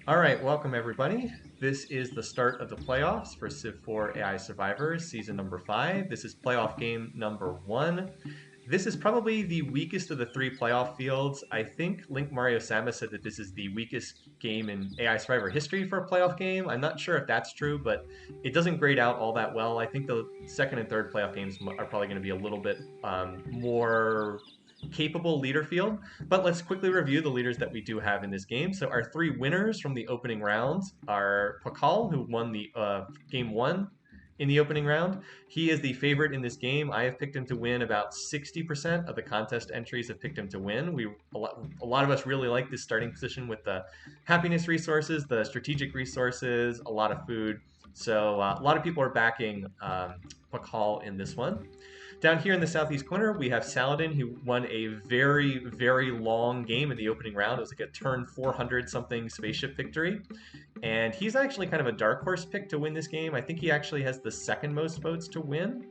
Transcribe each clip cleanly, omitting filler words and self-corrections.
All right, welcome everybody. This is the start of the playoffs for Civ4 AI Survivors, season number 5. This is playoff game number 1. This is probably the weakest of the 3 playoff fields. I think Link Mario Sama said that this is the weakest game in AI Survivor history for a playoff game. I'm not sure if that's true, but it doesn't grade out all that well. I think the second and third playoff games are probably going to be a little bit more capable leader field. But let's quickly review the leaders that we do have in this game. So our 3 winners from the opening round are Pakal, who won the game 1 in the opening round. He is the favorite in this game. I have picked him to win. About 60% of the contest entries have picked him to win. A lot of us really like this starting position with the happiness resources, the strategic resources, a lot of food. So a lot of people are backing Pakal in this one. Down here in the southeast corner, we have Saladin, who won a very, very long game in the opening round. It was like a turn 400 something spaceship victory. And he's actually kind of a dark horse pick to win this game. I think he actually has the second most votes to win.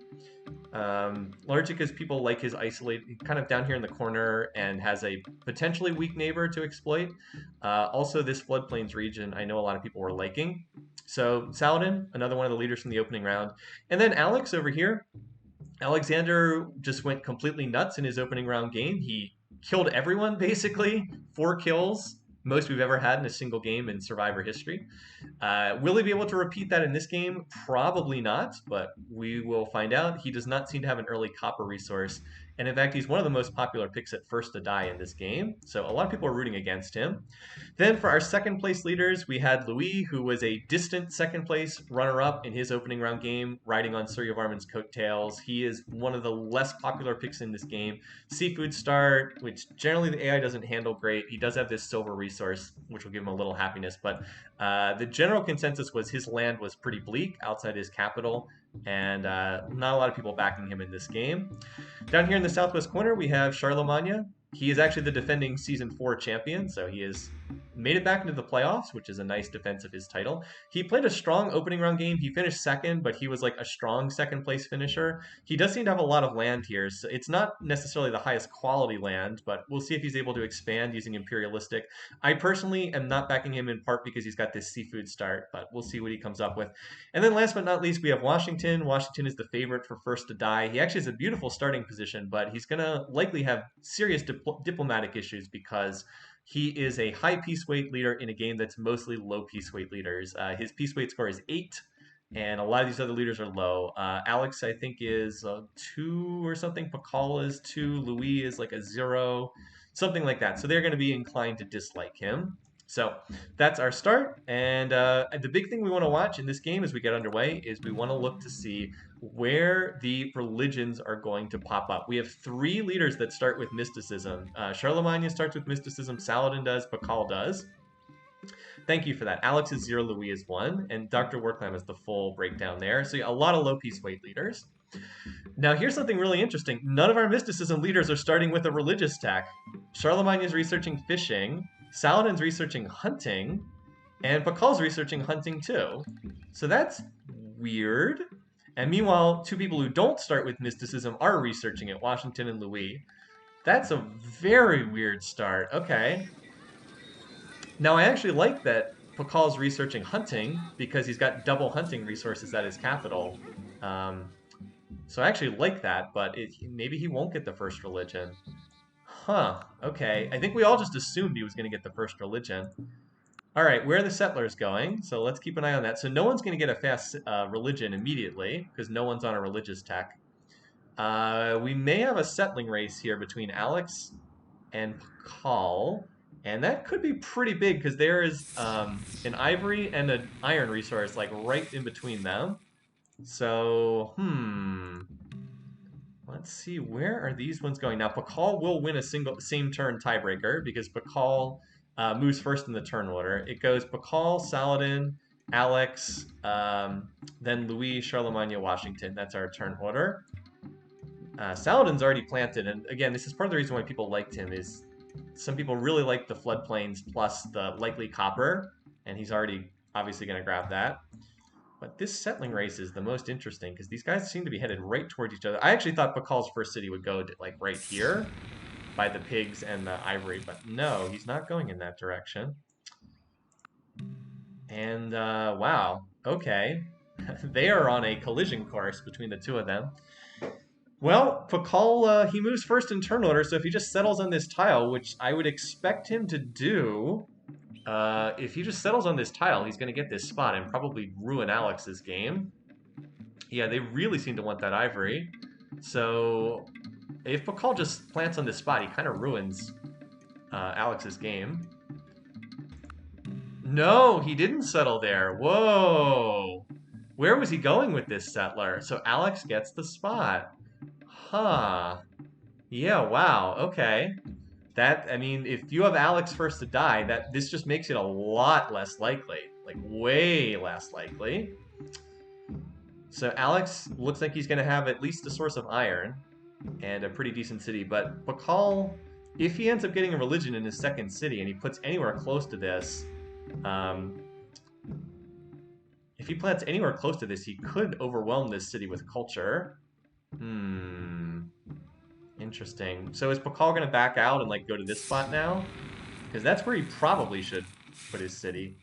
Largely because people like his isolated, kind of down here in the corner, and has a potentially weak neighbor to exploit. Also, this floodplains region, I know a lot of people were liking. So Saladin, another one of the leaders from the opening round. And then Alex over here, Alexander just went completely nuts in his opening round game. He killed everyone, basically. 4 kills, most we've ever had in a single game in Survivor history. Will he be able to repeat that in this game? Probably not, but we will find out. He does not seem to have an early copper resource. And in fact, he's one of the most popular picks at first to die in this game. So a lot of people are rooting against him. Then for our second place leaders, we had Louis, who was a distant second place runner-up in his opening round game, riding on Suryavarman's coattails. He is one of the less popular picks in this game. Seafood start, which generally the AI doesn't handle great. He does have this silver resource, which will give him a little happiness, but the general consensus was his land was pretty bleak outside his capital, and not a lot of people backing him in this game. Down here in the southwest corner, we have Charlemagne. He is actually the defending Season 4 champion, so he has made it back into the playoffs, which is a nice defense of his title. He played a strong opening round game. He finished second, but he was like a strong second place finisher. He does seem to have a lot of land here, so it's not necessarily the highest quality land, but we'll see if he's able to expand using Imperialistic. I personally am not backing him in part because he's got this seafood start, but we'll see what he comes up with. And then last but not least, we have Washington. Washington is the favorite for first to die. He actually has a beautiful starting position, but he's going to likely have serious diplomatic issues because he is a high peace weight leader in a game that's mostly low peace weight leaders. His peace weight score is 8, and a lot of these other leaders are low. Alex, I think, is 2 or something. Pakal is 2. Louis is like a 0, something like that. So they're going to be inclined to dislike him. So that's our start. And the big thing we want to watch in this game as we get underway is we want to look to see where the religions are going to pop up. We have 3 leaders that start with mysticism. Charlemagne starts with mysticism, Saladin does, Pakal does. Thank you for that. Alex is 0, Louis is 1, and Dr. Worklam is the full breakdown there. So a lot of low peace weight leaders. Now here's something really interesting. None of our mysticism leaders are starting with a religious tack. Charlemagne is researching fishing, Saladin's researching hunting, and Pakal's researching hunting too. So that's weird. And meanwhile, 2 people who don't start with mysticism are researching it, Washington and Louis. That's a very weird start. Okay. Now I actually like that Pakal's researching hunting because he's got double hunting resources at his capital. So I actually like that, but maybe he won't get the first religion. Huh, okay. I think we all just assumed he was going to get the first religion. All right, where are the settlers going? So let's keep an eye on that. So no one's going to get a fast religion immediately because no one's on a religious tech. We may have a settling race here between Alex and Pakal, and that could be pretty big because there is an ivory and an iron resource like right in between them. So, let's see, where are these ones going? Now, Pakal will win a same turn tiebreaker because Pakal moves first in the turn order. It goes Pakal, Saladin, Alex, then Louis, Charlemagne, Washington. That's our turn order. Saladin's already planted, and again, this is part of the reason why people liked him is some people really like the floodplains plus the likely copper, and he's already obviously going to grab that. But this settling race is the most interesting because these guys seem to be headed right towards each other. I actually thought Pakal's first city would go to, like right here by the pigs and the ivory, but no, he's not going in that direction. And wow, okay. They are on a collision course between the two of them. Well, Pakal, he moves first in turn order, so if he just settles on this tile, which I would expect him to do, if he just settles on this tile, he's going to get this spot and probably ruin Alex's game. Yeah, they really seem to want that ivory. So if Pakal just plants on this spot, he kind of ruins Alex's game. No, he didn't settle there. Whoa. Where was he going with this settler? So Alex gets the spot. Huh. Yeah, wow. Okay. That, I mean, if you have Alex first to die, this just makes it a lot less likely. Like, way less likely. So Alex looks like he's going to have at least a source of iron and a pretty decent city. But Bakal, if he ends up getting a religion in his second city and he puts anywhere close to this, if he plants anywhere close to this, he could overwhelm this city with culture. Interesting. So is Pakal going to back out and like go to this spot now? Because that's where he probably should put his city.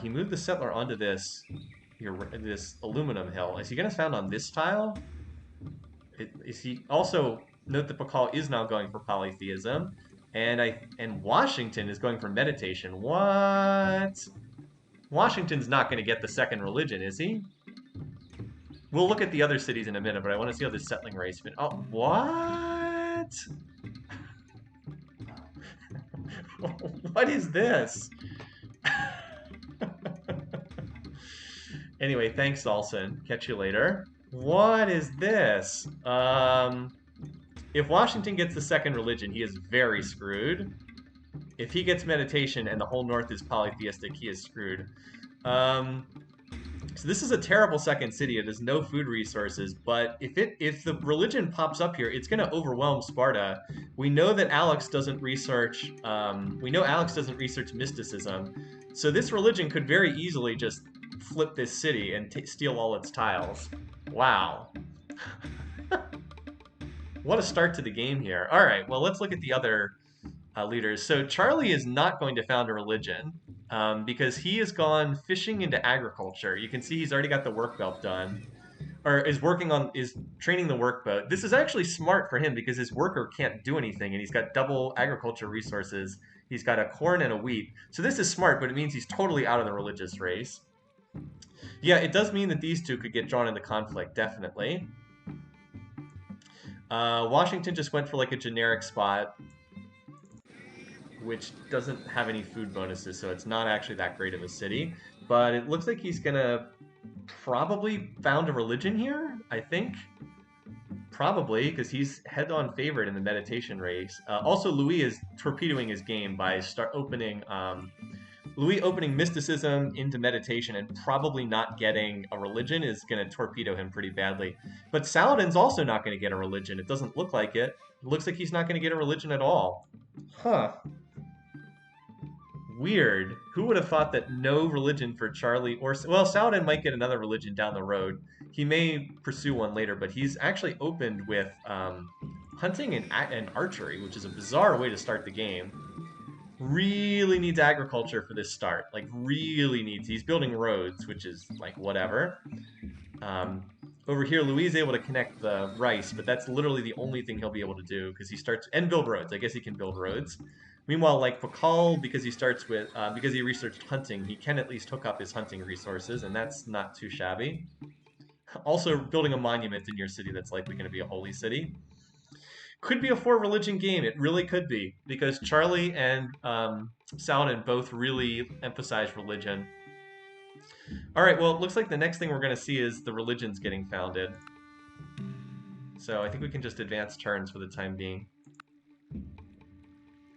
He moved the settler onto this aluminum hill. Is he going to found on this tile? Is he also note that Pakal is now going for polytheism, and Washington is going for meditation. What? Washington's not going to get the second religion, is he? We'll look at the other cities in a minute, but I want to see how this settling rate's been. Oh, what? What is this? Anyway, thanks, Olson. Catch you later. What is this? If Washington gets the second religion, he is very screwed. If he gets meditation and the whole North is polytheistic, he is screwed. So this is a terrible second city. It has no food resources, but if the religion pops up here, it's going to overwhelm Sparta. We know that Alex doesn't research. We know Alex doesn't research mysticism, so this religion could very easily just flip this city and steal all its tiles. Wow. What a start to the game here. All right, well, let's look at the other leaders. So Charlie is not going to found a religion because he has gone fishing into agriculture. You can see he's already got the work belt done, or is training the work boat. This is actually smart for him because his worker can't do anything, and he's got double agriculture resources. He's got a corn and a wheat. So this is smart, but it means he's totally out of the religious race. Yeah, it does mean that these two could get drawn into conflict, definitely. Washington just went for like a generic spot, which doesn't have any food bonuses, so it's not actually that great of a city. But it looks like he's gonna probably found a religion here, I think. Probably, because he's head-on favorite in the meditation race. Also, Louis is torpedoing his game by Louis opening mysticism into meditation and probably not getting a religion is going to torpedo him pretty badly. But Saladin's also not going to get a religion. It doesn't look like it. It looks like he's not going to get a religion at all. Huh. Weird. Who would have thought that no religion for Charlie or... Well, Saladin might get another religion down the road. He may pursue one later, but he's actually opened with hunting and archery, which is a bizarre way to start the game. Really needs agriculture for this start. Like, really needs. He's building roads, which is, like, whatever. Over here, Louis is able to connect the rice, but that's literally the only thing he'll be able to do, because he starts... And build roads. I guess he can build roads. Meanwhile, like, Pakal, because he starts with... because he researched hunting, he can at least hook up his hunting resources, and that's not too shabby. Also, building a monument in your city that's likely going to be a holy city. Could be a 4-religion game. It really could be, because Charlie and Saladin both really emphasize religion. All right, well, it looks like the next thing we're going to see is the religions getting founded. So I think we can just advance turns for the time being.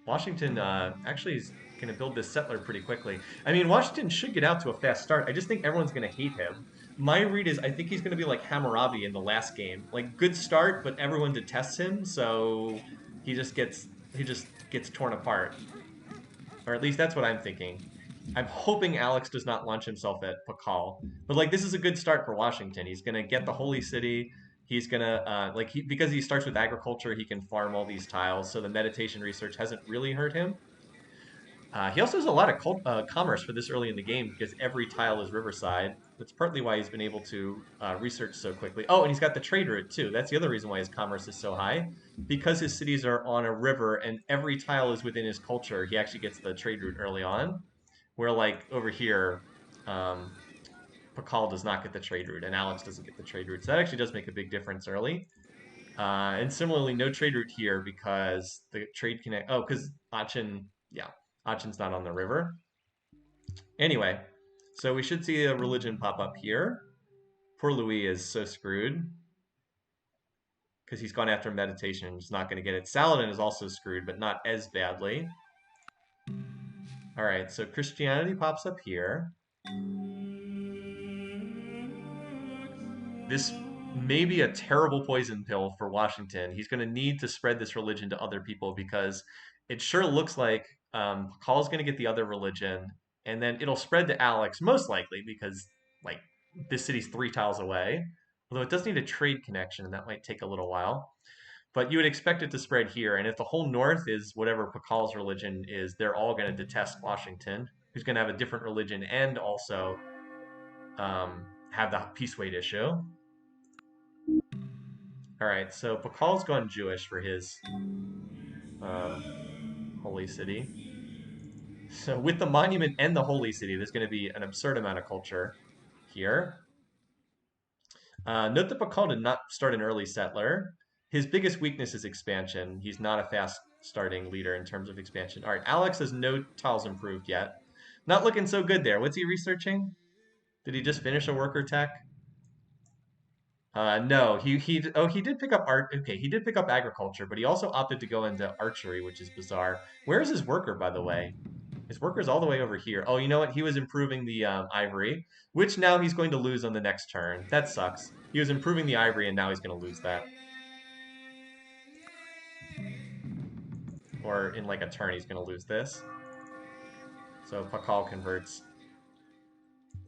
Washington actually is going to build this settler pretty quickly. I mean, Washington should get out to a fast start. I just think everyone's going to hate him. My read is I think he's going to be like Hammurabi in the last game. Like, good start, but everyone detests him, so he just gets torn apart. Or at least that's what I'm thinking. I'm hoping Alex does not launch himself at Pakal. But, like, this is a good start for Washington. He's going to get the Holy City. He's gonna because he starts with agriculture, he can farm all these tiles, so the meditation research hasn't really hurt him. He also has a lot of commerce for this early in the game because every tile is riverside. That's partly why he's been able to research so quickly. Oh, and he's got the trade route too. That's the other reason why his commerce is so high. Because his cities are on a river and every tile is within his culture, he actually gets the trade route early on. Where like over here, um, Pakal does not get the trade route and Alex doesn't get the trade route. So that actually does make a big difference early. And similarly, no trade route here because the trade connect. Oh, because Achin, yeah, Achin's not on the river. Anyway, so we should see a religion pop up here. Poor Louis is so screwed because he's gone after meditation and he's not going to get it. Saladin is also screwed, but not as badly. All right, so Christianity pops up here. This may be a terrible poison pill for Washington. He's going to need to spread this religion to other people because it sure looks like Paul's going to get the other religion, and then it'll spread to Alex most likely because like this city's 3 tiles away. Although it does need a trade connection, and that might take a little while. But you would expect it to spread here, and if the whole North is whatever Pakal's religion is, they're all going to detest Washington, who's going to have a different religion and also have the peace weight issue. All right, so Pakal's gone Jewish for his holy city. So with the monument and the holy city, there's going to be an absurd amount of culture here. Note that Pakal did not start an early settler. His biggest weakness is expansion. He's not a fast starting leader in terms of expansion. All right, Alex has no tiles improved yet. Not looking so good there. What's he researching? Did he just finish a worker tech? No, he did pick up art. Okay, he did pick up agriculture, but he also opted to go into archery, which is bizarre. Where is his worker, by the way? His worker's all the way over here. Oh, you know what? He was improving the ivory, which now he's going to lose on the next turn. That sucks. He was improving the ivory, and now he's going to lose that. Or in like a turn, he's going to lose this. So Pakal converts.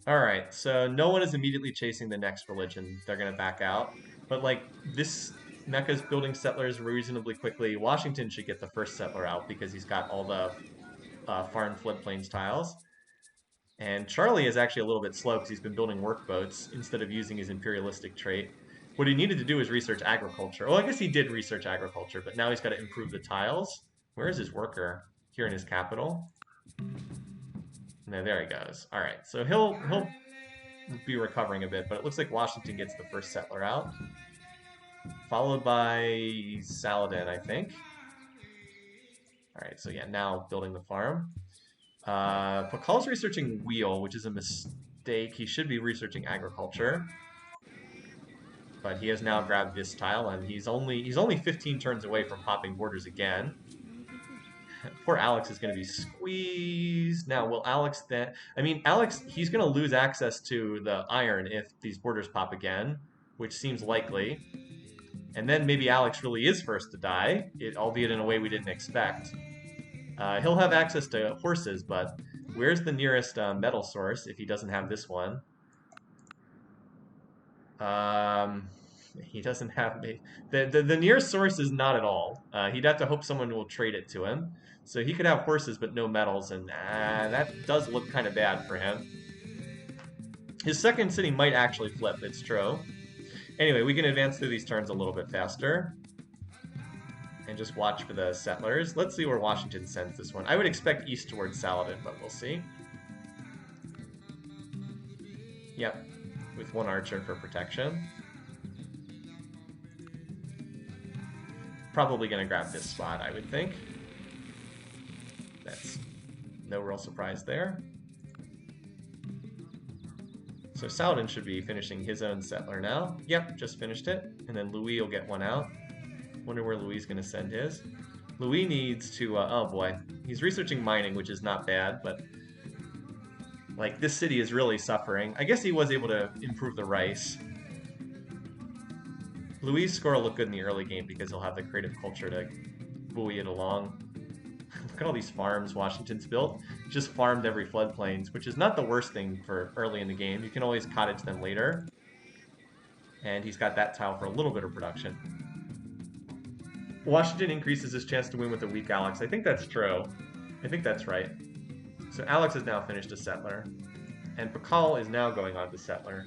All right, so no one is immediately chasing the next religion. They're going to back out. But like this Mecca's building settlers reasonably quickly. Washington should get the first settler out because he's got all the farm floodplains tiles. And Charlie is actually a little bit slow because he's been building workboats instead of using his imperialistic trait. What he needed to do is research agriculture. Well, I guess he did research agriculture, but now he's got to improve the tiles. Where is his worker? Here in his capital. No, there he goes. All right, so he'll be recovering a bit, but it looks like Washington gets the first settler out, followed by Saladin, I think. All right, so yeah, now building the farm. Pakal's researching wheel, which is a mistake. He should be researching agriculture, but he has now grabbed this tile, and he's only 15 turns away from popping borders again. Poor Alex is going to be squeezed. Now, will Alex then... I mean, Alex, he's going to lose access to the iron if these borders pop again, which seems likely. And then maybe Alex really is first to die, albeit in a way we didn't expect. He'll have access to horses, but where's the nearest metal source if he doesn't have this one? He doesn't have... The nearest source is not at all. He'd have to hope someone will trade it to him. So he could have horses but no metals, and that does look kind of bad for him. His second city might actually flip, it's true. Anyway, we can advance through these turns a little bit faster. And just watch for the settlers. Let's see where Washington sends this one. I would expect east towards Saladin, but we'll see. Yep, with one archer for protection. Probably going to grab this spot, I would think. That's no real surprise there. So Saladin should be finishing his own settler now. Yep, just finished it. And then Louis will get one out. Wonder where Louis is going to send his. Louis needs to... oh boy. He's researching mining, which is not bad, but... like, this city is really suffering. I guess he was able to improve the rice. Louis' score will look good in the early game because he'll have the creative culture to buoy it along. Look at all these farms Washington's built. Just farmed every floodplains, which is not the worst thing for early in the game. You can always cottage them later. And he's got that tile for a little bit of production. Washington increases his chance to win with a weak Alex. I think that's true. I think that's right. So Alex has now finished a settler. And Pakal is now going on to settler.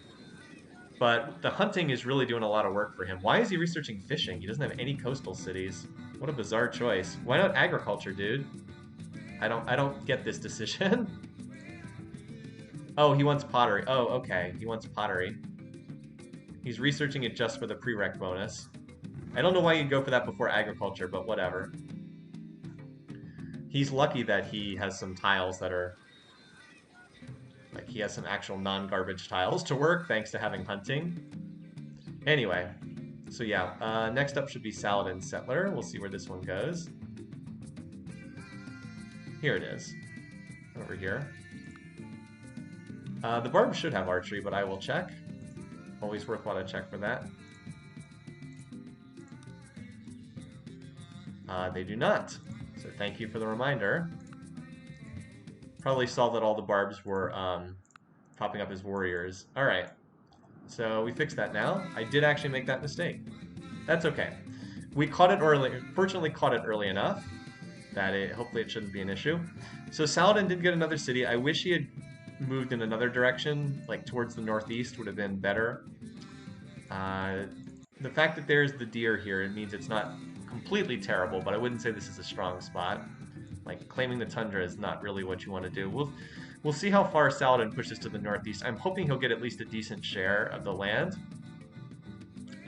But the hunting is really doing a lot of work for him. Why is he researching fishing? He doesn't have any coastal cities. What a bizarre choice. Why not agriculture, dude? I don't get this decision. Oh, he wants pottery. Oh, okay. He wants pottery. He's researching it just for the prereq bonus. I don't know why you'd go for that before agriculture, but whatever. He's lucky that he has some tiles that are... Like, he has some actual non-garbage tiles to work, thanks to having hunting. Anyway, so yeah, next up should be Saladin Settler. We'll see where this one goes. Here it is. Over here. The Barb should have archery, but I will check. Always worthwhile to check for that. They do not. So thank you for the reminder. Probably saw that all the Barbs were popping up as warriors. Alright. So we fixed that now. I did actually make that mistake. That's okay. We caught it early. Fortunately caught it early enough that hopefully it shouldn't be an issue. So Saladin did get another city. I wish he had moved in another direction, like towards the northeast would have been better. The fact that there's the deer here, it means it's not completely terrible, but I wouldn't say this is a strong spot. Like, claiming the tundra is not really what you want to do. We'll see how far Saladin pushes to the northeast. I'm hoping he'll get at least a decent share of the land.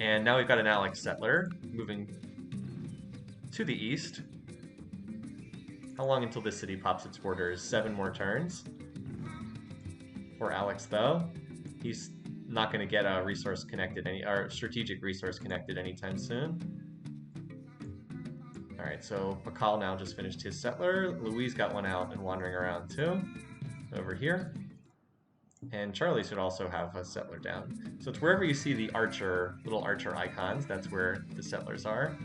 And now we've got an Alex settler moving to the east. How long until this city pops its borders? 7 more turns. For Alex, though. He's not going to get a resource connected, or strategic resource connected anytime soon. Alright, so Pakal now just finished his settler. Louis got one out and wandering around too. Over here. And Charlie should also have a settler down. So it's wherever you see the archer, little archer icons, that's where the settlers are.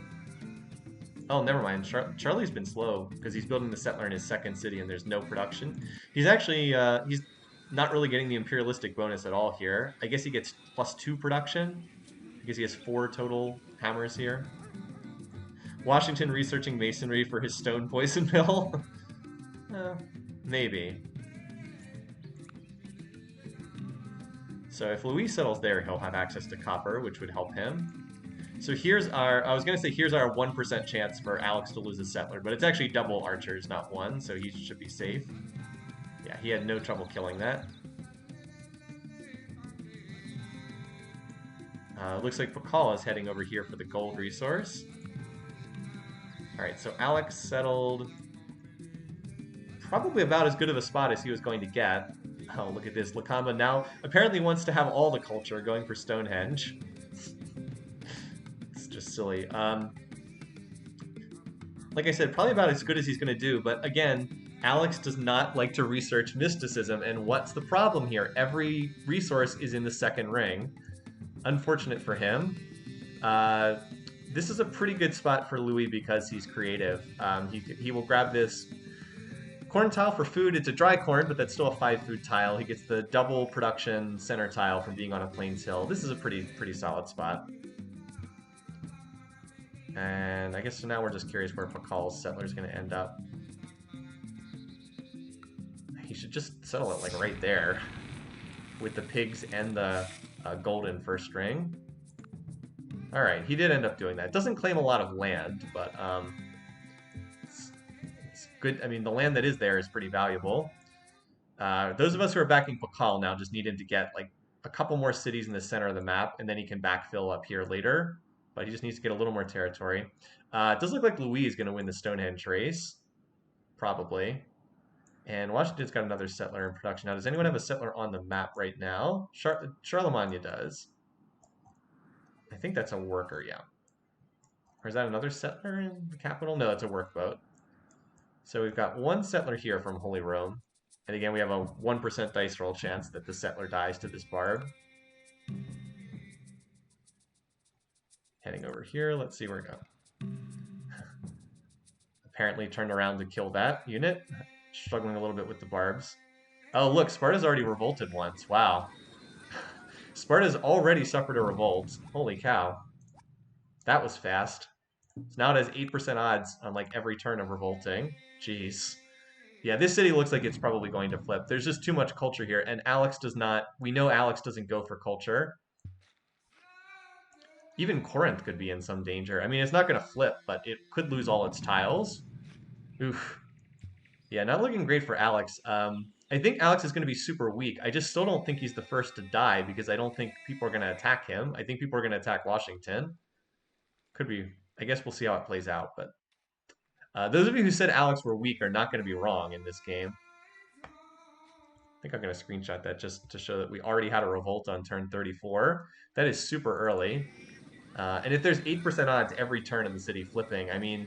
Oh, never mind. Charlie's been slow because he's building the settler in his second city and there's no production. He's actually, he's not really getting the imperialistic bonus at all here. I guess he gets +2 production because he has 4 total hammers here. Washington researching masonry for his stone poison mill? Maybe. So if Louis settles there, he'll have access to copper, which would help him. So here's our, I was going to say here's our 1% chance for Alex to lose a settler, but it's actually double archers, not 1, so he should be safe. Yeah, he had no trouble killing that. Looks like Pakal is heading over here for the gold resource. Alright, so Alex settled probably about as good of a spot as he was going to get. Oh, look at this. Lakamba now apparently wants to have all the culture going for Stonehenge. It's just silly. Like I said, probably about as good as he's going to do, but again, Alex does not like to research mysticism, and what's the problem here? Every resource is in the second ring. Unfortunate for him. This is a pretty good spot for Louis because he's creative. He will grab this corn tile for food. It's a dry corn, but that's still a 5 food tile. He gets the double production center tile from being on a plains hill. This is a pretty solid spot. And I guess so now we're just curious where Pakal's settler is going to end up. He should just settle it like right there with the pigs and the golden first ring. Alright, he did end up doing that. It doesn't claim a lot of land, but it's good. I mean, the land that is there is pretty valuable. Those of us who are backing Pakal now just need him to get like a couple more cities in the center of the map, and then he can backfill up here later. But he just needs to get a little more territory. It does look like Louis is going to win the Stonehenge race. Probably. And Washington's got another settler in production. Now, does anyone have a settler on the map right now? Charlemagne does. I think that's a worker, yeah. Or is that another settler in the capital? No, it's a workboat. So we've got one settler here from Holy Rome. And again, we have a 1% dice roll chance that the settler dies to this barb. Heading over here, let's see where we go. Apparently turned around to kill that unit. Struggling a little bit with the barbs. Oh, look, Sparta's already revolted once. Wow. Sparta's already suffered a revolt. Holy cow. That was fast. So now it has 8% odds on like every turn of revolting. Jeez. Yeah, this city looks like it's probably going to flip. There's just too much culture here, and Alex does not. We know Alex doesn't go for culture. Even Corinth could be in some danger. I mean, it's not going to flip, but it could lose all its tiles. Oof. Yeah, not looking great for Alex. I think Alex is going to be super weak. I just still don't think he's the first to die because I don't think people are going to attack him. I think people are going to attack Washington. Could be. I guess we'll see how it plays out. But those of you who said Alex were weak are not going to be wrong in this game. I think I'm going to screenshot that just to show that we already had a revolt on turn 34. That is super early. And if there's 8% odds every turn in the city flipping, I mean,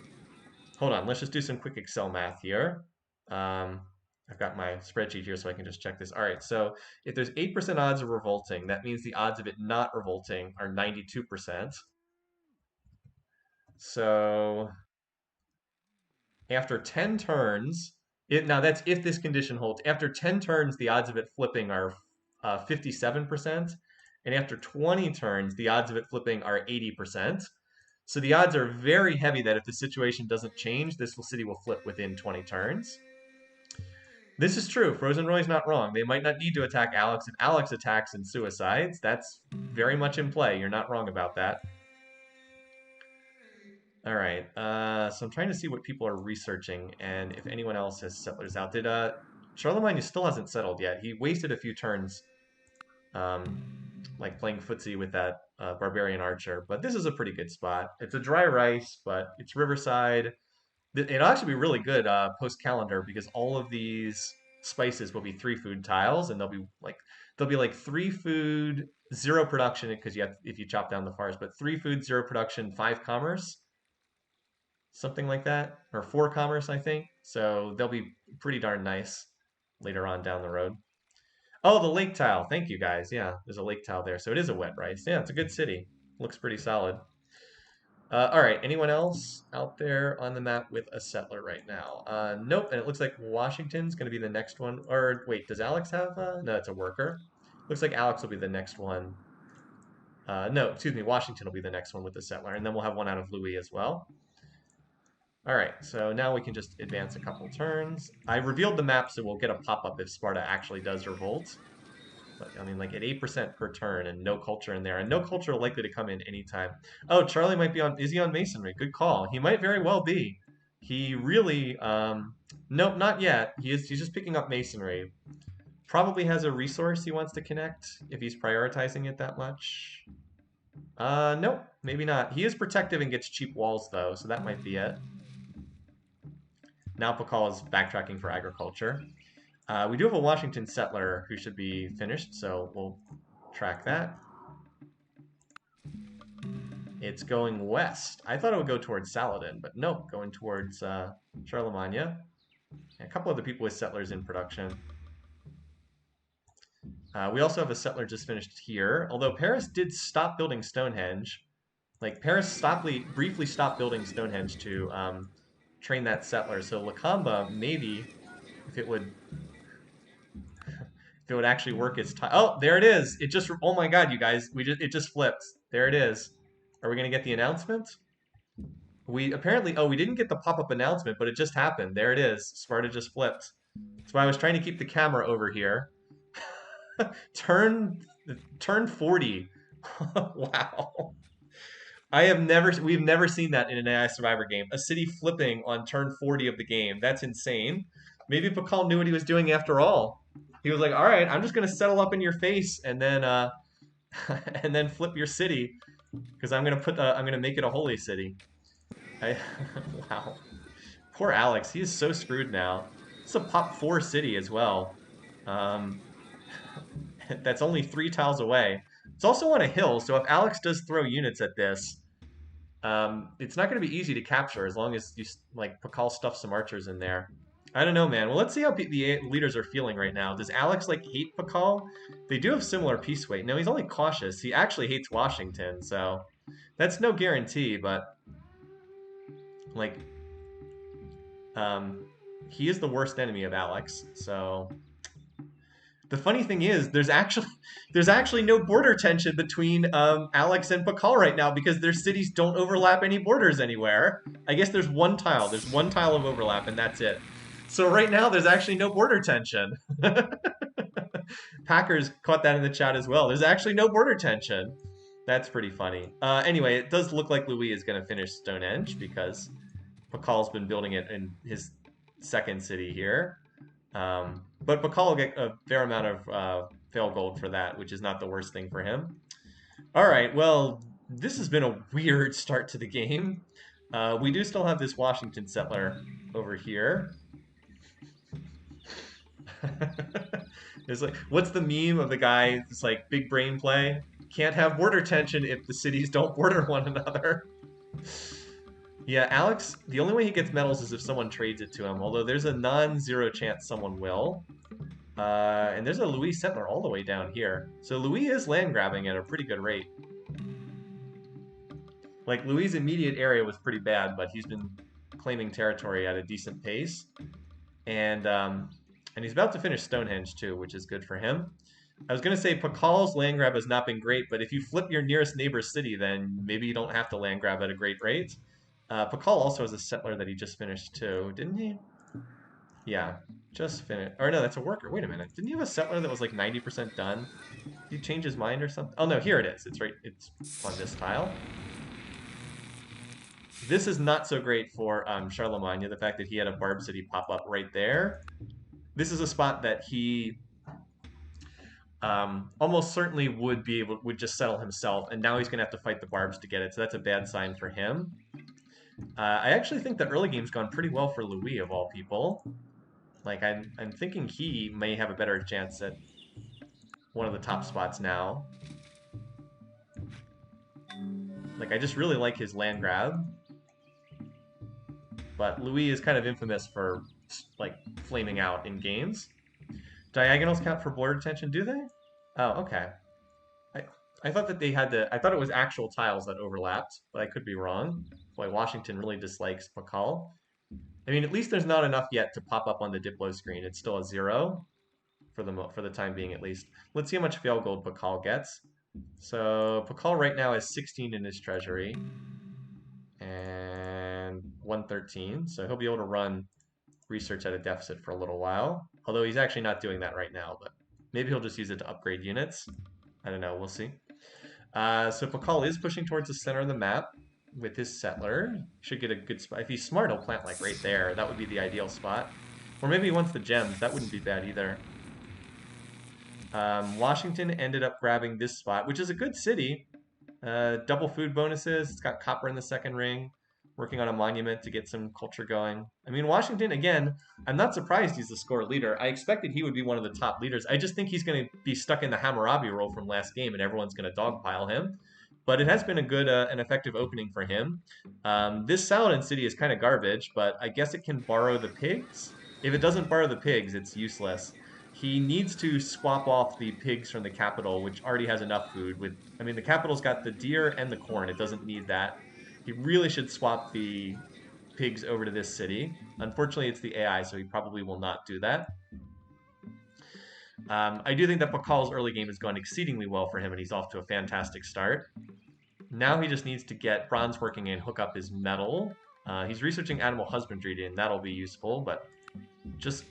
hold on, let's just do some quick Excel math here. I've got my spreadsheet here so I can just check this. All right, so if there's 8% odds of revolting, that means the odds of it not revolting are 92%. So after 10 turns, now that's if this condition holds. After 10 turns, the odds of it flipping are 57%. And after 20 turns, the odds of it flipping are 80%. So the odds are very heavy that if the situation doesn't change, this city will flip within 20 turns. This is true. Frozen Roy's not wrong. They might not need to attack Alex. If Alex attacks and suicides, that's very much in play. You're not wrong about that. All right. So I'm trying to see what people are researching and if anyone else has settlers out. Did Charlemagne still hasn't settled yet. He wasted a few turns like playing footsie with that barbarian archer. But this is a pretty good spot. It's a dry rice, but it's riverside. It'll actually be really good post calendar because all of these spices will be 3 food tiles, and they'll be like 3 food, 0 production because if you chop down the forest, but 3 food, 0 production, 5 commerce, something like that, or 4 commerce, I think. So they'll be pretty darn nice later on down the road. Oh, the lake tile. Thank you guys. Yeah, there's a lake tile there, so it is a wet rice. Yeah, it's a good city. Looks pretty solid. All right, anyone else out there on the map with a settler right now? Nope, and it looks like Washington's going to be the next one. Or wait, does Alex have no, it's a worker. Looks like Alex will be the next one. No, excuse me, Washington will be the next one with the settler, and then we'll have one out of Louis as well. All right, so now we can just advance a couple turns. I revealed the map, so we'll get a pop-up if Sparta actually does revolt. But, I mean, like at 8% per turn and no culture in there. And no culture likely to come in anytime. Oh, Charlie might be on... Is he on Masonry? Good call. He might very well be. He really... Nope, not yet. He's just picking up Masonry. Probably has a resource he wants to connect if he's prioritizing it that much. Nope, maybe not. He is protective and gets cheap walls, though, so that might be it. Now Pakal is backtracking for agriculture. We do have a Washington settler who should be finished, so we'll track that. It's going west. I thought it would go towards Saladin, but nope, going towards Charlemagne. A couple other people with settlers in production. We also have a settler just finished here, although Paris did stop building Stonehenge. Like, Paris briefly stopped building Stonehenge to train that settler, so Lakamba, maybe, if it would actually work its time. Oh, there it is. It just, oh my God, you guys, it just flipped. There it is. Are we going to get the announcement? We apparently, oh, we didn't get the pop-up announcement, but it just happened. There it is. Sparta just flipped. That's why I was trying to keep the camera over here. Turn 40. Wow. We've never seen that in an AI Survivor game. A city flipping on turn 40 of the game. That's insane. Maybe Pakal knew what he was doing after all. He was like, all right, I'm just going to settle up in your face and then and then flip your city because I'm going to make it a holy city. Wow. Poor Alex. He is so screwed now. It's a pop 4 city as well. That's only 3 tiles away. It's also on a hill, so if Alex does throw units at this, it's not going to be easy to capture as long as you like Pakal stuff some archers in there. I don't know, man. Well, let's see how the leaders are feeling right now. Does Alex like hate Pakal? They do have similar peace weight. No, he's only cautious. He actually hates Washington, so that's no guarantee. But like, he is the worst enemy of Alex. So The funny thing is, there's actually no border tension between Alex and Pakal right now because their cities don't overlap any borders anywhere. I guess there's one tile. There's one tile of overlap, and that's it. So right now, there's actually no border tension. Packers caught that in the chat as well. There's actually no border tension. That's pretty funny. Anyway, it does look like Louis is going to finish Stonehenge because Pakal's been building it in his second city here. But Pakal will get a fair amount of fail gold for that, which is not the worst thing for him. All right, well, this has been a weird start to the game. We do still have this Washington settler over here. It's like, what's the meme of the guy? It's like big brain play. Can't have border tension if the cities don't border one another. Yeah, Alex, the only way he gets medals is if someone trades it to him, although there's a non-zero chance someone will. And there's a Louis settler all the way down here. So Louis is land grabbing at a pretty good rate. Like, Louis' immediate area was pretty bad, but he's been claiming territory at a decent pace. And he's about to finish Stonehenge too, which is good for him. I was going to say Pakal's land grab has not been great, but if you flip your nearest neighbor's city, then maybe you don't have to land grab at a great rate. Pakal also has a settler that he just finished too, didn't he? Yeah, just finished. Or no, that's a worker. Wait a minute. Didn't he have a settler that was like 90% done? Did he change his mind or something? Oh no, here it is. It's right. It's on this tile. This is not so great for Charlemagne, the fact that he had a Barb City pop up right there. This is a spot that he almost certainly would just settle himself, and now he's going to have to fight the Barbs to get it, so that's a bad sign for him. I actually think the early game's gone pretty well for Louis, of all people. Like, I'm thinking he may have a better chance at one of the top spots now. Like, I just really like his land grab. But Louis is kind of infamous for, like, flaming out in games. Diagonals count for border tension, do they? Oh, okay. I thought that they had to... I thought it was actual tiles that overlapped, but I could be wrong. Boy, Washington really dislikes Pakal. I mean, at least there's not enough yet to pop up on the Diplo screen. It's still a 0 for the time being, at least. Let's see how much fail gold Pakal gets. So Pakal right now has 16 in his treasury and 113. So he'll be able to run research at a deficit for a little while. Although he's actually not doing that right now, but maybe he'll just use it to upgrade units. I don't know. We'll see. So Pakal is pushing towards the center of the map with his settler. Should get a good spot. If he's smart, he'll plant like right there. That would be the ideal spot. Or maybe he wants the gems. That wouldn't be bad either. Washington ended up grabbing this spot, which is a good city. Double food bonuses. It's got copper in the second ring. Working on a monument to get some culture going. I mean, Washington, again, I'm not surprised he's the score leader. I expected he would be one of the top leaders. I just think he's going to be stuck in the Hammurabi role from last game, and everyone's going to dogpile him. But it has been a good and effective opening for him. This Saladin city is kind of garbage, but I guess it can borrow the pigs. If it doesn't borrow the pigs, it's useless. He needs to swap off the pigs from the capital, which already has enough food. I mean, the capital's got the deer and the corn. It doesn't need that. He really should swap the pigs over to this city. Unfortunately, it's the AI, so he probably will not do that. I do think that Pakal's early game has gone exceedingly well for him, and he's off to a fantastic start. Now he just needs to get bronze working and hook up his metal. He's researching animal husbandry, and that'll be useful, but just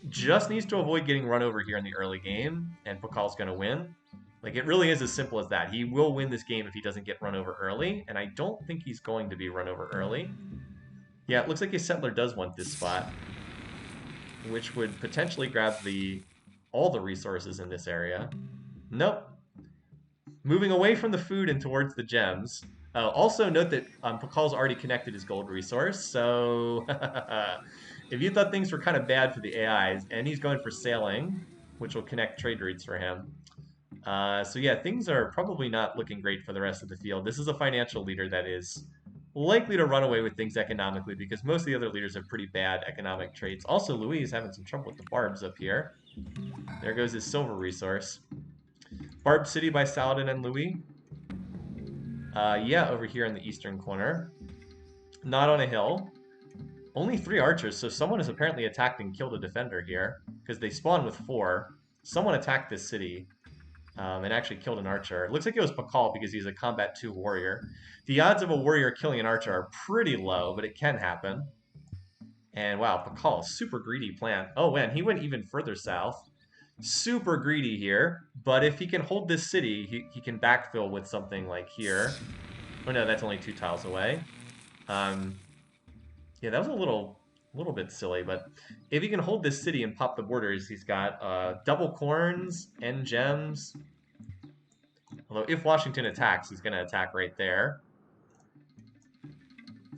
needs to avoid getting run over here in the early game, and Pakal's going to win. Like, it really is as simple as that. He will win this game if he doesn't get run over early, and I don't think he's going to be run over early. Yeah, it looks like his settler does want this spot, which would potentially grab all the resources in this area. Nope. Moving away from the food and towards the gems. Also note that Pakal's already connected his gold resource, so if you thought things were kind of bad for the AIs, and he's going for sailing, which will connect trade routes for him. So yeah, things are probably not looking great for the rest of the field. This is a financial leader that is likely to run away with things economically because most of the other leaders have pretty bad economic traits. Also, Louis is having some trouble with the barbs up here. There goes his silver resource. Barb City by Saladin and Louis. Yeah, over here in the eastern corner. Not on a hill. Only 3 archers, so someone has apparently attacked and killed a defender here because they spawn with 4. someone attacked this city and actually killed an archer. It looks like it was Pakal because he's a combat 2 warrior. The odds of a warrior killing an archer are pretty low, but it can happen. And wow, Pakal, super greedy plant. Oh man, he went even further south. Super greedy here, but if he can hold this city, he can backfill with something like here. Oh no, that's only 2 tiles away. Um, yeah, that was a little bit silly, but if he can hold this city and pop the borders, he's got double corns and gems. Although if Washington attacks, he's going to attack right there.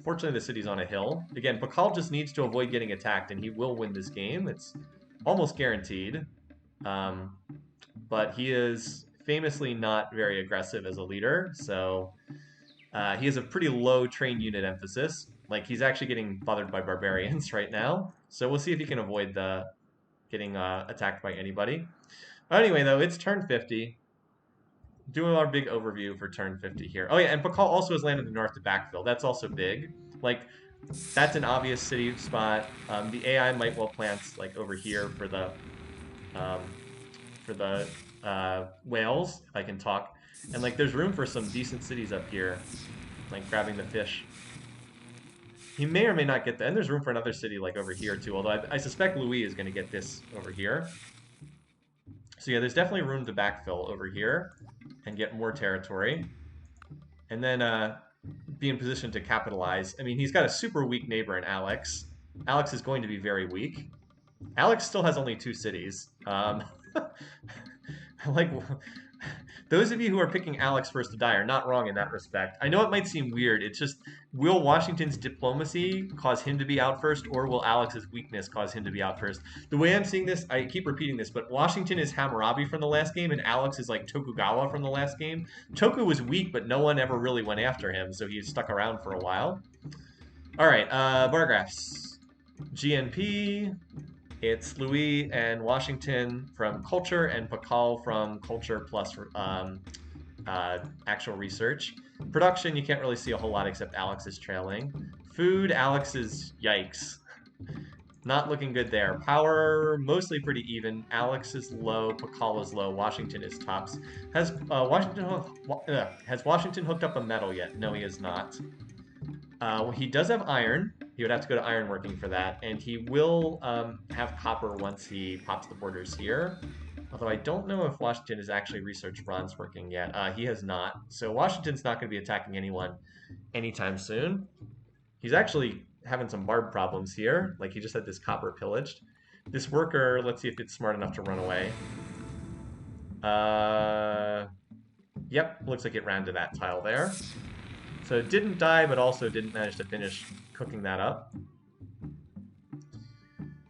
Fortunately, the city's on a hill. Again, Pakal just needs to avoid getting attacked, and he will win this game. It's almost guaranteed. But he is famously not very aggressive as a leader, so he has a pretty low train unit emphasis. Like, he's actually getting bothered by barbarians right now. So we'll see if he can avoid the getting attacked by anybody. Anyway, though, it's turn 50. Doing our big overview for turn 50 here. Oh yeah, and Pakal also has landed in the north to backfill. That's also big. Like, that's an obvious city spot. The AI might well plant like over here for the whales. If I can talk, and like there's room for some decent cities up here, like grabbing the fish. He may or may not get that, and there's room for another city like over here too. Although I suspect Louis is going to get this over here. So yeah, there's definitely room to backfill over here and get more territory. And then be in position to capitalize. I mean, he's got a super weak neighbor in Alex. Alex is going to be very weak. Alex still has only 2 cities. Like, those of you who are picking Alex first to die are not wrong in that respect. I know it might seem weird. It's just, will Washington's diplomacy cause him to be out first, or will Alex's weakness cause him to be out first? The way I'm seeing this, I keep repeating this, but Washington is Hammurabi from the last game, and Alex is like Tokugawa from the last game. Toku was weak, but no one ever really went after him, so he stuck around for a while. All right, bar graphs. GNP, it's Louis and Washington from culture and Pakal from culture plus actual research. Production, you can't really see a whole lot except Alex is trailing. Food, Alex is yikes. Not looking good there. Power, mostly pretty even. Alex is low, Pakal is low, Washington is tops. Has Washington hooked up a metal yet? No, he has not. He does have iron. He would have to go to ironworking for that, and he will have copper once he pops the borders here. Although I don't know if Washington has actually researched bronze working yet. He has not. So Washington's not going to be attacking anyone anytime soon. He's actually having some barb problems here. Like, he just had this copper pillaged. This worker, let's see if it's smart enough to run away. Yep, looks like it ran to that tile there. So it didn't die, but also didn't manage to finish cooking that up.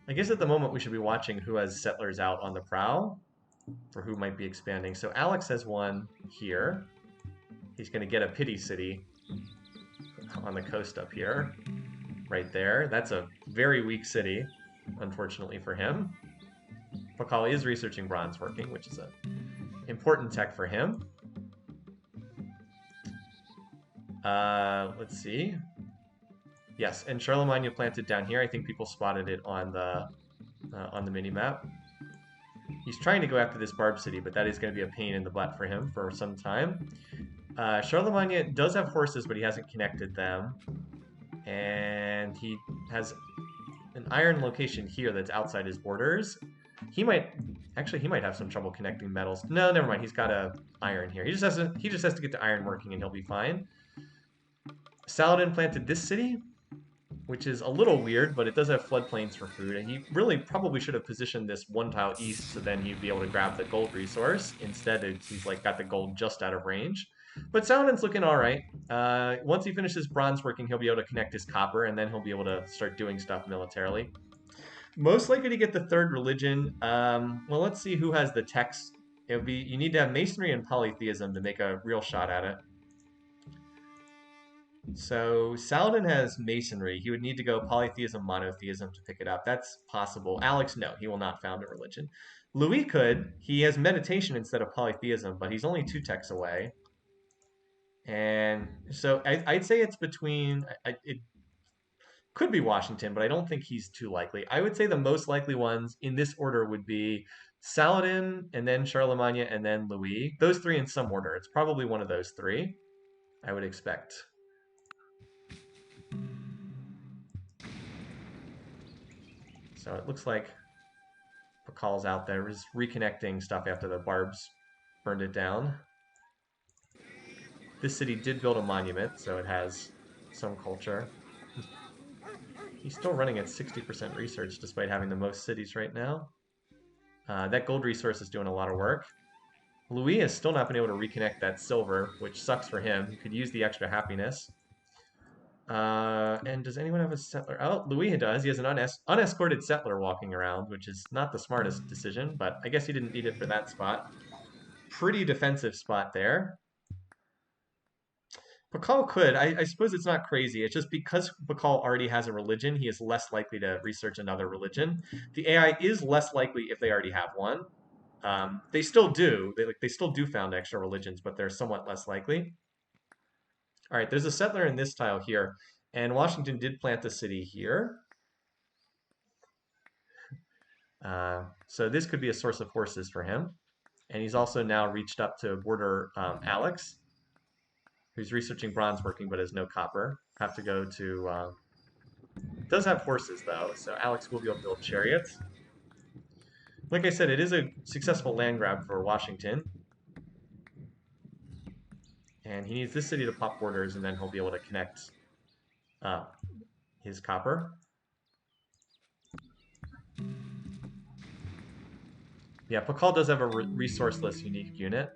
I guess at the moment we should be watching who has settlers out on the prow, or who might be expanding. So Alex has one here. He's going to get a pity city on the coast up here, right there. That's a very weak city, unfortunately for him. Pakal is researching bronze working, which is an important tech for him. Let's see. Yes, and Charlemagne planted down here. I think people spotted it on the mini map. He's trying to go after this barb city, but that is going to be a pain in the butt for him for some time. Charlemagne does have horses, but he hasn't connected them, and he has an iron location here that's outside his borders. He might have some trouble connecting metals. No, never mind. He's got a iron here. He just has to get the iron working, and he'll be fine. Saladin planted this city, which is a little weird, but it does have floodplains for food, and he really probably should have positioned this 1 tile east, so then he'd be able to grab the gold resource. Instead, he's like got the gold just out of range. But Saladin's looking all right. Once he finishes bronze working, he'll be able to connect his copper, and then he'll be able to start doing stuff militarily. Most likely to get the 3rd religion. Well, let's see who has the text. You need to have masonry and polytheism to make a real shot at it. So Saladin has masonry. He would need to go polytheism, monotheism to pick it up. That's possible. Alex, no, he will not found a religion. Louis could. He has meditation instead of polytheism, but he's only 2 techs away. And so I'd say it's between... It could be Washington, but I don't think he's too likely. I would say the most likely ones in this order would be Saladin, and then Charlemagne, and then Louis. Those three in some order. It's probably one of those three, I would expect. So it looks like Pakal's out there, is reconnecting stuff after the barbs burned it down. This city did build a monument, so it has some culture. He's still running at 60% research despite having the most cities right now. That gold resource is doing a lot of work. Louis has still not been able to reconnect that silver, which sucks for him. He could use the extra happiness. And does anyone have a settler? Oh, Louis does. He has an unescorted settler walking around, which is not the smartest decision, but I guess he didn't need it for that spot. Pretty defensive spot there. Pakal could. I suppose it's not crazy. It's just because Pakal already has a religion, he is less likely to research another religion. The AI is less likely if they already have one. They still do. They still do found extra religions, but they're somewhat less likely. All right, there's a settler in this tile here, and Washington did plant a city here. So this could be a source of horses for him. And he's also now reached up to border Alex, who's researching bronze working but has no copper. Have to go to... does have horses, though, so Alex will be able to build chariots. Like I said, it is a successful land grab for Washington. And he needs this city to pop borders, and then he'll be able to connect his copper. Yeah, Pakal does have a resourceless unique unit,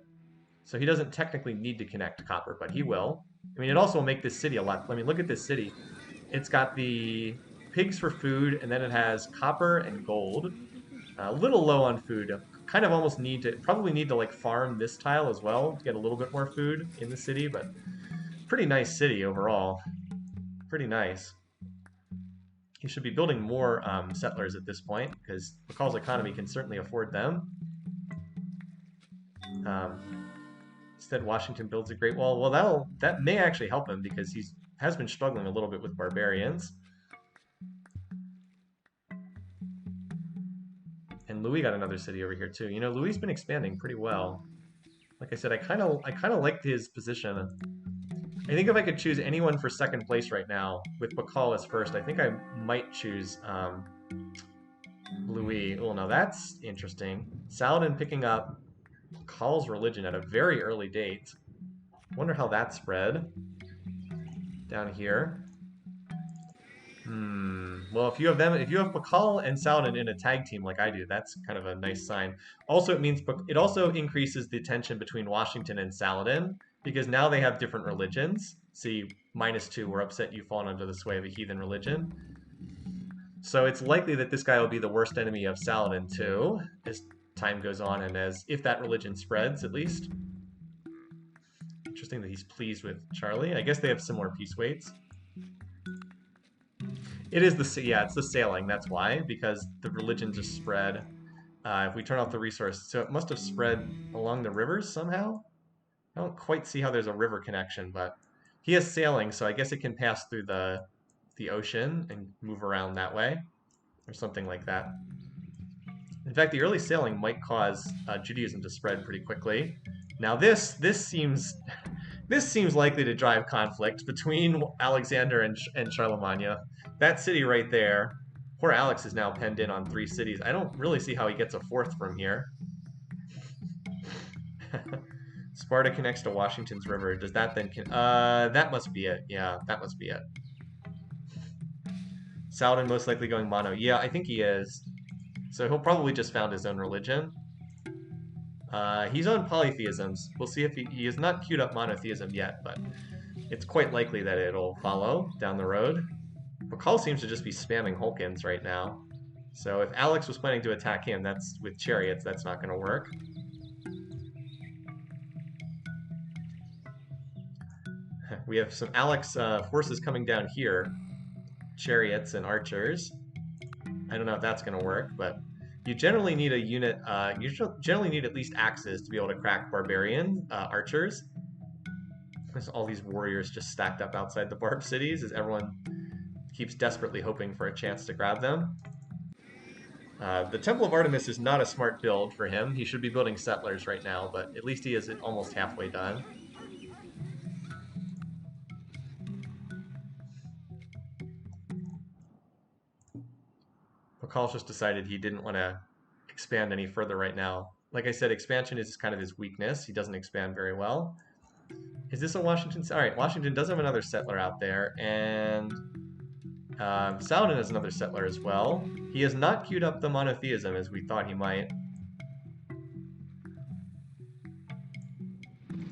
so he doesn't technically need to connect copper, but he will. I mean, it also will make this city a lot... I mean, look at this city. It's got the pigs for food, and then it has copper and gold. A little low on food. Kind of almost probably need to like farm this tile as well to get a little bit more food in the city, but pretty nice city overall. Pretty nice. He should be building more settlers at this point because Pakal's economy can certainly afford them. Instead, Washington builds a Great Wall. Well, that may actually help him because he has been struggling a little bit with barbarians. And Louis got another city over here too. You know, Louis has been expanding pretty well. Like I said, I kind of liked his position. I think if I could choose anyone for second place right now, with Pakal as first, I think I might choose Louis. Oh, now that's interesting. Saladin picking up Pakal's religion at a very early date. Wonder how that spread down here. Well, if you have Pakal and Saladin in a tag team like I do, that's kind of a nice sign. Also, it also increases the tension between Washington and Saladin because now they have different religions. See, -2, we're upset you've fallen under the sway of a heathen religion. So it's likely that this guy will be the worst enemy of Saladin too, as time goes on and if that religion spreads, at least. Interesting that he's pleased with Charlie. I guess they have similar peace weights. It is it's the sailing, that's why, because the religion just spread. If we turn off the resource, so it must have spread along the rivers somehow? I don't quite see how there's a river connection, but he has sailing, so I guess it can pass through the ocean and move around that way, or something like that. In fact, the early sailing might cause Judaism to spread pretty quickly. Now this seems likely to drive conflict between Alexander and Charlemagne. That city right there, poor Alex is now penned in on 3 cities. I don't really see how he gets a 4th from here. Sparta connects to Washington's river. Does that then... that must be it. Yeah, that must be it. Saladin most likely going mono. Yeah, I think he is. So he'll probably just found his own religion. He's on polytheisms. We'll see if he has not queued up monotheism yet, but it's quite likely that it'll follow down the road. Pakal seems to just be spamming Hulkins right now. So if Alex was planning to attack him, that's with chariots, that's not going to work. We have some Alex forces coming down here. Chariots and archers. I don't know if that's going to work, but you generally need a unit, you generally need at least axes to be able to crack barbarian archers. There's all these warriors just stacked up outside the barb cities as everyone keeps desperately hoping for a chance to grab them. The Temple of Artemis is not a smart build for him. He should be building settlers right now, but at least he is almost halfway done. Pakal's just decided he didn't want to expand any further right now. Like I said, expansion is kind of his weakness. He doesn't expand very well. Is this a Washington? All right, Washington does have another settler out there, and Saladin has another settler as well. He has not queued up the monotheism as we thought he might.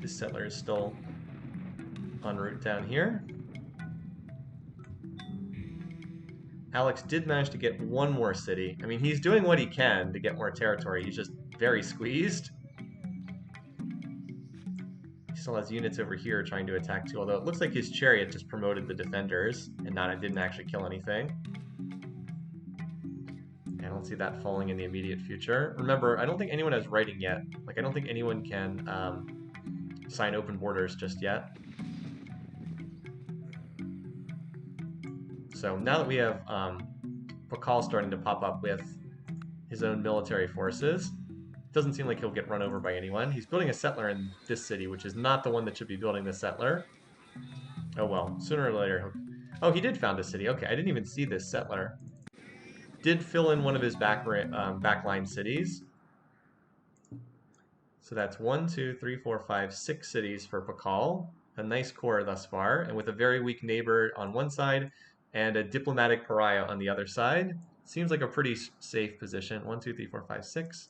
This settler is still en route down here. Alex did manage to get one more city. I mean, he's doing what he can to get more territory. He's just very squeezed. He still has units over here trying to attack too, although it looks like his chariot just promoted the defenders and didn't actually kill anything. I don't see that falling in the immediate future. Remember, I don't think anyone has writing yet. Like, I don't think anyone can sign open borders just yet. So now that we have Pakal starting to pop up with his own military forces, it doesn't seem like he'll get run over by anyone. He's building a settler in this city, which is not the one that should be building the settler. Oh well, sooner or later. Oh, he did found a city. Okay, I didn't even see this settler. Did fill in one of his backline cities. So that's 1, 2, 3, 4, 5, 6 cities for Pakal. A nice core thus far, and with a very weak neighbor on one side and a diplomatic pariah on the other side. Seems like a pretty safe position. 1, 2, 3, 4, 5, 6.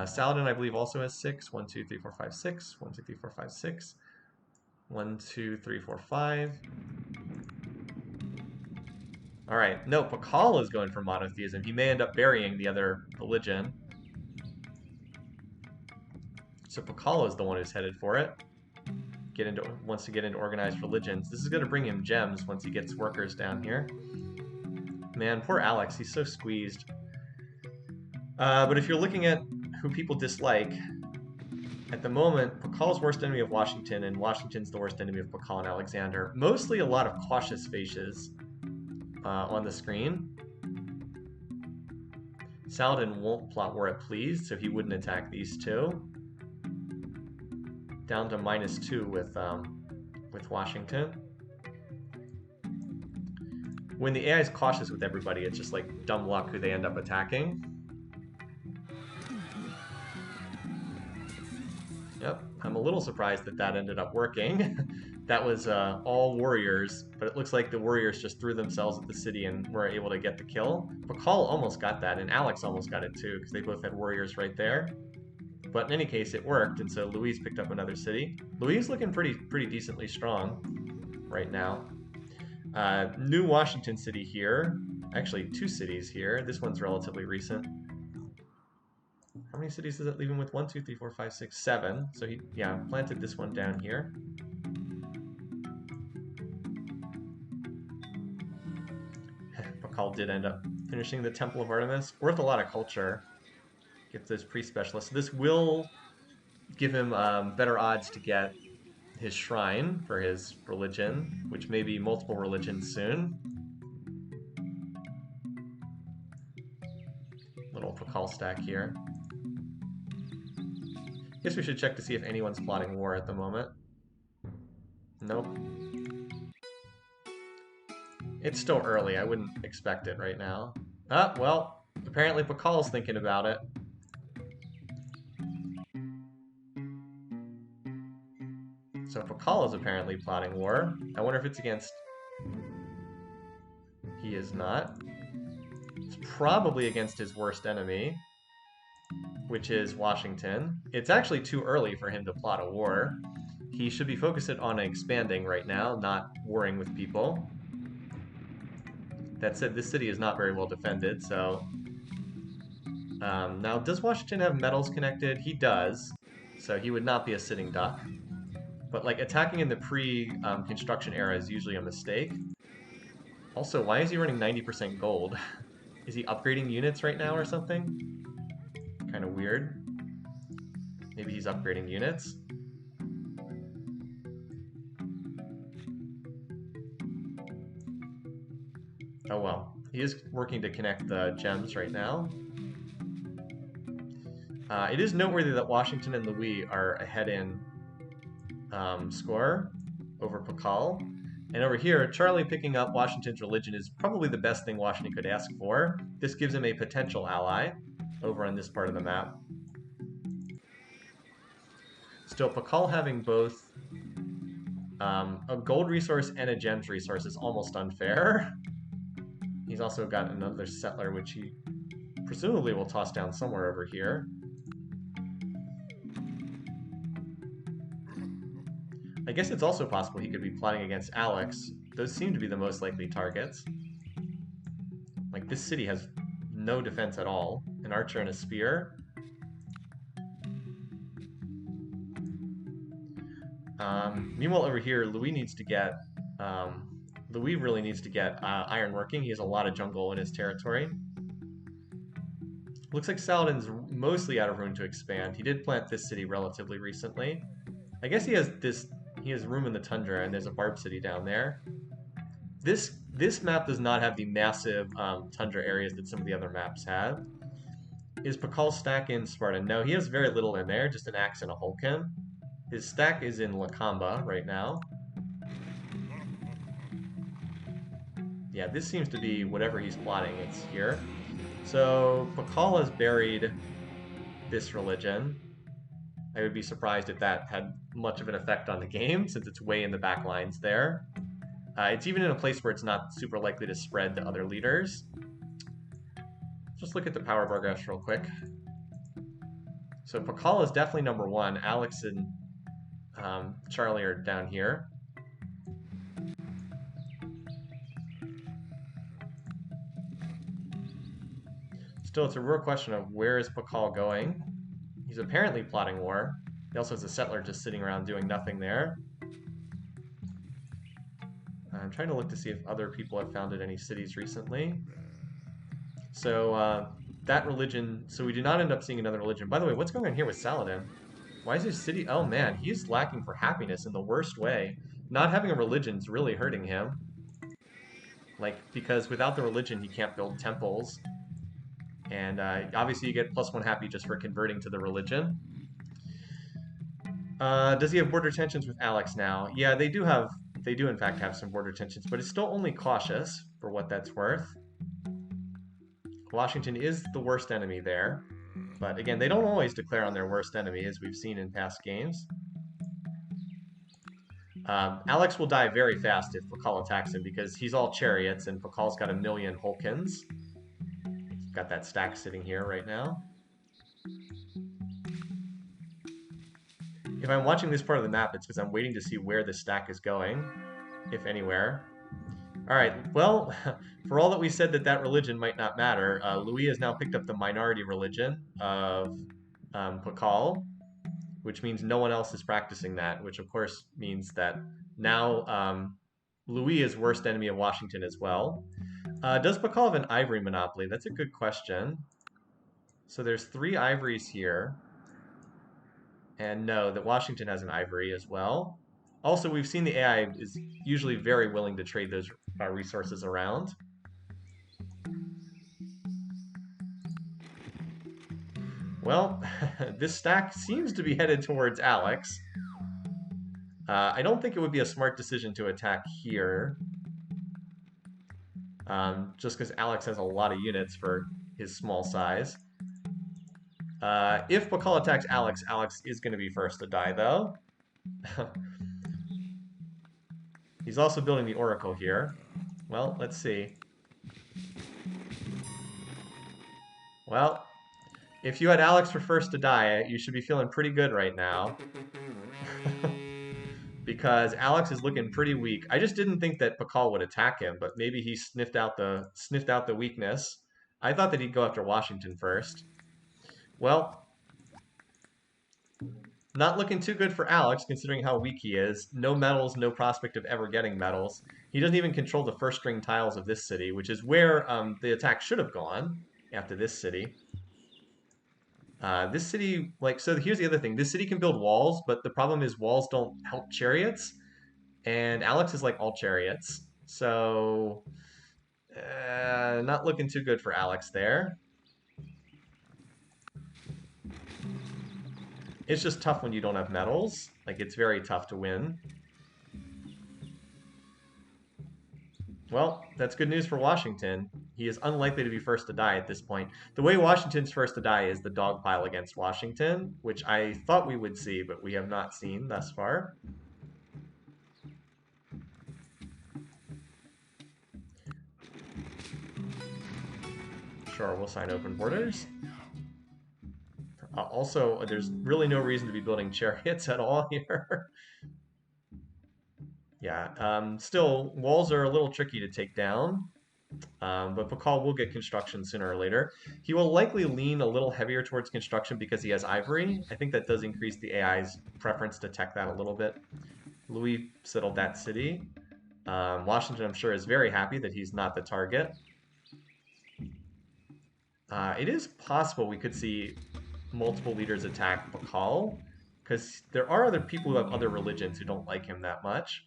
Saladin, I believe, also has 6. 1, 2, 3, 4, 5, 6. 1, 2, 3, 4, 5, 6. 1, 2, 3, 4, 5. All right. No, Pakal is going for monotheism. He may end up burying the other religion. So Pakal is the one who's headed for it. Wants to get into organized religions. This is going to bring him gems once he gets workers down here. Man, poor Alex. He's so squeezed. But if you're looking at who people dislike, at the moment, Pakal's worst enemy of Washington, and Washington's the worst enemy of Pakal and Alexander. Mostly a lot of cautious faces on the screen. Saladin won't plot war at pleased, so he wouldn't attack these two. Down to -2 with Washington. When the AI is cautious with everybody, it's just like dumb luck who they end up attacking. Yep, I'm a little surprised that ended up working. That was all warriors, but it looks like the warriors just threw themselves at the city and were able to get the kill. Pakal almost got that, and Alex almost got it too, because they both had warriors right there. But in any case, it worked, and so Louise picked up another city. Louise looking pretty decently strong right now. New Washington city here. Actually, 2 cities here. This one's relatively recent. How many cities does it leave him with? 1, 2, 3, 4, 5, 6, 7. So he, planted this one down here. Pakal did end up finishing the Temple of Artemis. Worth a lot of culture. Get those pre-specialists. This will give him better odds to get his shrine for his religion, which may be multiple religions soon. Little Pakal stack here. Guess we should check to see if anyone's plotting war at the moment. Nope. It's still early. I wouldn't expect it right now. Ah, well, apparently Pakal's thinking about it. So Pakal is apparently plotting war. I wonder if it's against... He is not. It's probably against his worst enemy, which is Washington. It's actually too early for him to plot a war. He should be focused on expanding right now, not warring with people. That said, this city is not very well defended, so... now, does Washington have metals connected? He does, so he would not be a sitting duck. But like attacking in the pre-construction era is usually a mistake. Also, why is he running 90% gold? Is he upgrading units right now or something? Kind of weird. Maybe he's upgrading units. Oh well. He is working to connect the gems right now. It is noteworthy that Washington and Louis are ahead in score over Pakal. And over here, Charlie picking up Washington's religion is probably the best thing Washington could ask for. This gives him a potential ally over on this part of the map. Still, Pakal having both a gold resource and a gems resource is almost unfair. He's also got another settler, which he presumably will toss down somewhere over here. I guess it's also possible he could be plotting against Alex. Those seem to be the most likely targets. Like, this city has no defense at all. An archer and a spear. Meanwhile, over here, Louis needs to get... Louis really needs to get iron working. He has a lot of jungle in his territory. Looks like Saladin's mostly out of room to expand. He did plant this city relatively recently. I guess he has room in the tundra, and there's a barb city down there. This map does not have the massive tundra areas that some of the other maps have. Is Pakal stack in Sparta? No, he has very little in there, just an axe and a Hulkin. His stack is in Lakamba right now. Yeah, this seems to be whatever he's plotting, it's here. So Pakal has buried this religion. I would be surprised if that had much of an effect on the game, since it's way in the back lines there. It's even in a place where it's not super likely to spread to other leaders. Just look at the power bar graphs real quick. So Pakal is definitely number one. Alex and Charlie are down here. Still, it's a real question of where is Pakal going. He's apparently plotting war. He also has a settler just sitting around doing nothing there. I'm trying to look to see if other people have founded any cities recently. So that religion, so we do not end up seeing another religion. By the way, what's going on here with Saladin? Why is his city, oh man, he's lacking for happiness in the worst way. Not having a religion is really hurting him. Like, because without the religion, he can't build temples. And obviously you get +1 happy just for converting to the religion. Does he have border tensions with Alex now? Yeah, they do in fact have some border tensions, but it's still only cautious, for what that's worth. Washington is the worst enemy there. But again, they don't always declare on their worst enemy, as we've seen in past games. Alex will die very fast if Pakal attacks him, because he's all chariots, and Pakal's got 1,000,000 Hulkins. Got that stack sitting here right now. If I'm watching this part of the map, it's because I'm waiting to see where the stack is going, if anywhere. Alright, well, for all that we said that religion might not matter, Louis has now picked up the minority religion of Pakal, which means no one else is practicing that, which of course means that now Louis is worst enemy of Washington as well. Does Pakal have an ivory monopoly? That's a good question. So there's 3 ivories here. And no, that Washington has an ivory as well. Also, we've seen the AI is usually very willing to trade those resources around. Well, this stack seems to be headed towards Alex. I don't think it would be a smart decision to attack here. Just because Alex has a lot of units for his small size. If Pakal attacks Alex, Alex is going to be first to die, though. He's also building the Oracle here. Well, let's see. Well, if you had Alex for first to die, you should be feeling pretty good right now. Because Alex is looking pretty weak. I just didn't think that Pakal would attack him, but maybe he sniffed out the weakness. I thought that he'd go after Washington first. Well, not looking too good for Alex, considering how weak he is. No medals, no prospect of ever getting medals. He doesn't even control the first string tiles of this city, which is where the attack should have gone after this city. This city, so here's the other thing. This city can build walls, but the problem is walls don't help chariots. And Alex is like all chariots. So Not looking too good for Alex there. It's just tough when you don't have medals. Like, it's very tough to win. Well, that's good news for Washington. He is unlikely to be first to die at this point. The way Washington's first to die is the dog pile against Washington, which I thought we would see, but we have not seen thus far. Sure, we'll sign open borders. Also, there's really no reason to be building chariots at all here. Yeah, still, walls are a little tricky to take down. But Pakal will get construction sooner or later. He will likely lean a little heavier towards construction because he has ivory. I think that does increase the AI's preference to tech that a little bit. Louis settled that city. Washington, I'm sure, is very happy that he's not the target. It is possible we could see multiple leaders attack Pakal, because there are other people who have other religions who don't like him that much.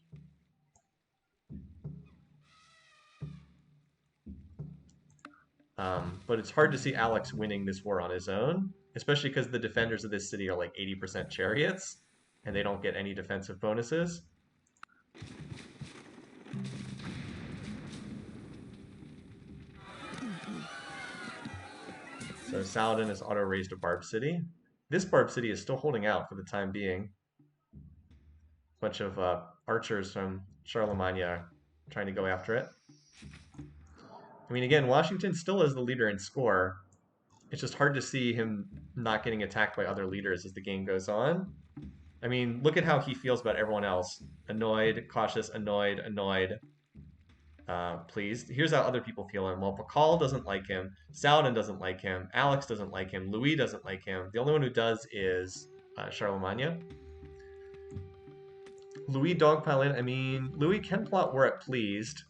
But it's hard to see Alex winning this war on his own, especially because the defenders of this city are like 80% chariots, and they don't get any defensive bonuses. So Saladin has auto-raised a Barb City. This Barb City is still holding out for the time being. Bunch of archers from Charlemagne trying to go after it. I mean, again, Washington still is the leader in score. It's just hard to see him not getting attacked by other leaders as the game goes on. I mean, look at how he feels about everyone else. Annoyed, cautious, annoyed, annoyed. Pleased. Here's how other people feel him. Well, Pakal doesn't like him. Saladin doesn't like him. Alex doesn't like him. Louis doesn't like him. The only one who does is Charlemagne. Louis dogpiling. I mean, Louis can plot war at pleased.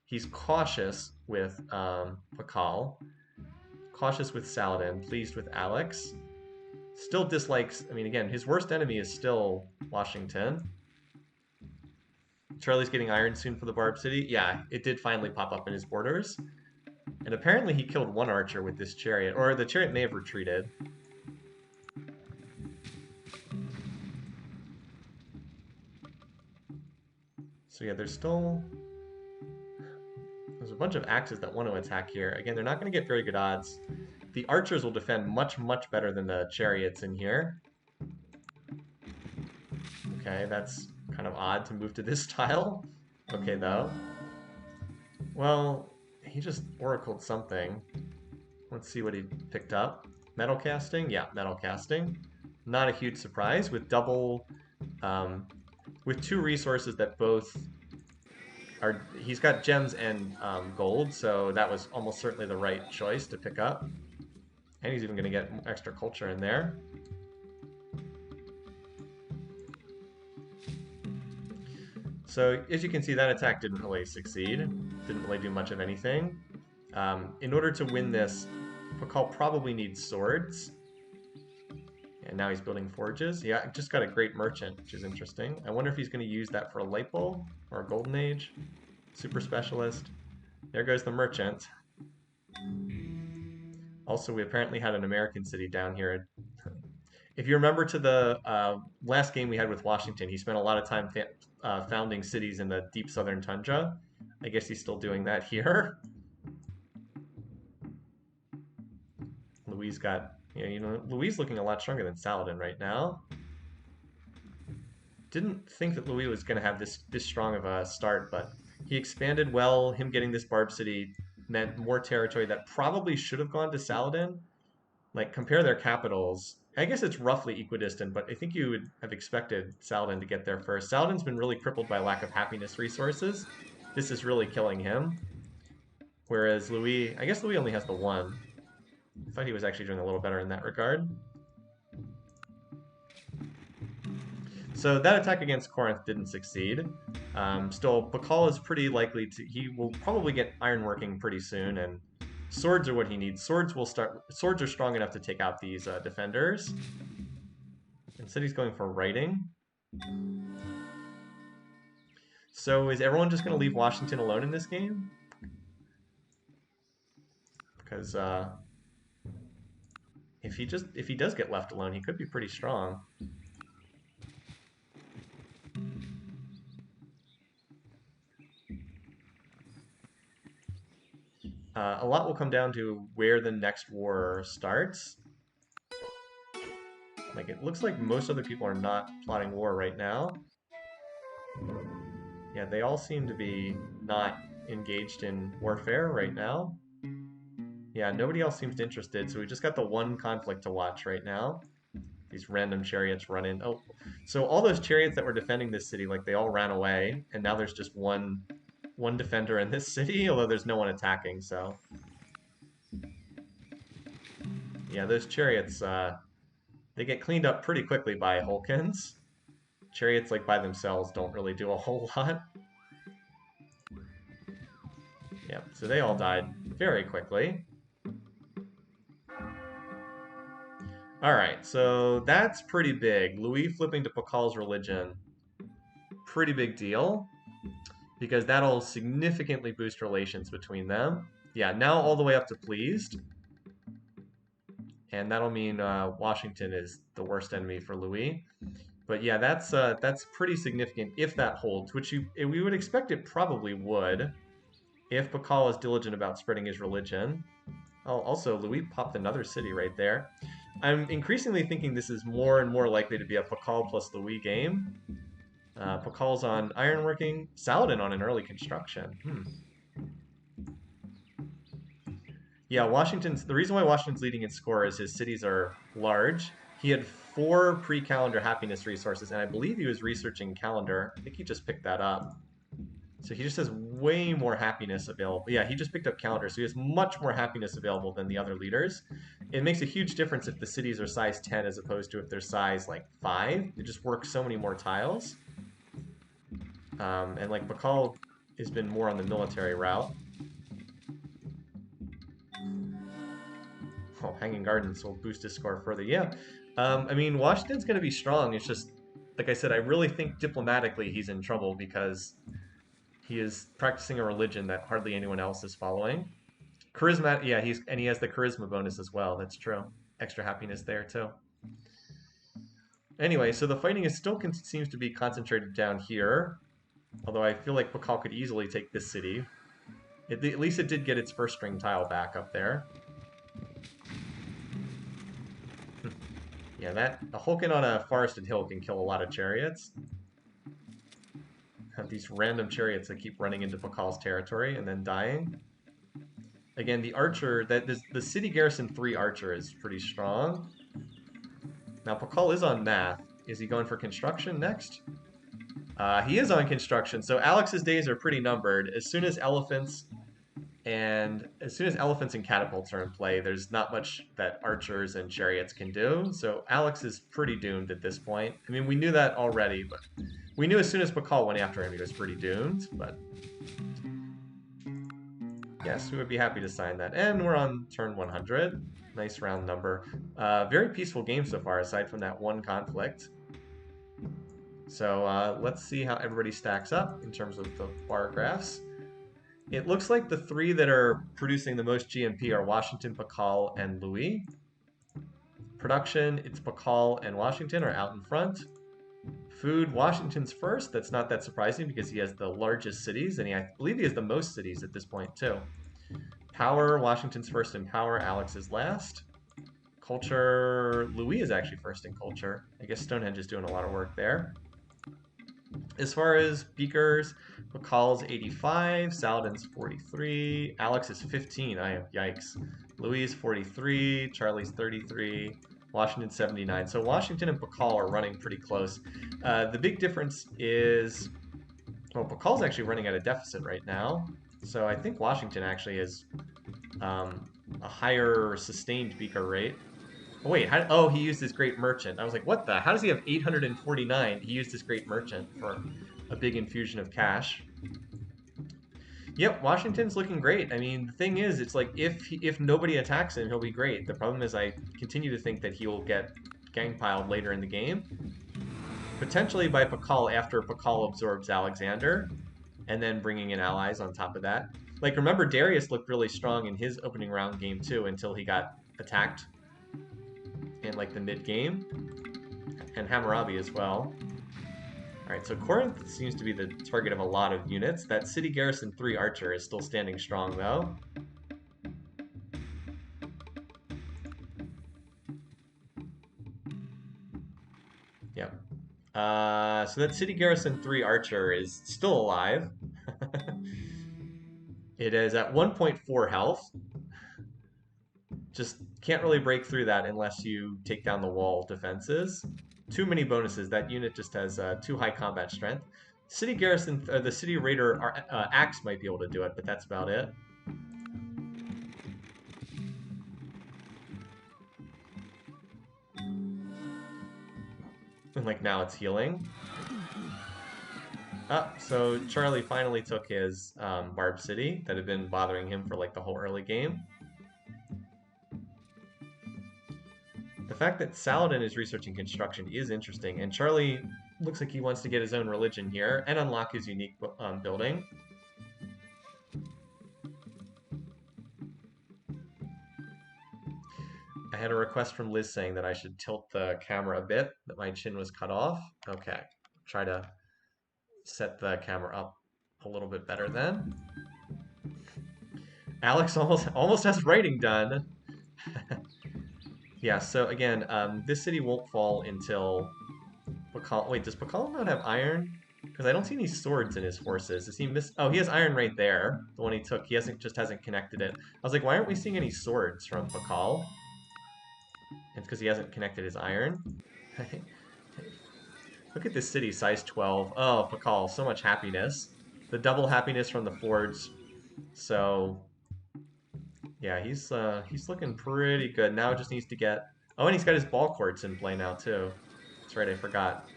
He's cautious with Pakal. Cautious with Saladin. Pleased with Alex. Still dislikes, I mean, again, his worst enemy is still Washington. Charlie's getting iron soon for the Barb City. Yeah, it did finally pop up in his borders. And apparently he killed one archer with this chariot, or the chariot may have retreated. So yeah, there's a bunch of axes that want to attack here. Again, they're not going to get very good odds. The archers will defend much, much better than the chariots in here. Okay, that's kind of odd to move to this tile. Okay, though. Well, he just oracled something. Let's see what he picked up. Metal casting? Yeah, metal casting. Not a huge surprise with double... with two resources that both are... He's got gems and gold, so that was almost certainly the right choice to pick up. And he's even going to get extra culture in there. So as you can see, that attack didn't really succeed. Didn't really do much of anything. In order to win this, Pakal probably needs swords. And now he's building forges. Yeah, just got a great merchant, which is interesting. I wonder if he's going to use that for a light bulb or a golden age. Super specialist. There goes the merchant. Also, we apparently had an American city down here. If you remember to the last game we had with Washington, he spent a lot of time founding cities in the deep southern tundra. I guess he's still doing that here. Louis got, Louis looking a lot stronger than Saladin right now. Didn't think that Louis was going to have this strong of a start, but he expanded well. Him getting this Barb City meant more territory that probably should have gone to Saladin. Like, compare their capitals. I guess it's roughly equidistant, but I think you would have expected Saladin to get there first. Saladin's been really crippled by lack of happiness resources. This is really killing him. Whereas Louis, I guess Louis only has the one. I thought he was actually doing a little better in that regard. So that attack against Corinth didn't succeed. Still, Pakal is pretty likely to... He will probably get ironworking pretty soon, and swords are what he needs. Swords are strong enough to take out these defenders. Instead, he's going for writing. So is everyone just going to leave Washington alone in this game? because if he does get left alone, he could be pretty strong. A lot will come down to where the next war starts. Like, it looks like most other people are not plotting war right now. Yeah, they all seem to be not engaged in warfare right now. Yeah, nobody else seems interested, so we just got the one conflict to watch right now. These random chariots run in. Oh, so all those chariots that were defending this city, like, they all ran away, and now there's just one defender in this city, although there's no one attacking, so... Yeah, those chariots, they get cleaned up pretty quickly by Hulkins. Chariots, like, by themselves don't really do a whole lot. Yep, so they all died very quickly. Alright, so that's pretty big. Louis flipping to Pakal's religion. Pretty big deal. Because that'll significantly boost relations between them. Yeah, now all the way up to pleased. And that'll mean Washington is the worst enemy for Louis. But yeah, that's pretty significant if that holds, which we would expect it probably would, if Pakal is diligent about spreading his religion. Oh, also, Louis popped another city right there. I'm increasingly thinking this is more and more likely to be a Pakal plus Louis game. Pakal's on ironworking, Saladin on an early construction. Yeah, the reason why Washington's leading in score is his cities are large. He had 4 pre-calendar happiness resources, and I believe he was researching calendar. I think he just picked that up. So he just has way more happiness available. Yeah, he just picked up calendar, so he has much more happiness available than the other leaders. It makes a huge difference if the cities are size 10 as opposed to if they're size, like, 5. It just works so many more tiles. And, like, Pakal has been more on the military route. Oh, Hanging Gardens will boost his score further. Yeah, I mean, Washington's going to be strong. It's just, like I said, I really think diplomatically he's in trouble because he is practicing a religion that hardly anyone else is following. Charisma, yeah, he has the charisma bonus as well. That's true. Extra happiness there too. Anyway, so the fighting still seems to be concentrated down here. Although I feel like Pakal could easily take this city. At least it did get its first string tile back up there. Yeah, a Hulkin on a forested hill can kill a lot of chariots. Have these random chariots that keep running into Pakal's territory and then dying. Again, the archer, the city garrison 3 archer is pretty strong. Now, Pakal is on math. Is he going for construction next? He is on construction, so Alex's days are pretty numbered. As soon as elephants and catapults are in play, there's not much that archers and chariots can do. So Alex is pretty doomed at this point. I mean, we knew that already, but we knew as soon as Pakal went after him, he was pretty doomed. But yes, we would be happy to sign that. And we're on turn 100. Nice round number. Very peaceful game so far, aside from that one conflict. So let's see how everybody stacks up in terms of the bar graphs. It looks like the 3 that are producing the most GMP are Washington, Pakal, and Louis. Production, it's Pakal and Washington are out in front. Food, Washington's first. That's not that surprising because he has the largest cities, and I believe he has the most cities at this point too. Power, Washington's first in power, Alex is last. Culture, Louis is actually first in culture. I guess Stonehenge is doing a lot of work there. As far as beakers, Pakal's 85, Saladin's 43, Alex is 15, yikes. Louis is 43, Charlie's 33, Washington 79. So Washington and Pakal are running pretty close. The big difference is, well, Pakal's actually running at a deficit right now. So I think Washington actually has a higher sustained beaker rate. Oh, wait, oh, he used his Great Merchant. I was like, what the? How does he have 849? He used his Great Merchant for a big infusion of cash. Yep, Washington's looking great. I mean, the thing is, it's like, if nobody attacks him, he'll be great. The problem is I continue to think that he will get gang-piled later in the game. Potentially by Pakal after Pakal absorbs Alexander, and then bringing in allies on top of that. Like, remember, Darius looked really strong in his opening round game too until he got attacked in like the mid game, and Hammurabi as well. All right, so Corinth seems to be the target of a lot of units. That City Garrison 3 Archer is still standing strong though. Yep. So that City Garrison 3 Archer is still alive. It is at 1.4 health. Just can't really break through that unless you take down the wall defenses. Too many bonuses. That unit just has too high combat strength. City Garrison, the City Raider Axe might be able to do it, but that's about it. And like now it's healing. So Charlie finally took his Barb City that had been bothering him for like the whole early game. The fact that Saladin is researching construction is interesting, and Charlie looks like he wants to get his own religion here and unlock his unique building. I had a request from Liz saying that I should tilt the camera a bit, that my chin was cut off. Okay, try to set the camera up a little bit better then. Alex almost has writing done. Yeah, so again, this city won't fall until Pakal. Wait, does Pakal not have iron? Because I don't see any swords in his forces. Does he miss? Oh, he has iron right there. The one he took. He hasn't connected it. I was like, why aren't we seeing any swords from Pakal? It's because he hasn't connected his iron. Look at this city, size 12. Oh, Pakal, so much happiness. The double happiness from the forge. So yeah, he's looking pretty good. Now it just needs to get... Oh, and he's got his ball courts in play now, too. That's right, I forgot.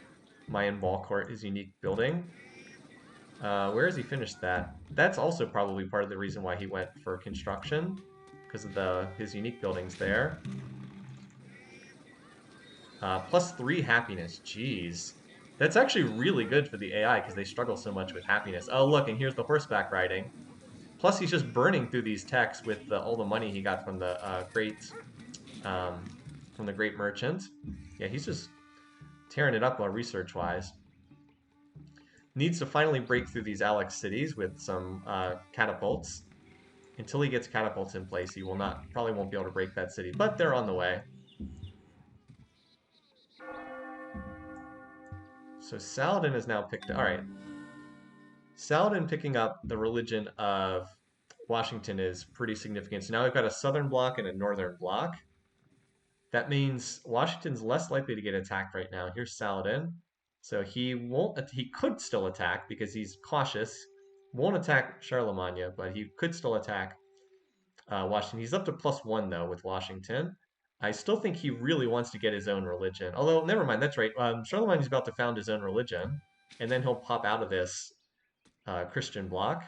Mayan ball court is unique building. Where has he finished that? That's also probably part of the reason why he went for construction, because of his unique buildings there. +3 happiness, jeez. That's actually really good for the AI, because they struggle so much with happiness. Oh, look, and here's the horseback riding. Plus, he's just burning through these techs with all the money he got from the great merchant. Yeah, he's just tearing it up research-wise. Needs to finally break through these Alex cities with some catapults. Until he gets catapults in place, he probably won't be able to break that city, but they're on the way. So Saladin is now picked. All right. Saladin picking up the religion of Washington is pretty significant. So now we've got a southern block and a northern block. That means Washington's less likely to get attacked right now. Here's Saladin. So he could still attack because he's cautious. Won't attack Charlemagne, but he could still attack Washington. He's up to +1 though with Washington. I still think he really wants to get his own religion. Although, never mind, that's right. Charlemagne is about to found his own religion, and then he'll pop out of this Christian bloc.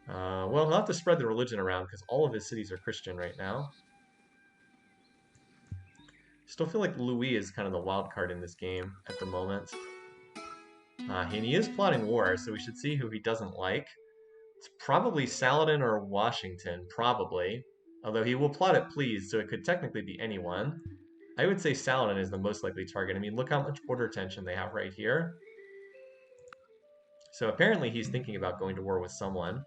Well, he'll have to spread the religion around because all of his cities are Christian right now. Still feel like Louis is kind of the wild card in this game at the moment. And he is plotting war, so we should see who he doesn't like. It's probably Saladin or Washington, probably. Although he will plot it please, so it could technically be anyone. I would say Saladin is the most likely target. I mean, look how much border tension they have right here. So apparently he's thinking about going to war with someone.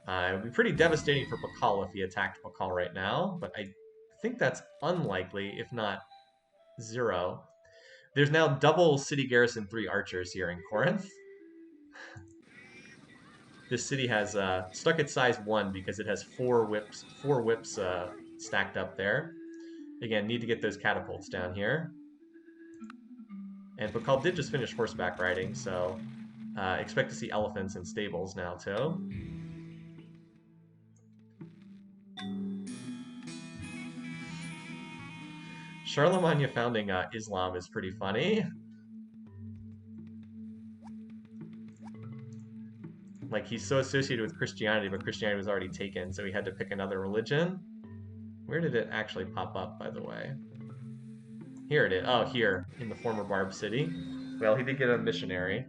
It would be pretty devastating for Pakal if he attacked Pakal right now, but I think that's unlikely, if not 0. There's now double City Garrison 3 archers here in Corinth. This city has stuck at size 1 because it has 4 whips stacked up there. Again, need to get those catapults down here. And Pakal did just finish horseback riding, so expect to see elephants in stables now too. Charlemagne founding Islam is pretty funny. Like, he's so associated with Christianity, but Christianity was already taken, so he had to pick another religion. Where did it actually pop up, by the way? Here it is. Oh, here, in the former Barb City. Well, he did get a missionary.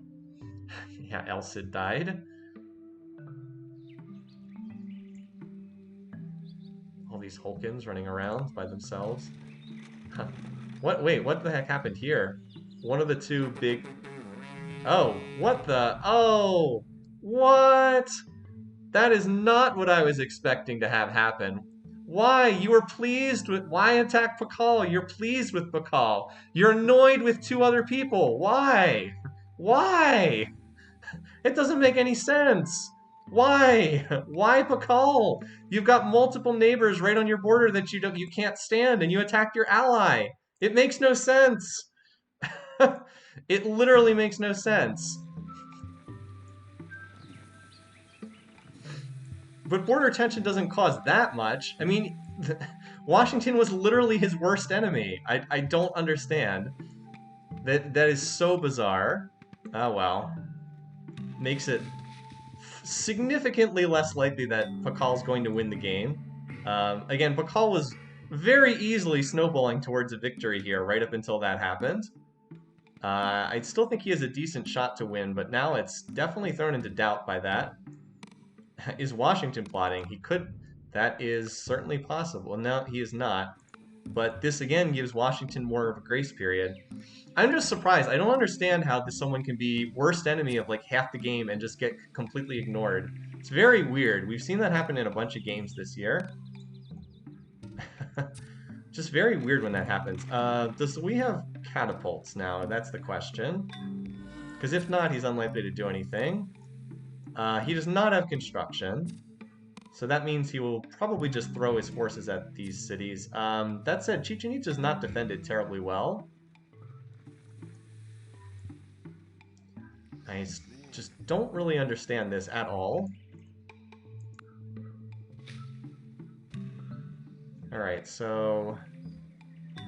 Yeah, El Cid died. All these Hulkins running around by themselves. Huh. What? Wait, what the heck happened here? One of the two big... Oh, what the... Oh! What? That is not what I was expecting to have happen. Why? You were pleased with... Why attack Pakal? You're pleased with Pakal. You're annoyed with two other people. Why? Why? It doesn't make any sense. Why? Why Pakal? You've got multiple neighbors right on your border that you can't stand, and you attacked your ally. It makes no sense. It literally makes no sense. But border tension doesn't cause that much. I mean, Washington was literally his worst enemy. I don't understand. That is so bizarre. Oh well. Makes it significantly less likely that Pakal's going to win the game. Again, Pakal was very easily snowballing towards a victory here right up until that happened. I still think he has a decent shot to win, but now it's definitely thrown into doubt by that. Is Washington plotting? He could. That is certainly possible. No, he is not. But this again gives Washington more of a grace period. I'm just surprised. I don't understand how someone can be worst enemy of like half the game and just get completely ignored. It's very weird. We've seen that happen in a bunch of games this year. Just very weird when that happens. Does we have catapults now? That's the question. Because if not, he's unlikely to do anything. He does not have construction. So that means he will probably just throw his forces at these cities. That said, Chichen Itza is not defended terribly well. I just don't really understand this at all. Alright, so...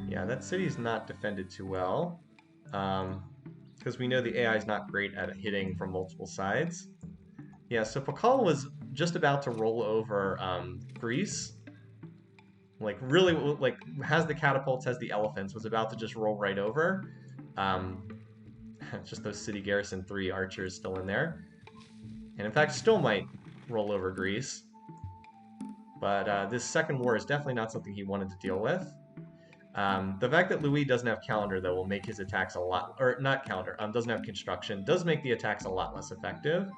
yeah, that city's not defended too well. Because we know the AI is not great at hitting from multiple sides. Yeah, so Pakal was just about to roll over Greece. Like, really, like, has the catapults, has the elephants, was about to just roll right over. Just those City Garrison 3 archers still in there. And in fact, still might roll over Greece. But this second war is definitely not something he wanted to deal with. The fact that Louis doesn't have calendar, though, will make his attacks a lot... or, not calendar, doesn't have construction, does make the attacks a lot less effective.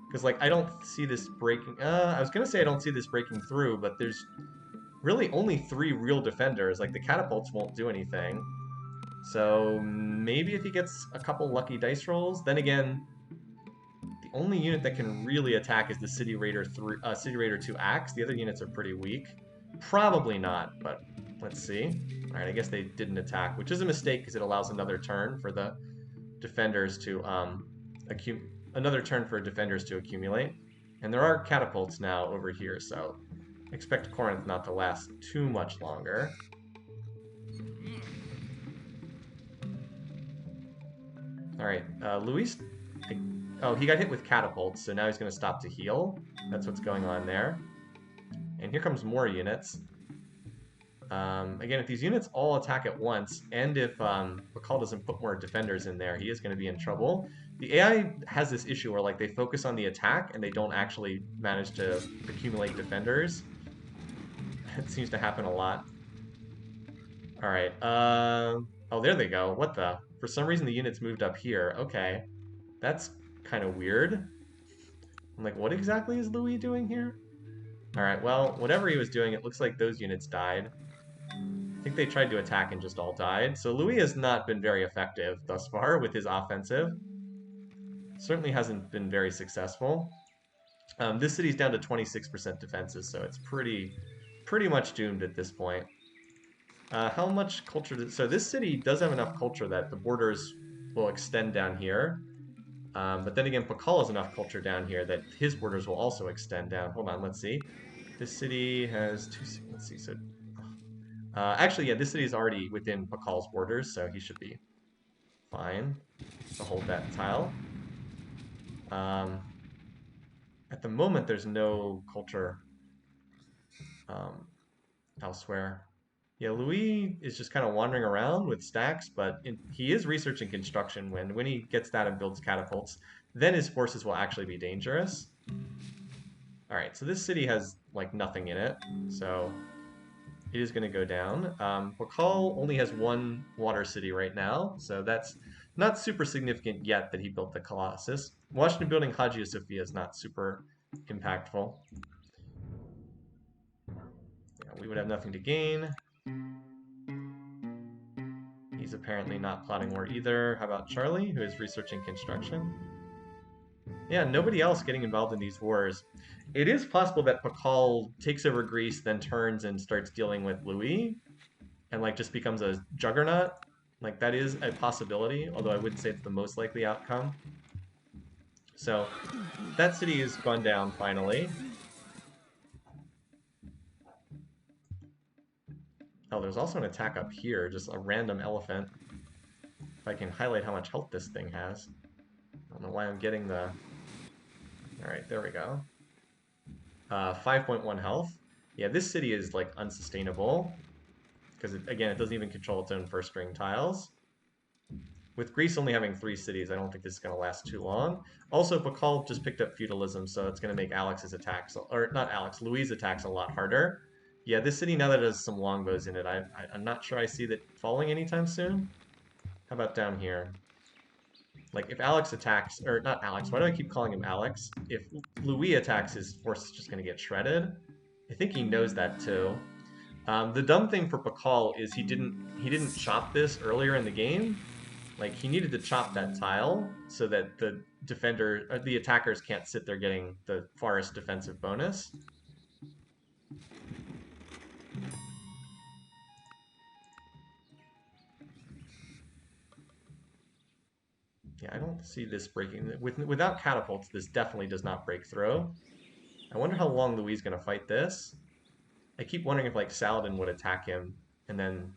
Because, like, I don't see this breaking... I was going to say I don't see this breaking through, but there's really only 3 real defenders. Like, the catapults won't do anything. So, maybe if he gets a couple lucky dice rolls. Then again, the only unit that can really attack is the City Raider 2 Axe. The other units are pretty weak. Probably not, but let's see. Alright, I guess they didn't attack, which is a mistake because it allows another turn for the defenders to accumulate. And there are catapults now over here, so expect Corinth not to last too much longer. Alright, Luis... oh, he got hit with catapults, so now he's going to stop to heal. That's what's going on there. And here comes more units. Again, if these units all attack at once, and if Pakal doesn't put more defenders in there, he is going to be in trouble. The AI has this issue where like they focus on the attack, and they don't actually manage to accumulate defenders. It seems to happen a lot. Alright, oh, there they go. What the... For some reason, the units moved up here. Okay. That's kind of weird. I'm like, what exactly is Louis doing here? Alright, well, whatever he was doing, it looks like those units died. I think they tried to attack and just all died. So Louis has not been very effective thus far with his offensive. Certainly hasn't been very successful. This city's down to 26% defenses, so it's pretty much doomed at this point. How much culture... So this city does have enough culture that the borders will extend down here. But then again, Pakal has enough culture down here that his borders will also extend down. Hold on, let's see. This city has two... Let's see, so... actually, yeah, this city is already within Pakal's borders, so he should be fine to hold that tile. At the moment, there's no culture elsewhere. Yeah, Louis is just kind of wandering around with stacks, but he is researching construction. When he gets that and builds catapults, then his forces will actually be dangerous. Alright, so this city has, like, nothing in it, so It is going to go down. Pakal only has one water city right now, so that's not super significant yet that he built the Colossus. Washington building Hagia Sophia is not super impactful. Yeah, we would have nothing to gain. He's apparently not plotting war either. How about Charlie, who is researching construction? Yeah, nobody else getting involved in these wars. It is possible that Pakal takes over Greece, then turns and starts dealing with Louis, and like just becomes a juggernaut. Like that is a possibility, although I wouldn't say it's the most likely outcome. So that city has gone down finally. Oh, there's also an attack up here, just a random elephant. If I can highlight how much health this thing has. I don't know why I'm getting the... Alright, there we go. 5.1 health. Yeah, this city is like unsustainable. Because, again, it doesn't even control its own first ring tiles. With Greece only having 3 cities, I don't think this is going to last too long. Also, Pakal just picked up feudalism, so it's going to make Alex's attacks, or not Alex, Louis' attacks a lot harder. Yeah, this city, now that it has some longbows in it, I'm not sure I see that falling anytime soon. How about down here? Like, if Alex attacks, or not Alex, why do I keep calling him Alex? If Louis attacks, his force is just going to get shredded. I think he knows that too. The dumb thing for Pakal is he didn't chop this earlier in the game. Like, he needed to chop that tile so that the defender, or the attackers can't sit there getting the forest defensive bonus. Yeah, I don't see this breaking. Without catapults, this definitely does not break through. I wonder how long Louis is going to fight this. I keep wondering if, like, Saladin would attack him and then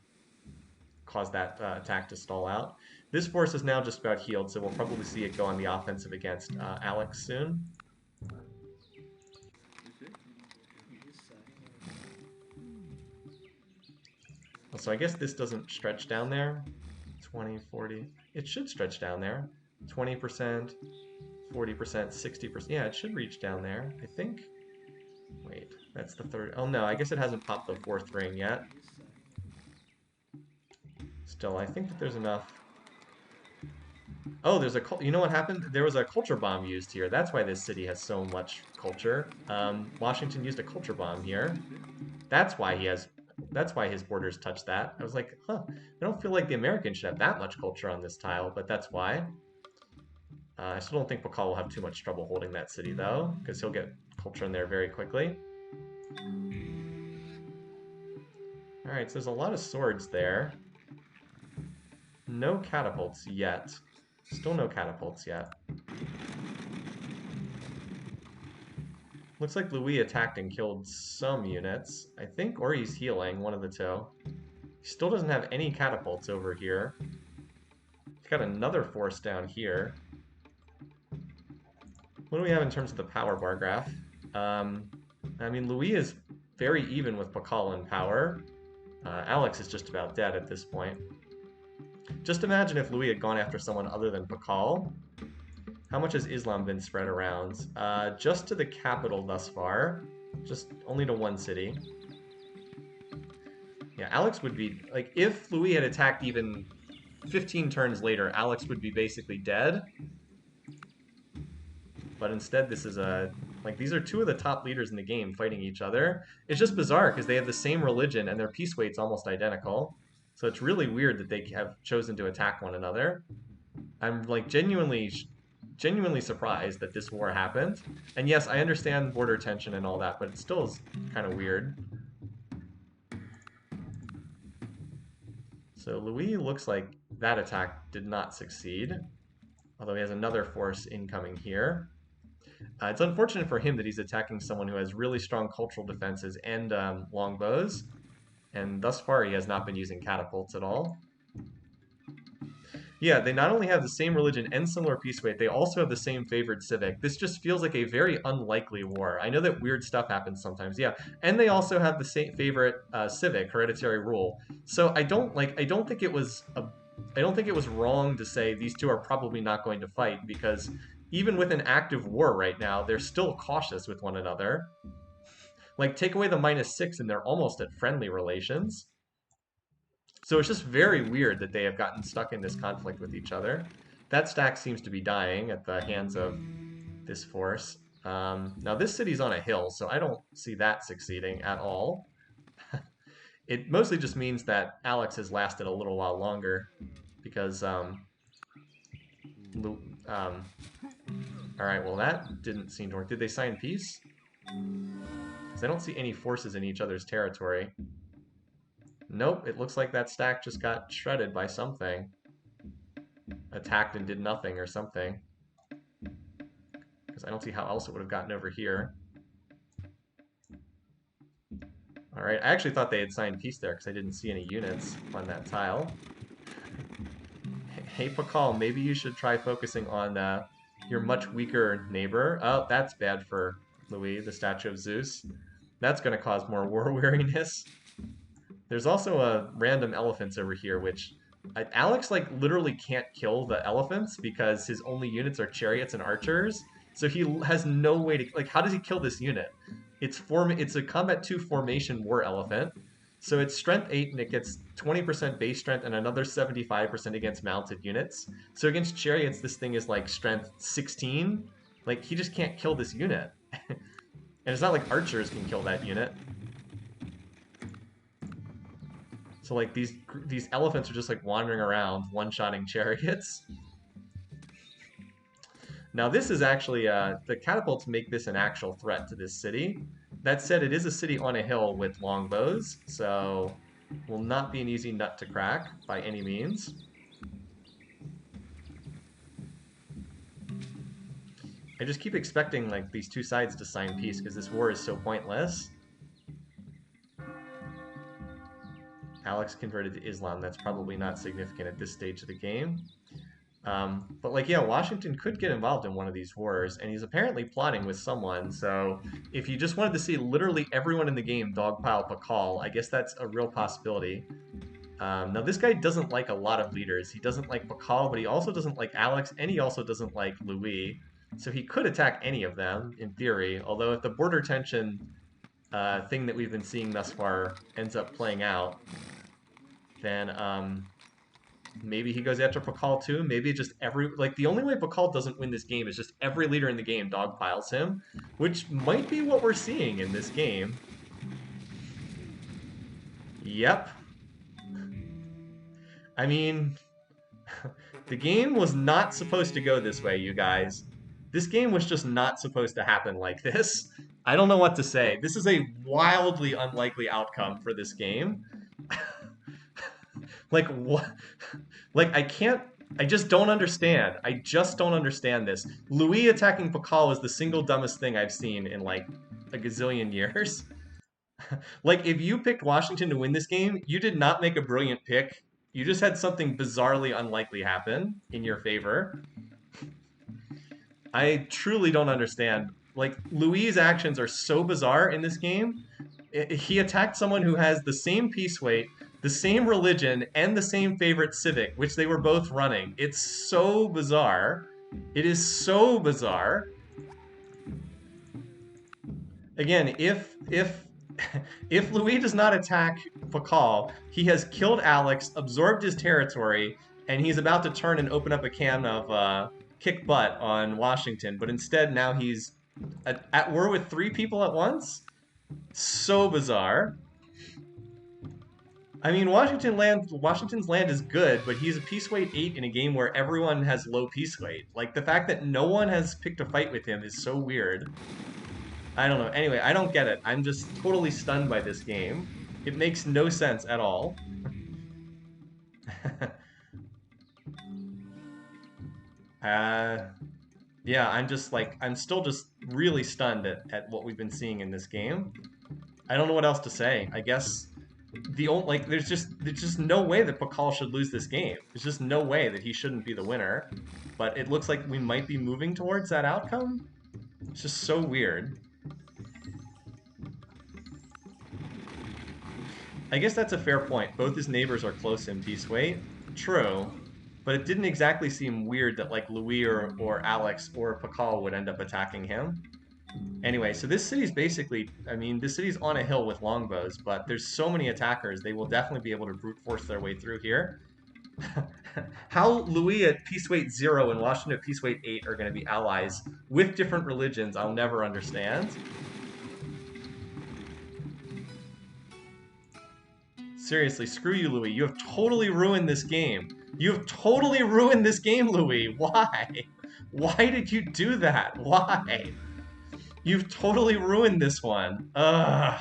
cause that attack to stall out. This force is now just about healed, so we'll probably see it go on the offensive against Alex soon. So I guess this doesn't stretch down there. 20, 40. It should stretch down there. 20%, 40%, 60%. Yeah, it should reach down there, I think. Wait, that's the third. Oh no, I guess it hasn't popped the 4th ring yet. Still, I think that there's enough. Oh, there's a... You know what happened? There was a culture bomb used here. That's why this city has so much culture. Washington used a culture bomb here. That's why his borders touch that. I was like, huh, I don't feel like the Americans should have that much culture on this tile, but that's why. I still don't think Pakal will have too much trouble holding that city, though, because he'll get culture in there very quickly. Alright, so there's a lot of swords there. No catapults yet. Still no catapults yet. Looks like Louis attacked and killed some units, I think, or he's healing, one of the two. He still doesn't have any catapults over here. He's got another force down here. What do we have in terms of the power bar graph? I mean, Louis is very even with Pakal in power. Alex is just about dead at this point. Just imagine if Louis had gone after someone other than Pakal. How much has Islam been spread around? Just to the capital thus far. Just only to 1 city. Yeah, Alex would be... Like, if Louis had attacked even 15 turns later, Alex would be basically dead. But instead, this is a... Like, these are 2 of the top leaders in the game fighting each other. It's just bizarre, because they have the same religion, and their peace weight's almost identical. So it's really weird that they have chosen to attack one another. I'm, like, genuinely surprised that this war happened. And yes, I understand border tension and all that, but it still is kind of weird. So Louis looks like that attack did not succeed, although he has another force incoming here. It's unfortunate for him that he's attacking someone who has really strong cultural defenses and longbows, and thus far he has not been using catapults at all. Yeah, they not only have the same religion and similar peace weight, they also have the same favored civic. This just feels like a very unlikely war. I know that weird stuff happens sometimes, yeah. And they also have the same favorite civic, hereditary rule. So I don't think it was wrong to say these 2 are probably not going to fight, because even with an active war right now, they're still cautious with one another. Like, take away the -6 and they're almost at friendly relations. So it's just very weird that they have gotten stuck in this conflict with each other. That stack seems to be dying at the hands of this force. Now this city's on a hill, so I don't see that succeeding at all. It mostly just means that Alex has lasted a little while longer because, all right, well that didn't seem to work. Did they sign peace? Because I don't see any forces in each other's territory. Nope, it looks like that stack just got shredded by something. Attacked and did nothing or something. Because I don't see how else it would have gotten over here. Alright, I actually thought they had signed peace there because I didn't see any units on that tile. Hey Pakal, maybe you should try focusing on your much weaker neighbor. Oh, that's bad for Louis, the statue of Zeus. That's going to cause more war weariness. There's also random elephants over here, which Alex like literally can't kill the elephants because his only units are chariots and archers. So he has no way to like. How does he kill this unit? It's a combat 2 formation war elephant. So it's strength 8 and it gets 20% base strength and another 75% against mounted units. So against chariots, this thing is like strength 16. Like he just can't kill this unit. And it's not like archers can kill that unit. So like these elephants are just like wandering around, one-shotting chariots. Now this is actually, the catapults make this an actual threat to this city. That said, it is a city on a hill with longbows, so will not be an easy nut to crack by any means. I just keep expecting like these two sides to sign peace because this war is so pointless. Alex converted to Islam. That's probably not significant at this stage of the game. But like, yeah, Washington could get involved in one of these wars, and he's apparently plotting with someone. So if you just wanted to see literally everyone in the game dogpile Pakal, I guess that's a real possibility. Now this guy doesn't like a lot of leaders. He doesn't like Pakal, but he also doesn't like Alex, and he also doesn't like Louis. So he could attack any of them, in theory, although if the border tension thing that we've been seeing thus far ends up playing out, then maybe he goes after Pakal too. Maybe just the only way Pakal doesn't win this game is just every leader in the game dogpiles him, which might be what we're seeing in this game. Yep. I mean, the game was not supposed to go this way, you guys. This game was just not supposed to happen like this. I don't know what to say. This is a wildly unlikely outcome for this game. Like, what? Like, I just don't understand. I just don't understand this. Louis attacking Pakal is the single dumbest thing I've seen in, like, a gazillion years. Like, if you picked Washington to win this game, you did not make a brilliant pick. You just had something bizarrely unlikely happen in your favor. I truly don't understand. Like, Louis' actions are so bizarre in this game. He attacked someone who has the same peace weight, the same religion, and the same favorite civic, which they were both running. It's so bizarre. It is so bizarre. Again, if Louis does not attack Pakal, he has killed Alex, absorbed his territory, and he's about to turn and open up a can of kick butt on Washington. But instead, now he's at war with 3 people at once? So bizarre. I mean, Washington's land is good, but he's a peace weight 8 in a game where everyone has low peace weight. Like, the fact that no one has picked a fight with him is so weird. I don't know. Anyway, I don't get it. I'm just totally stunned by this game. It makes no sense at all. Yeah, I'm still just really stunned at what we've been seeing in this game. I don't know what else to say. I guess there's just no way that Pakal should lose this game. There's just no way that he shouldn't be the winner. But it looks like we might be moving towards that outcome. It's just so weird. I guess that's a fair point. Both his neighbors are close in peace weight. True. But it didn't exactly seem weird that like Louis or Alex or Pakal would end up attacking him. Anyway, so this city's basically, I mean, this city's on a hill with longbows, but there's so many attackers, they will definitely be able to brute force their way through here. How Louis at peace weight 0 and Washington at peace weight 8 are going to be allies with different religions, I'll never understand. Seriously, screw you, Louis. You have totally ruined this game. You have totally ruined this game, Louis. Why? Why did you do that? Why? You've totally ruined this one. Ugh.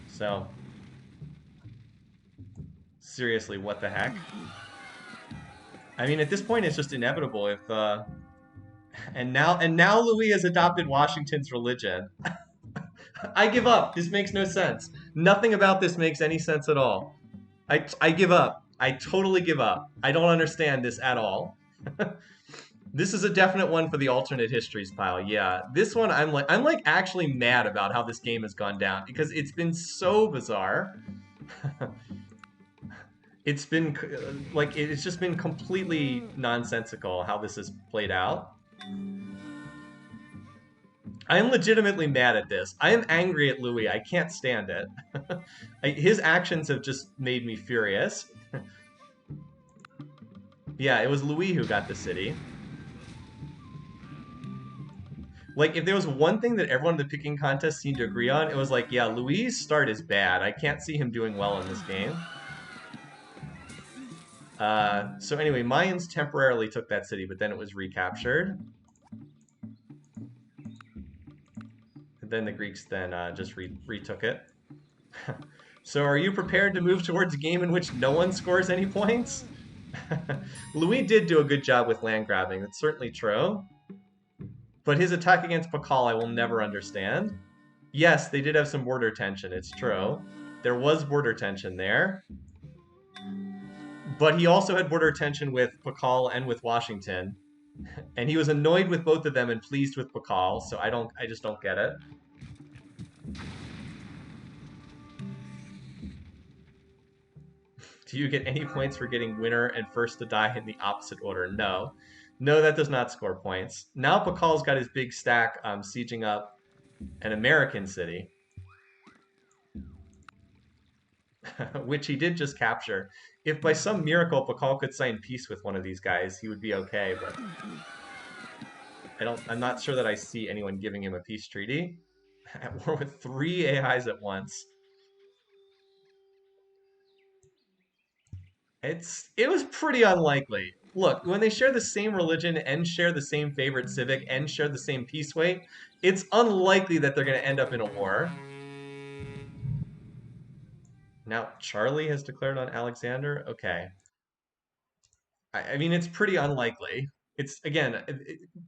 So, seriously, what the heck? I mean, at this point, it's just inevitable. If and now Louis has adopted Washington's religion. I give up. This makes no sense. Nothing about this makes any sense at all. I give up. I totally give up. I don't understand this at all. This is a definite one for the alternate histories pile. Yeah, this one I'm like actually mad about how this game has gone down because it's been so bizarre. It's been like it's just been completely nonsensical how this has played out. I am legitimately mad at this. I am angry at Louis. I can't stand it. His actions have just made me furious. Yeah, it was Louis who got the city. Like, if there was one thing that everyone in the picking contest seemed to agree on, it was like, yeah, Louis' start is bad. I can't see him doing well in this game. So anyway, Mayans temporarily took that city, but then it was recaptured. And then the Greeks then just retook it. So are you prepared to move towards a game in which no one scores any points? Louis did do a good job with land grabbing. That's certainly true. But his attack against Pakal I will never understand. Yes, they did have some border tension. It's true. There was border tension there. But he also had border tension with Pakal and with Washington. And he was annoyed with both of them and pleased with Pakal, so I just don't get it. Do you get any points for getting winner and first to die in the opposite order? No. No, that does not score points. Now Pakal's got his big stack sieging up an American city. Which he did just capture. If by some miracle Pakal could sign peace with one of these guys, he would be okay, but I'm not sure that I see anyone giving him a peace treaty. At war with 3 AIs at once. It was pretty unlikely. Look, when they share the same religion and share the same favorite civic and share the same peace weight, it's unlikely that they're going to end up in a war. Now, Charlie has declared on Alexander? Okay. I mean, it's pretty unlikely. It's, again,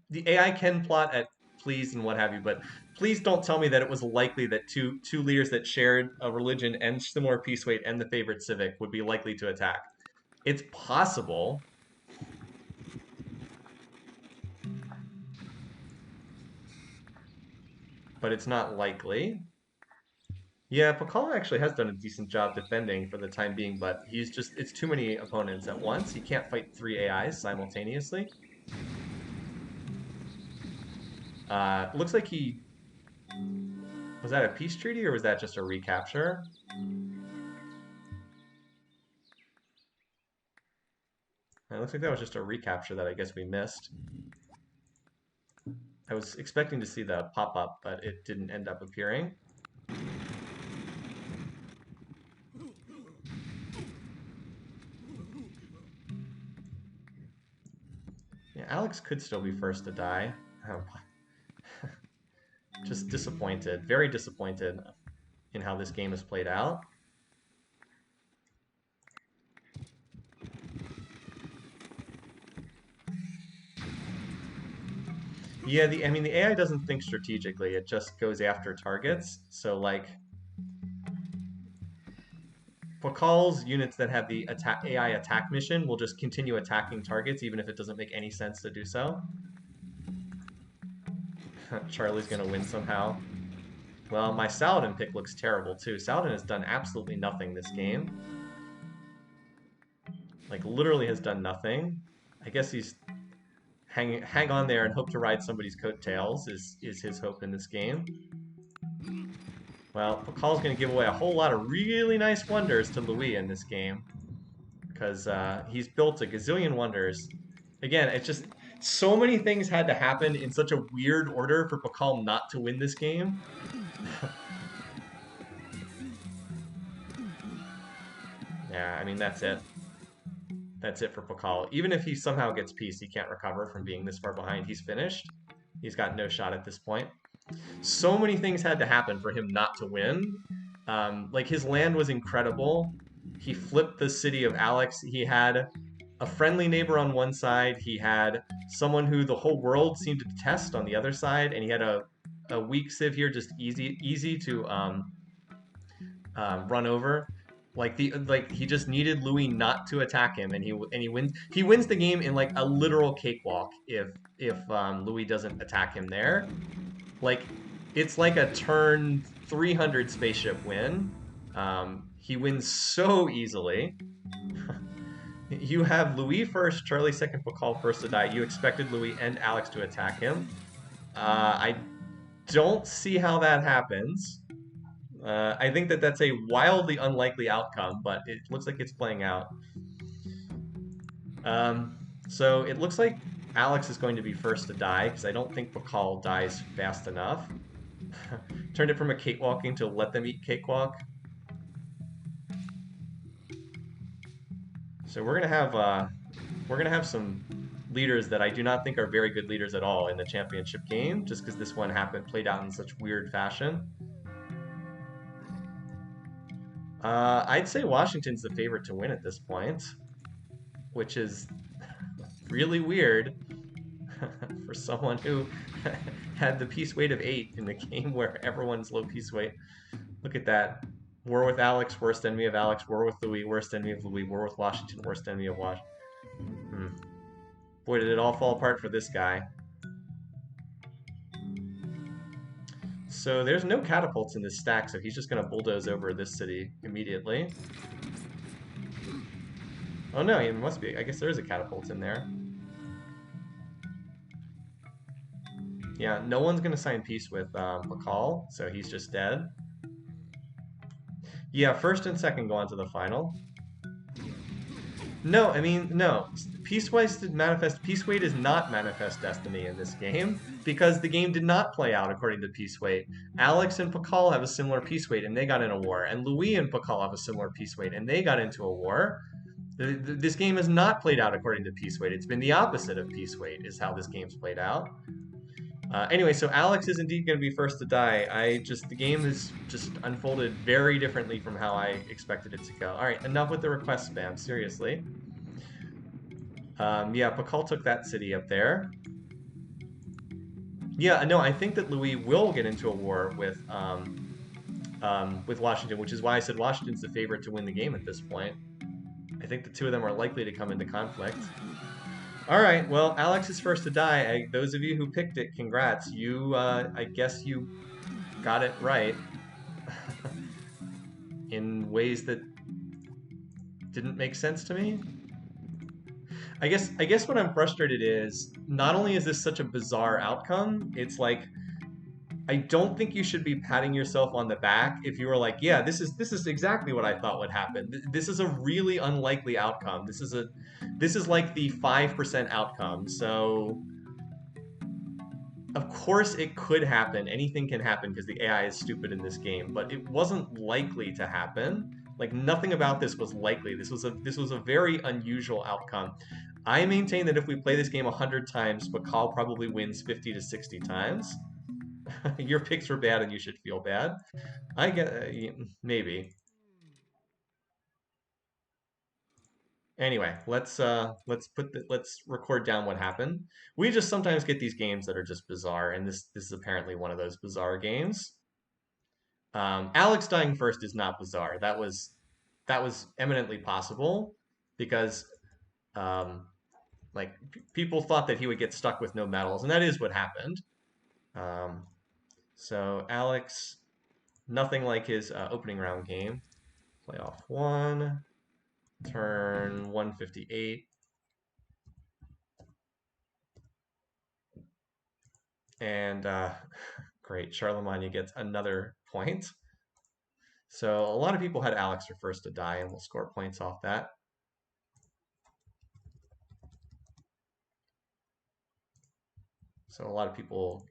the AI can plot at please and what have you, but please don't tell me that it was likely that two leaders that shared a religion and similar peace weight and the favorite civic would be likely to attack. It's possible. But it's not likely. Yeah, Pakal actually has done a decent job defending for the time being, but it's too many opponents at once. He can't fight 3 AIs simultaneously. Looks like was that a peace treaty or was that just a recapture? It looks like that was just a recapture that I guess we missed. I was expecting to see the pop-up, but it didn't end up appearing. Yeah, Alex could still be first to die. Oh, just disappointed, very disappointed in how this game has played out. Yeah, I mean, the AI doesn't think strategically. It just goes after targets. So, like, Pakal's units that have the AI attack mission will just continue attacking targets, even if it doesn't make any sense to do so. Charlie's gonna win somehow. Well, my Saladin pick looks terrible, too. Saladin has done absolutely nothing this game. Like, literally has done nothing. I guess he's hang on there and hope to ride somebody's coattails is his hope in this game. Well, Pakal's going to give away a whole lot of really nice wonders to Louis in this game because he's built a gazillion wonders. Again, it's just so many things had to happen in such a weird order for Pakal not to win this game. Yeah, I mean, that's it. That's it for Pakal. Even if he somehow gets peace, he can't recover from being this far behind. He's finished. He's got no shot at this point. So many things had to happen for him not to win. Like his land was incredible. He flipped the city of Alex. He had a friendly neighbor on one side. He had someone who the whole world seemed to detest on the other side, and he had a weak civ here, just easy to run over. Like he just needed Louis not to attack him, and he wins the game in like a literal cakewalk if Louis doesn't attack him there. Like it's like a turn 300 spaceship win. He wins so easily. You have Louis first, Charlie second, Pakal first to die. You expected Louis and Alex to attack him. I don't see how that happens. I think that that's a wildly unlikely outcome, but it looks like it's playing out. So it looks like Alex is going to be first to die, because I don't think Pakal dies fast enough. Turned it from a cakewalking to let them eat cakewalk. So we're gonna have some leaders that I do not think are very good leaders at all in the championship game, just because this one played out in such weird fashion. I'd say Washington's the favorite to win at this point, which is really weird for someone who had the piece weight of 8 in the game where everyone's low piece weight. Look at that. War with Alex, worst enemy of Alex. War with Louis, worst enemy of Louis. War with Washington, worst enemy of Washington. Boy, did it all fall apart for this guy. So there's no catapults in this stack, so he's just going to bulldoze over this city immediately. Oh no, it must be. I guess there is a catapult in there. Yeah, no one's going to sign peace with Pakal, so he's just dead. Yeah, first and second go on to the final. No, I mean, no. Peace weight is not manifest destiny in this game, because the game did not play out according to peace weight. Alex and Pakal have a similar peace weight, and they got in a war. And Louis and Pakal have a similar peace weight, and they got into a war. This game has not played out according to peace weight. It's been the opposite of peace weight, is how this game's played out. Anyway, so Alex is indeed going to be first to die. The game has just unfolded very differently from how I expected it to go. All right, enough with the request spam, seriously. Yeah, Pakal took that city up there. Yeah, no, I think that Louis will get into a war with Washington, which is why I said Washington's the favorite to win the game at this point. I think the two of them are likely to come into conflict. All right, well, Alex is first to die. Those of you who picked it, congrats. I guess you got it right in ways that didn't make sense to me. I guess what I'm frustrated is, not only is this such a bizarre outcome, it's like, I don't think you should be patting yourself on the back if you were like, yeah, this is exactly what I thought would happen. This is a really unlikely outcome. This is like the 5% outcome. So of course it could happen. Anything can happen because the AI is stupid in this game, but it wasn't likely to happen. Like nothing about this was likely. This was a very unusual outcome. I maintain that if we play this game 100 times, Pakal probably wins 50 to 60 times. Your picks were bad and you should feel bad. I get maybe. Anyway, let's record down what happened. We just sometimes get these games that are just bizarre, and this is apparently one of those bizarre games. Alex dying first is not bizarre. That was eminently possible because like people thought that he would get stuck with no medals, and that is what happened. So Alex, nothing like his opening round game. Playoff 1, turn 158. And great, Charlemagne gets another point. So a lot of people had Alex for first to die, and we'll score points off that. So a lot of people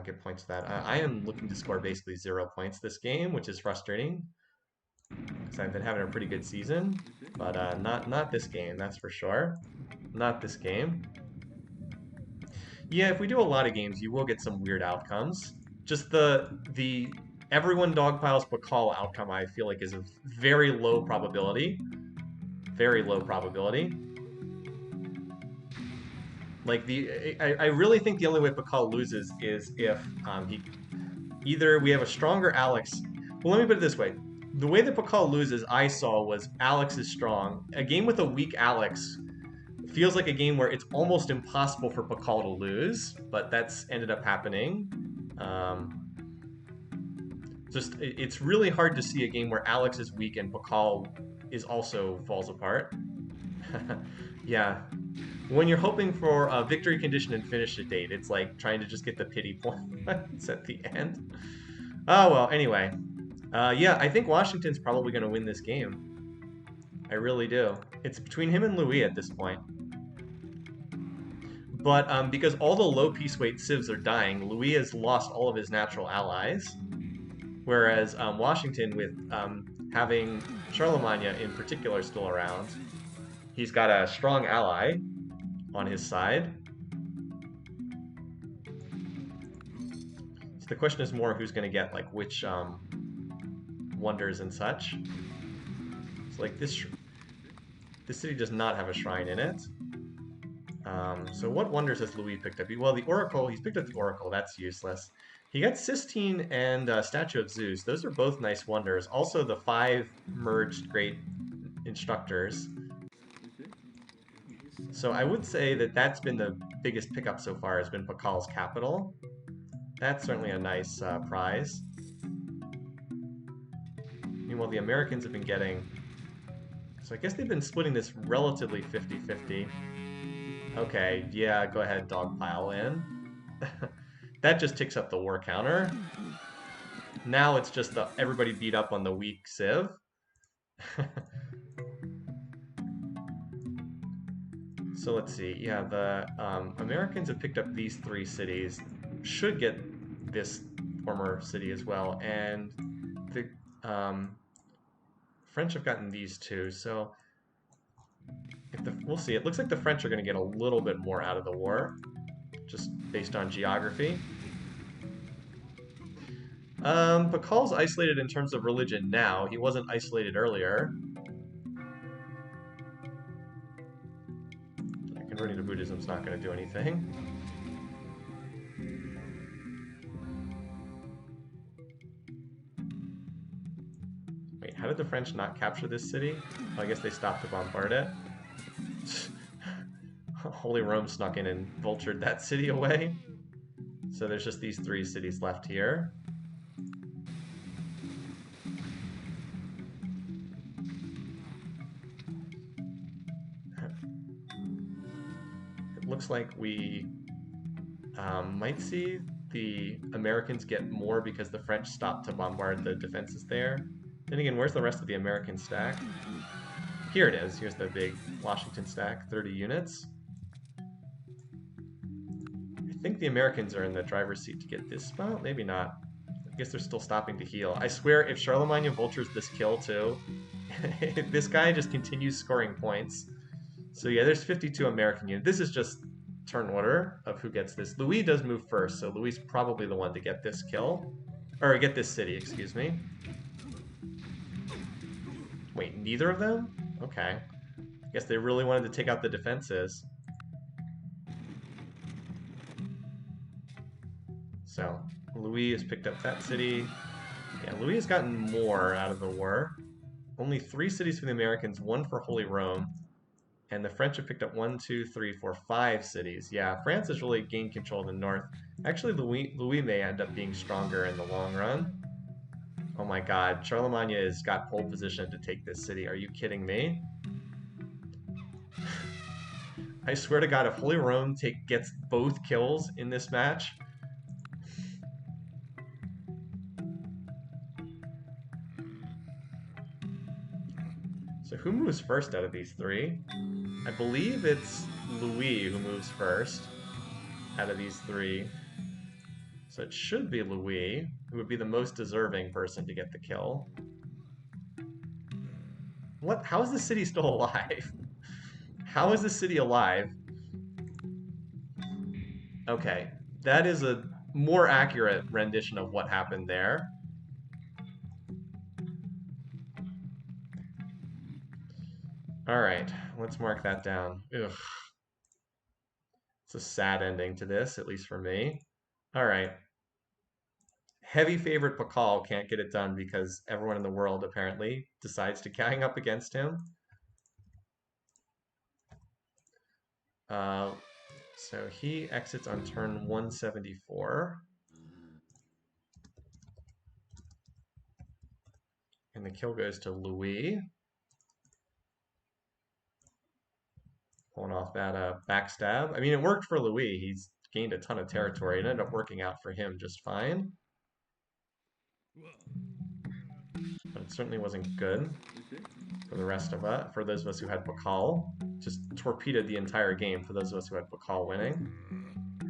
get points for that. I am looking to score basically 0 points this game, which is frustrating because I've been having a pretty good season, but not this game, that's for sure. Not this game. Yeah, if we do a lot of games, you will get some weird outcomes. Just the everyone dogpiles Pakal outcome, I feel like, is a very low probability. Very low probability. Like I really think the only way Pakal loses is if either we have a stronger Alex. Well, let me put it this way: the way that Pakal loses, I saw was Alex is strong. A game with a weak Alex feels like a game where it's almost impossible for Pakal to lose, but that's ended up happening. It's really hard to see a game where Alex is weak and Pakal is also falls apart. Yeah. When you're hoping for a victory condition and finish a date, it's like trying to just get the pity points at the end. Oh, well, anyway. Yeah, I think Washington's probably going to win this game. I really do. It's between him and Louis at this point. But because all the low piece weight civs are dying, Louis has lost all of his natural allies. Whereas Washington, with having Charlemagne in particular still around, he's got a strong ally on his side. So the question is more who's going to get like which wonders and such. So like this city does not have a shrine in it. So what wonders has Louis picked up? Well, the Oracle, he's picked up the Oracle. That's useless. He got Sistine and Statue of Zeus. Those are both nice wonders. Also, the 5 merged great instructors. So I would say that that's been the biggest pickup so far, has been Pakal's capital. That's certainly a nice prize. Meanwhile, the Americans have been getting... So I guess they've been splitting this relatively 50-50. Okay, yeah, go ahead, dogpile in. That just ticks up the war counter. Now it's just everybody beat up on the weak Civ. So let's see. Yeah, the Americans have picked up these 3 cities. Should get this former city as well. And the French have gotten these 2. So we'll see. It looks like the French are going to get a little bit more out of the war, just based on geography. Pakal's isolated in terms of religion now. He wasn't isolated earlier. Converting to Buddhism is not going to do anything. Wait, how did the French not capture this city? Well, I guess they stopped to bombard it. Holy Rome snuck in and vultured that city away. So there's just these 3 cities left here. It looks like we might see the Americans get more because the French stopped to bombard the defenses there. Then again, where's the rest of the American stack? Here it is. Here's the big Washington stack, 30 units. I think the Americans are in the driver's seat to get this spot. Maybe not. I guess they're still stopping to heal. I swear, if Charlemagne vultures this kill too, this guy just continues scoring points. So yeah, there's 52 American units. This is just turn order of who gets this. Louis does move first, so Louis is probably the one to get this kill. Or get this city, excuse me. Wait, neither of them? Okay. I guess they really wanted to take out the defenses. So, Louis has picked up that city. Yeah, Louis has gotten more out of the war. Only 3 cities for the Americans, 1 for Holy Rome. And the French have picked up 1, 2, 3, 4, 5 cities. Yeah, France has really gained control of the north. Actually, Louis may end up being stronger in the long run. Oh my god, Charlemagne has got pole position to take this city. Are you kidding me? I swear to god, if Holy Rome gets both kills in this match, So who moves first out of these three? I believe it's Louis who moves first out of these three. So it should be Louis, who would be the most deserving person to get the kill. What? How is the city still alive? How is the city alive? Okay, that is a more accurate rendition of what happened there. Alright, let's mark that down. Ugh. It's a sad ending to this, at least for me. Alright. Heavy favorite Pakal can't get it done because everyone in the world apparently decides to gang up against him. So he exits on turn 174. And the kill goes to Louis. Pulling off that backstab. I mean, it worked for Louis. He's gained a ton of territory. It ended up working out for him just fine. But it certainly wasn't good for the rest of us. For those of us who had Pakal. Just torpedoed the entire game for those of us who had Pakal winning.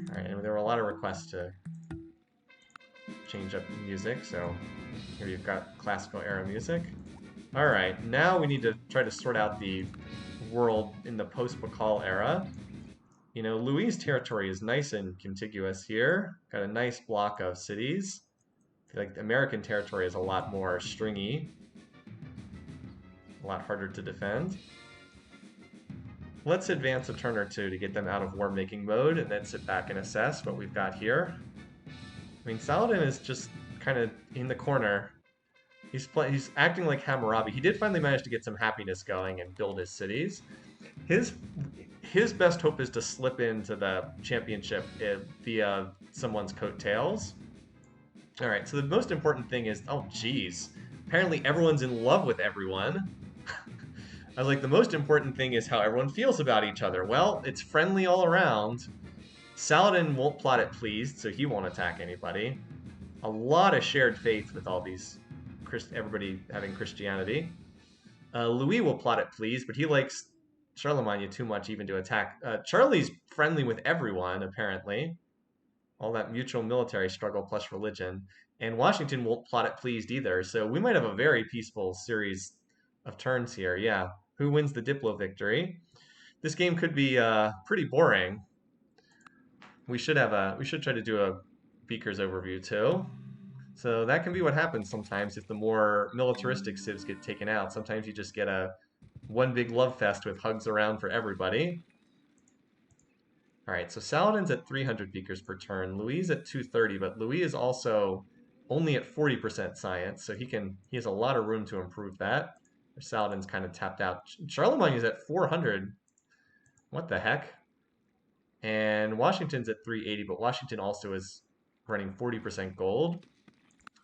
Alright, and there were a lot of requests to change up the music, so here you've got classical era music. Alright, now we need to try to sort out the world in the post-Pakal era. You know, Louis' territory is nice and contiguous here. Got a nice block of cities. I feel like the American territory is a lot more stringy. A lot harder to defend. Let's advance a turn or two to get them out of war-making mode and then sit back and assess what we've got here. I mean, Saladin is just kind of in the corner. He's acting like Hammurabi. He did finally manage to get some happiness going and build his cities. His best hope is to slip into the championship via someone's coattails. All right, so the most important thing is, oh geez, apparently everyone's in love with everyone. I was like, the most important thing is how everyone feels about each other. Well, it's friendly all around. Saladin won't plot it pleased, so he won't attack anybody. A lot of shared faith with all these, everybody having Christianity. Louis will plot it pleased, but he likes Charlemagne too much even to attack. Charlie's friendly with everyone, apparently. All that mutual military struggle plus religion. And Washington won't plot it pleased either, so we might have a very peaceful series of turns here, yeah. Who wins the Diplo victory? This game could be pretty boring. We should try to do a Beaker's overview too. So that can be what happens sometimes if the more militaristic civs get taken out. Sometimes you just get a one big love fest with hugs around for everybody. Alright, so Saladin's at 300 Beakers per turn. Louis is at 230, but Louis is also only at 40% science, so he has a lot of room to improve that. Saladin's kind of tapped out. Charlemagne is at 400. What the heck? And Washington's at 380, but Washington also is running 40% gold.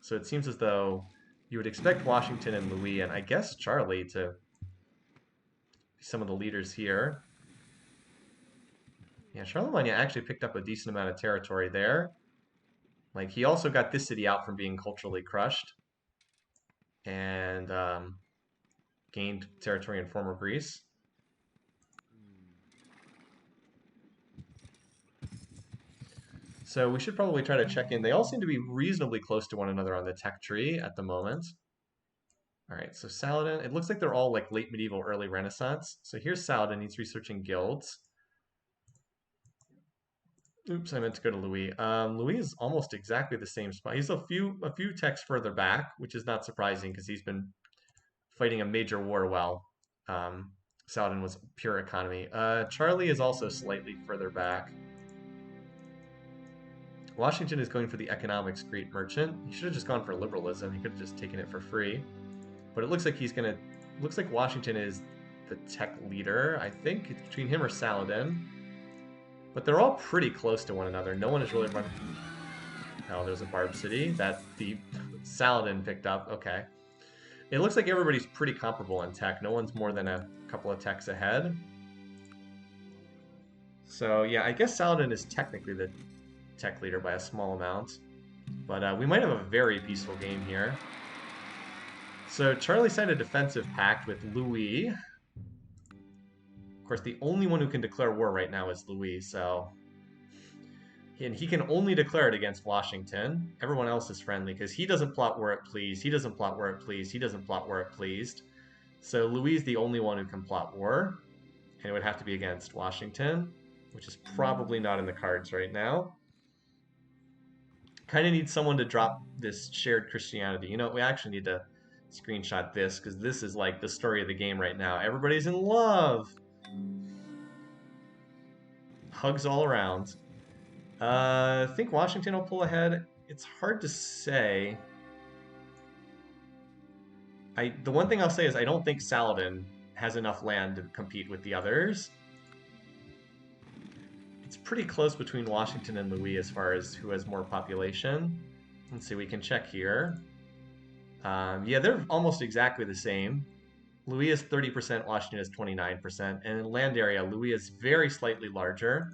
So it seems as though you would expect Washington and Louis, and I guess Charlie, to be some of the leaders here. Yeah, Charlemagne actually picked up a decent amount of territory there. Like, he also got this city out from being culturally crushed. And gained territory in former Greece. So we should probably try to check in. They all seem to be reasonably close to one another on the tech tree at the moment. All right, so Saladin, it looks like they're all like late medieval, early Renaissance. So here's Saladin, he's researching guilds. Oops, I meant to go to Louis. Louis is almost exactly the same spot. He's a few techs further back, which is not surprising because he's been fighting a major war while Saladin was pure economy. Charlie is also slightly further back. Washington is going for the economics great merchant. He should have just gone for liberalism. He could have just taken it for free. But it looks like looks like Washington is the tech leader. I think it's between him or Saladin. But they're all pretty close to one another. No one is really running. Oh, there's a Barb City that the Saladin picked up. Okay. It looks like everybody's pretty comparable in tech. No one's more than a couple of techs ahead. So yeah, I guess Saladin is technically the tech leader by a small amount. But we might have a very peaceful game here. So Charlie signed a defensive pact with Louis. Of course, the only one who can declare war right now is Louis, so... And he can only declare it against Washington. Everyone else is friendly, because he doesn't plot war it pleased, he doesn't plot war it pleased, he doesn't plot war it pleased. So Louis is the only one who can plot war, and it would have to be against Washington, which is probably not in the cards right now. Kind of need someone to drop this shared Christianity. You know, we actually need to screenshot this, because this is like the story of the game right now. Everybody's in love. Hugs all around. I think Washington will pull ahead. It's hard to say. The one thing I'll say is I don't think Saladin has enough land to compete with the others. It's pretty close between Washington and Louis as far as who has more population. Let's see, we can check here. Yeah, they're almost exactly the same. Louis is 30%, Washington is 29%, and in land area, Louis is very slightly larger.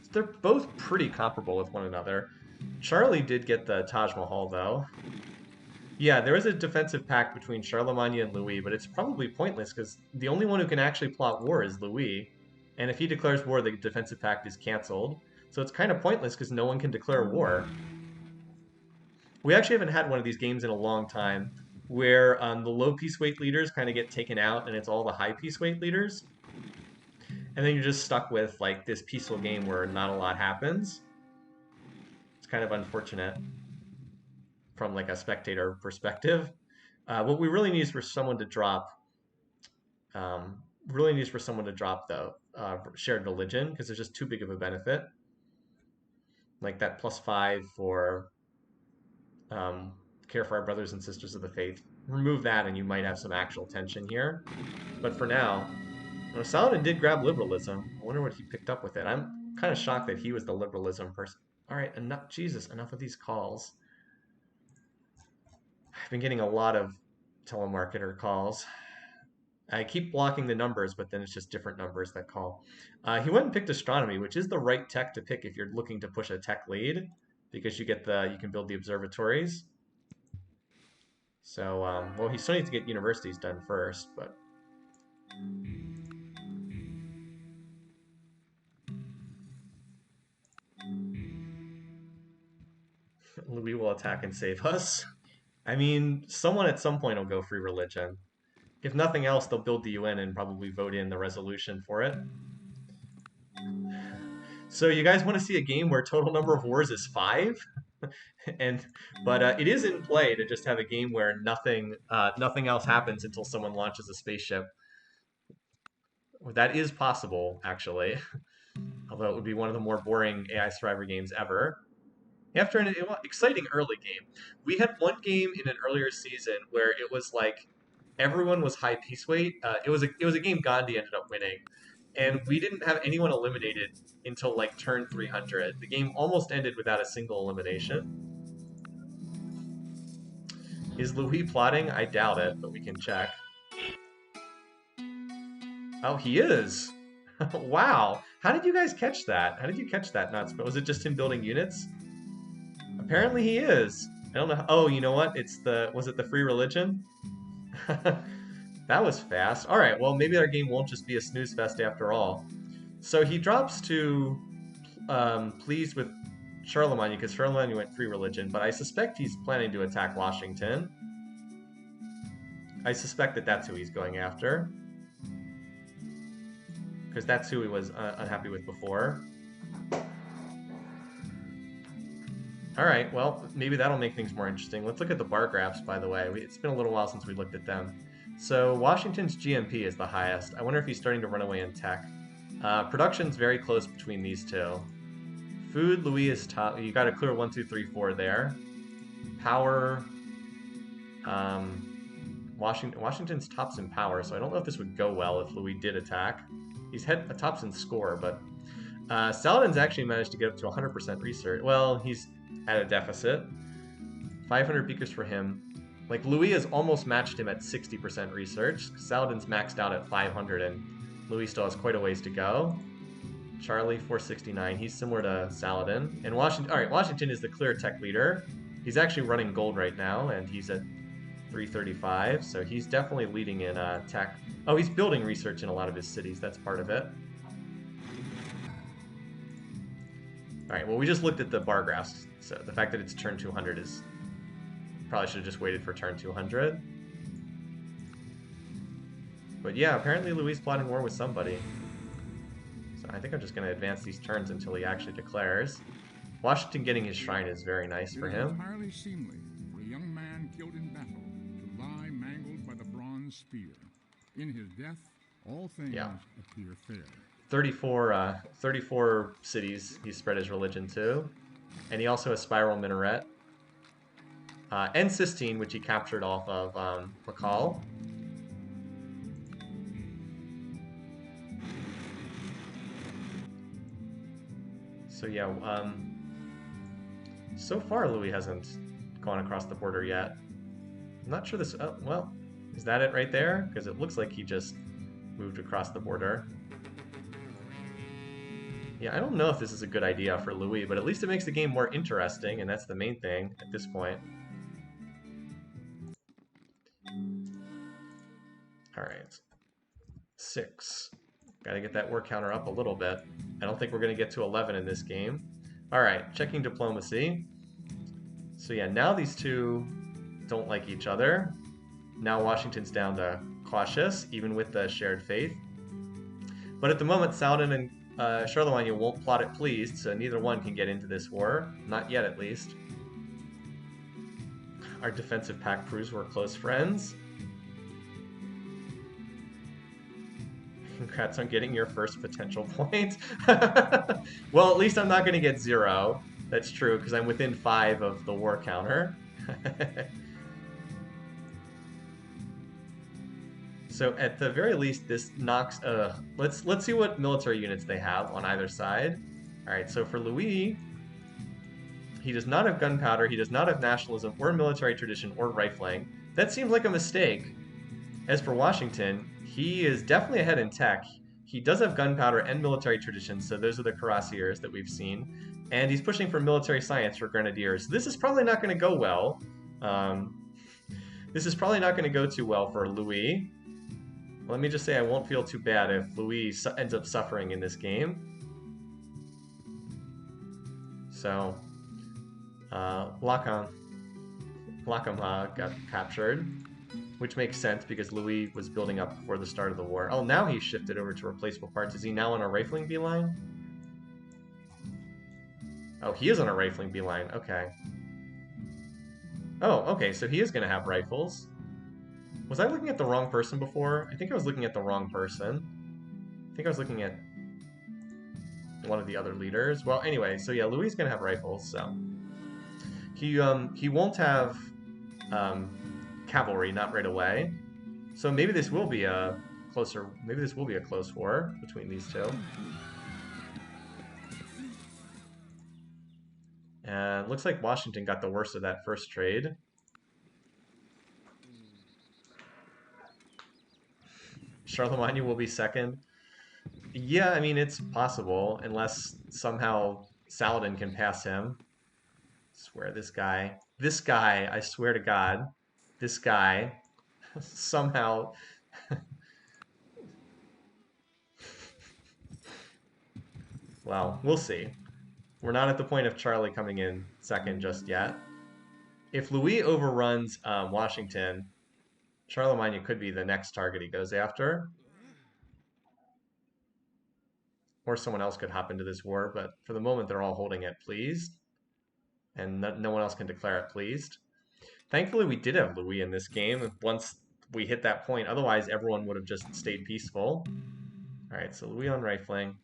So they're both pretty comparable with one another. Charlie did get the Taj Mahal, though. Yeah, there is a defensive pact between Charlemagne and Louis, but it's probably pointless because the only one who can actually plot war is Louis. And if he declares war, the defensive pact is canceled. So it's kind of pointless because no one can declare war. We actually haven't had one of these games in a long time where the low peace weight leaders kind of get taken out and it's all the high peace weight leaders. And then you're just stuck with like this peaceful game where not a lot happens. It's kind of unfortunate from like a spectator perspective. What we really need is for someone to drop the shared religion, because there's just too big of a benefit. Like that +5 for care for our brothers and sisters of the faith. Remove that and you might have some actual tension here. But for now, Saladin did grab liberalism. I wonder what he picked up with it. I'm kind of shocked that he was the liberalism person. All right, enough, Jesus, enough of these calls. I've been getting a lot of telemarketer calls. I keep blocking the numbers, but then it's just different numbers that call. He went and picked astronomy, which is the right tech to pick if you're looking to push a tech lead, because you can build the observatories. So, well, he still needs to get universities done first, but... Louis will attack and save us. I mean, someone at some point will go free religion. If nothing else, they'll build the UN and probably vote in the resolution for it. So you guys want to see a game where total number of wars is 5? But it is in play to just have a game where nothing else happens until someone launches a spaceship. That is possible, actually. Although it would be one of the more boring AI Survivor games ever. After an exciting early game, we had one game in an earlier season where it was like everyone was high peace weight. It was a game Gandhi ended up winning, and we didn't have anyone eliminated until like turn 300. The game almost ended without a single elimination. Is Louis plotting? I doubt it, but we can check. Oh, he is. Wow. How did you guys catch that? How did you catch that nuts? But was it just him building units? Apparently he is. I don't know. Oh, you know what? Was it the free religion? That was fast. All right, well, maybe our game won't just be a snooze fest after all. So he drops to pleased with Charlemagne, because Charlemagne went free religion, but I suspect he's planning to attack Washington. I suspect that that's who he's going after, because that's who he was unhappy with before. All right, well, maybe that'll make things more interesting. Let's look at the bar graphs, by the way. It's been a little while since we looked at them. So Washington's GMP is the highest. I wonder if he's starting to run away in tech. Production's very close between these two. Food, Louis is top. You got to clear 1, 2, 3, 4 there. Power. Washington's tops in power, so I don't know if this would go well if Louis did attack. He's tops in score, but Saladin's actually managed to get up to 100% research. Well, he's at a deficit. 500 beakers for him. Like, Louis has almost matched him at 60% research. Saladin's maxed out at 500, and Louis still has quite a ways to go. Charlie, 469. He's similar to Saladin. And Washington, all right, Washington is the clear tech leader. He's actually running gold right now, and he's at 335. So he's definitely leading in tech. Oh, he's building research in a lot of his cities. That's part of it. All right, well, we just looked at the bar graphs. So the fact that it's turn 200 is... Probably should have just waited for turn 200. But yeah, apparently Louis plotting war with somebody. So I think I'm just going to advance these turns until he actually declares. Washington getting his shrine is very nice for him. Entirely seemly for a young man killed in battle to lie mangled by the bronze spear. In his death, all things appear fair. 34 cities he spread his religion to. And he also has Spiral Minaret. And Sistine, which he captured off of Bakal. So yeah, so far Louis hasn't gone across the border yet. I'm not sure this... Oh, well, is that it right there? Because it looks like he just moved across the border. Yeah, I don't know if this is a good idea for Louis, but at least it makes the game more interesting, and that's the main thing at this point. Alright. 6. Gotta get that war counter up a little bit. I don't think we're gonna get to 11 in this game. Alright, checking diplomacy. So yeah, now these two don't like each other. Now Washington's down to cautious, even with the shared faith. But at the moment, Saladin and Charlemagne won't plot it pleased, so neither one can get into this war. Not yet, at least. Our defensive pact proves we're close friends. Congrats on getting your first potential point. Well, at least I'm not going to get 0. That's true, because I'm within 5 of the war counter. So at the very least, this knocks... let's see what military units they have on either side. Alright, so for Louis, he does not have gunpowder, he does not have nationalism, or military tradition, or rifling. That seems like a mistake. As for Washington, he is definitely ahead in tech. He does have gunpowder and military traditions, so those are the cuirassiers that we've seen. And he's pushing for military science for grenadiers. This is probably not going to go well. This is probably not going to go too well for Louis. Let me just say I won't feel too bad if Louis ends up suffering in this game. So, Lacam got captured. Which makes sense because Louis was building up before the start of the war. Oh, now he's shifted over to replaceable parts. Is he now on a rifling beeline? Oh, he is on a rifling beeline. Okay. Oh, okay, so he is going to have rifles. Was I looking at the wrong person before? I think I was looking at the wrong person. I think I was looking at one of the other leaders. Well, anyway, so yeah, Louis is going to have rifles, so... He won't have... cavalry, not right away. So maybe this will be a close war between these two. And looks like Washington got the worst of that first trade. Charlemagne will be second. Yeah, I mean, it's possible, unless somehow Saladin can pass him. I swear, this guy, I swear to God, this guy somehow well, we'll see. We're not at the point of Charlie coming in second just yet. If Louis overruns Washington, Charlemagne could be the next target he goes after. Or someone else could hop into this war, but for the moment they're all holding it pleased. And no one else can declare it pleased. Thankfully, we did have Louis in this game once we hit that point. Otherwise, everyone would have just stayed peaceful. All right, so Louis on rifling.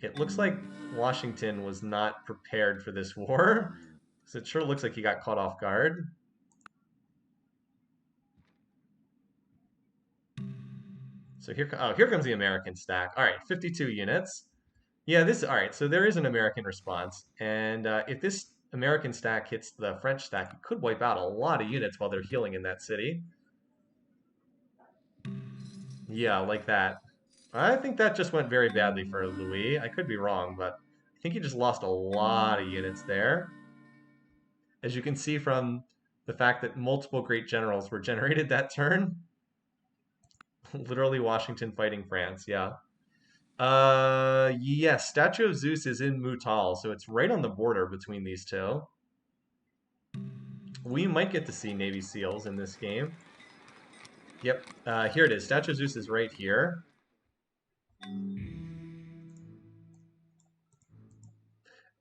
It looks like Washington was not prepared for this war. So it sure looks like he got caught off guard. So here comes the American stack. All right, 52 units. Yeah, all right, so there is an American response. And if this American stack hits the French stack, it could wipe out a lot of units while they're healing in that city. Yeah, like that. I think that just went very badly for Louis. I could be wrong, but I think he just lost a lot of units there. As you can see from the fact that multiple great generals were generated that turn. Literally Washington fighting France, yeah. Yes, Statue of Zeus is in Mutal, so it's right on the border between these two. We might get to see Navy SEALs in this game. Yep, here it is. Statue of Zeus is right here.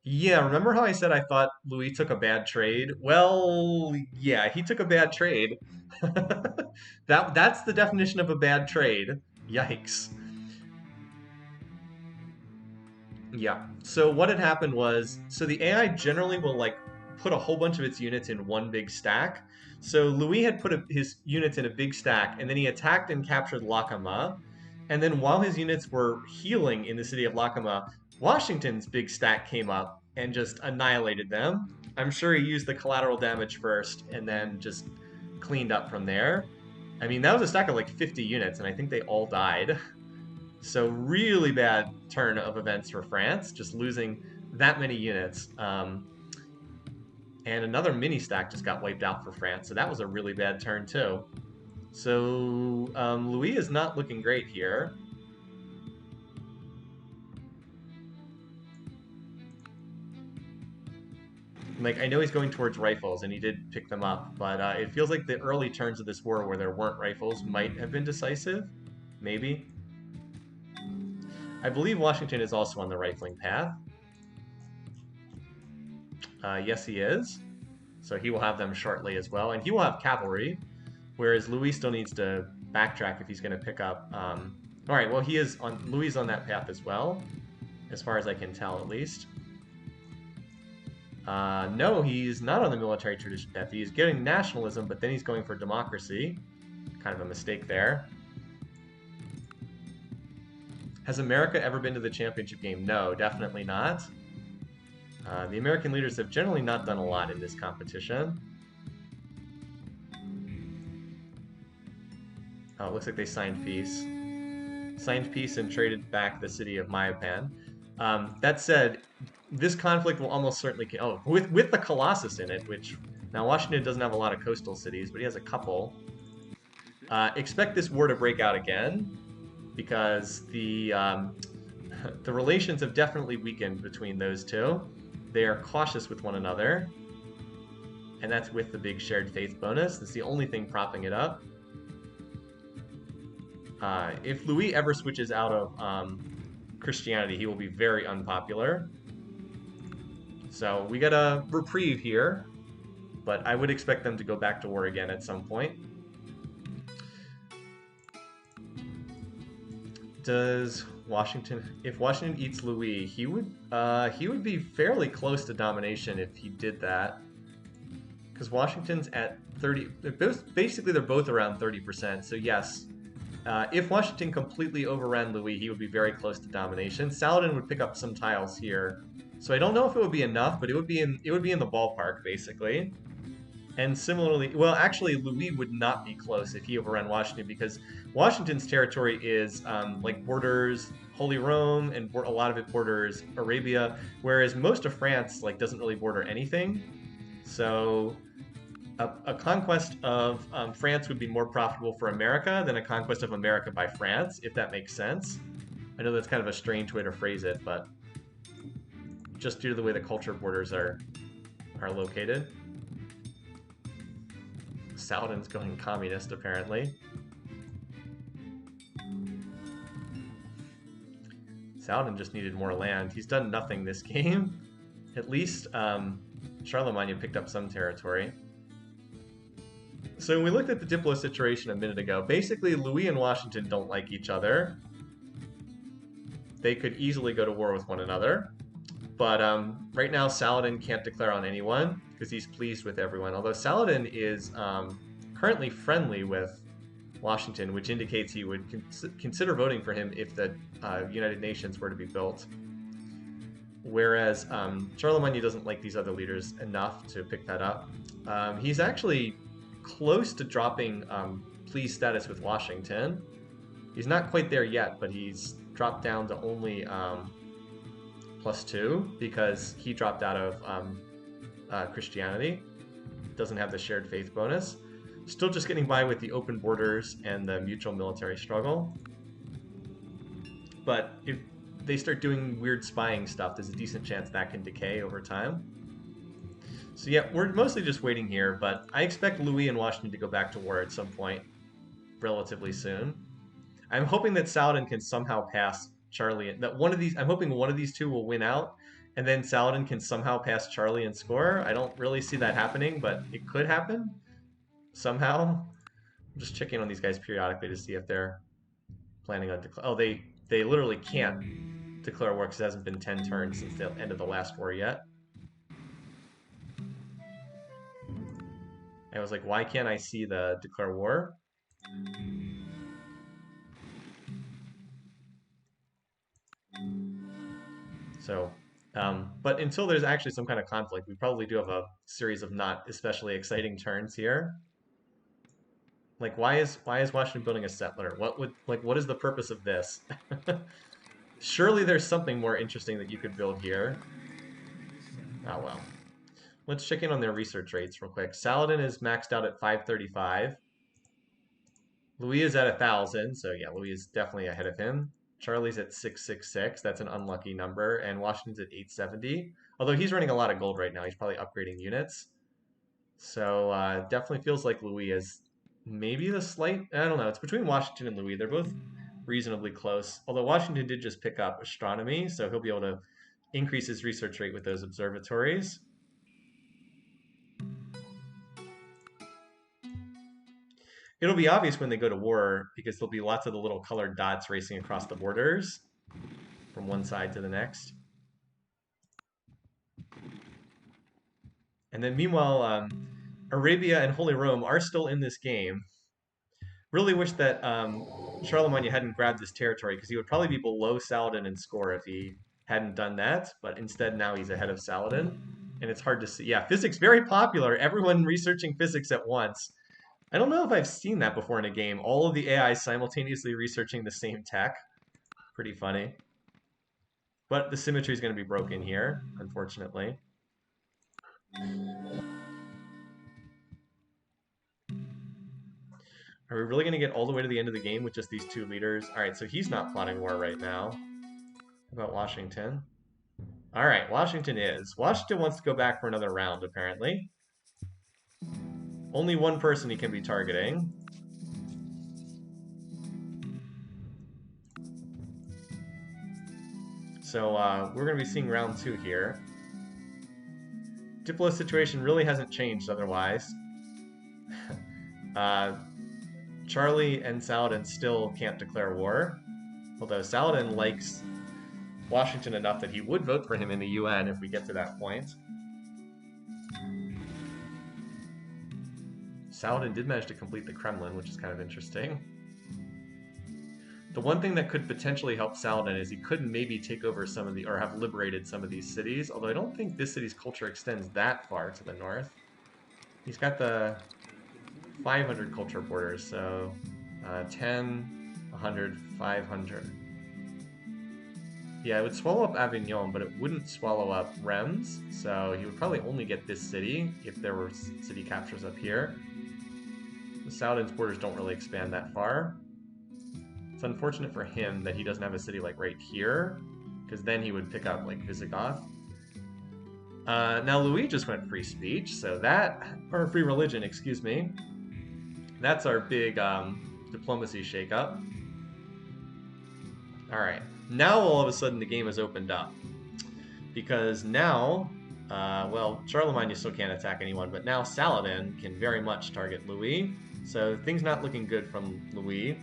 Yeah, remember how I said I thought Louis took a bad trade? Well, yeah, he took a bad trade. That's the definition of a bad trade. Yikes. Yeah. So what had happened was, so the AI generally will like put a whole bunch of its units in one big stack. So Louis had put his units in a big stack, and then he attacked and captured Lakama. And then while his units were healing in the city of Lakama, Washington's big stack came up and just annihilated them. I'm sure he used the collateral damage first and then just cleaned up from there. I mean, that was a stack of like 50 units, and I think they all died. So really bad turn of events for France, just losing that many units. And another mini stack just got wiped out for France, so that was a really bad turn too. So Louis is not looking great here. Like, I know he's going towards rifles, and he did pick them up, but it feels like the early turns of this war where there weren't rifles might have been decisive. Maybe. I believe Washington is also on the rifling path. Yes, he is. So he will have them shortly as well. And he will have cavalry, whereas Louis still needs to backtrack if he's going to pick up... All right, well, Louis is on that path as well, as far as I can tell, at least. No, he's not on the military tradition path. He's getting nationalism, but then he's going for democracy. Kind of a mistake there. Has America ever been to the championship game? No, definitely not. The American leaders have generally not done a lot in this competition. Oh, it looks like they signed peace. Signed peace and traded back the city of Mayapan. That said, this conflict will almost certainly... Oh, with the Colossus in it, which... Now, Washington doesn't have a lot of coastal cities, but he has a couple. Expect this war to break out again, because the relations have definitely weakened between those two. They are cautious with one another, and that's with the big shared faith bonus. That's the only thing propping it up. If Louis ever switches out of Christianity, he will be very unpopular. So we got a reprieve here, but I would expect them to go back to war again at some point. Does Washington... If Washington eats Louis, he would be fairly close to domination if he did that. Because Washington's at 30... Basically, they're both around 30%, so yes. If Washington completely overran Louis, he would be very close to domination. Saladin would pick up some tiles here. So I don't know if it would be enough, but it would be in the ballpark, basically. And similarly, well, actually, Louis would not be close if he overran Washington, because Washington's territory is like borders Holy Rome, and a lot of it borders Arabia, whereas most of France like doesn't really border anything. So a conquest of France would be more profitable for America than a conquest of America by France, if that makes sense. I know that's kind of a strange way to phrase it, but just due to the way the culture borders are located. Saladin's going communist, apparently. Saladin just needed more land. He's done nothing this game. At least Charlemagne picked up some territory. So when we looked at the Diplo situation a minute ago, basically Louis and Washington don't like each other. They could easily go to war with one another. But right now Saladin can't declare on anyone because he's pleased with everyone. Although Saladin is currently friendly with Washington, which indicates he would consider voting for him if the United Nations were to be built. Whereas Charlemagne doesn't like these other leaders enough to pick that up. He's actually close to dropping please status with Washington. He's not quite there yet, but he's dropped down to only +2 because he dropped out of Christianity. doesn't have the shared faith bonus. Still just getting by with the open borders and the mutual military struggle. But if they start doing weird spying stuff, there's a decent chance that can decay over time. So yeah, we're mostly just waiting here, but I expect Louis and Washington to go back to war at some point relatively soon. I'm hoping that Saladin can somehow pass Charlie. I'm hoping one of these two will win out, and then Saladin can somehow pass Charlie and score. I don't really see that happening, but it could happen somehow. I'm just checking on these guys periodically to see if they're planning on declare. Oh, they literally can't declare war because it hasn't been 10 turns since the end of the last war yet. I was like, why can't I see the declare war? So, but until there's actually some kind of conflict, we probably do have a series of not especially exciting turns here. Like, why is Washington building a settler? What is the purpose of this? Surely there's something more interesting that you could build here. Oh well. Let's check in on their research rates real quick. Saladin is maxed out at 535. Louis is at 1,000, so yeah, Louis is definitely ahead of him. Charlie's at 666. That's an unlucky number, and Washington's at 870. Although he's running a lot of gold right now, he's probably upgrading units. So definitely feels like Louis is maybe the slight. I don't know. It's between Washington and Louis. They're both reasonably close. Although Washington did just pick up astronomy, so he'll be able to increase his research rate with those observatories. It'll be obvious when they go to war because there'll be lots of the little colored dots racing across the borders from one side to the next. And then meanwhile, Arabia and Holy Rome are still in this game. Really wish that Charlemagne hadn't grabbed this territory because he would probably be below Saladin in score if he hadn't done that. But instead now he's ahead of Saladin. And it's hard to see. Yeah, physics, very popular. Everyone researching physics at once. I don't know if I've seen that before in a game. All of the AI simultaneously researching the same tech. Pretty funny. But the symmetry is going to be broken here, unfortunately. Are we really going to get all the way to the end of the game with just these two leaders? All right, so he's not plotting war right now. How about Washington? All right, Washington is. Washington wants to go back for another round, apparently. Only one person he can be targeting. So we're going to be seeing round 2 here. Diplo situation really hasn't changed otherwise. Charlie and Saladin still can't declare war. Although Saladin likes Washington enough that he would vote for him in the UN if we get to that point. Saladin did manage to complete the Kremlin, which is kind of interesting. The one thing that could potentially help Saladin is he could maybe take over some of the, or have liberated some of these cities, although I don't think this city's culture extends that far to the north. He's got the 500 culture borders, so 10, 100, 500. Yeah, it would swallow up Avignon, but it wouldn't swallow up Reims, so he would probably only get this city if there were city captures up here. The Saladin's borders don't really expand that far. It's unfortunate for him that he doesn't have a city like right here, because then he would pick up like Visigoth. Now Louis just went free speech, so that, or free religion, excuse me. That's our big diplomacy shakeup. All right, now all of a sudden the game has opened up, because now, well, Charlemagne still can't attack anyone, but now Saladin can very much target Louis. So things not looking good from Louis,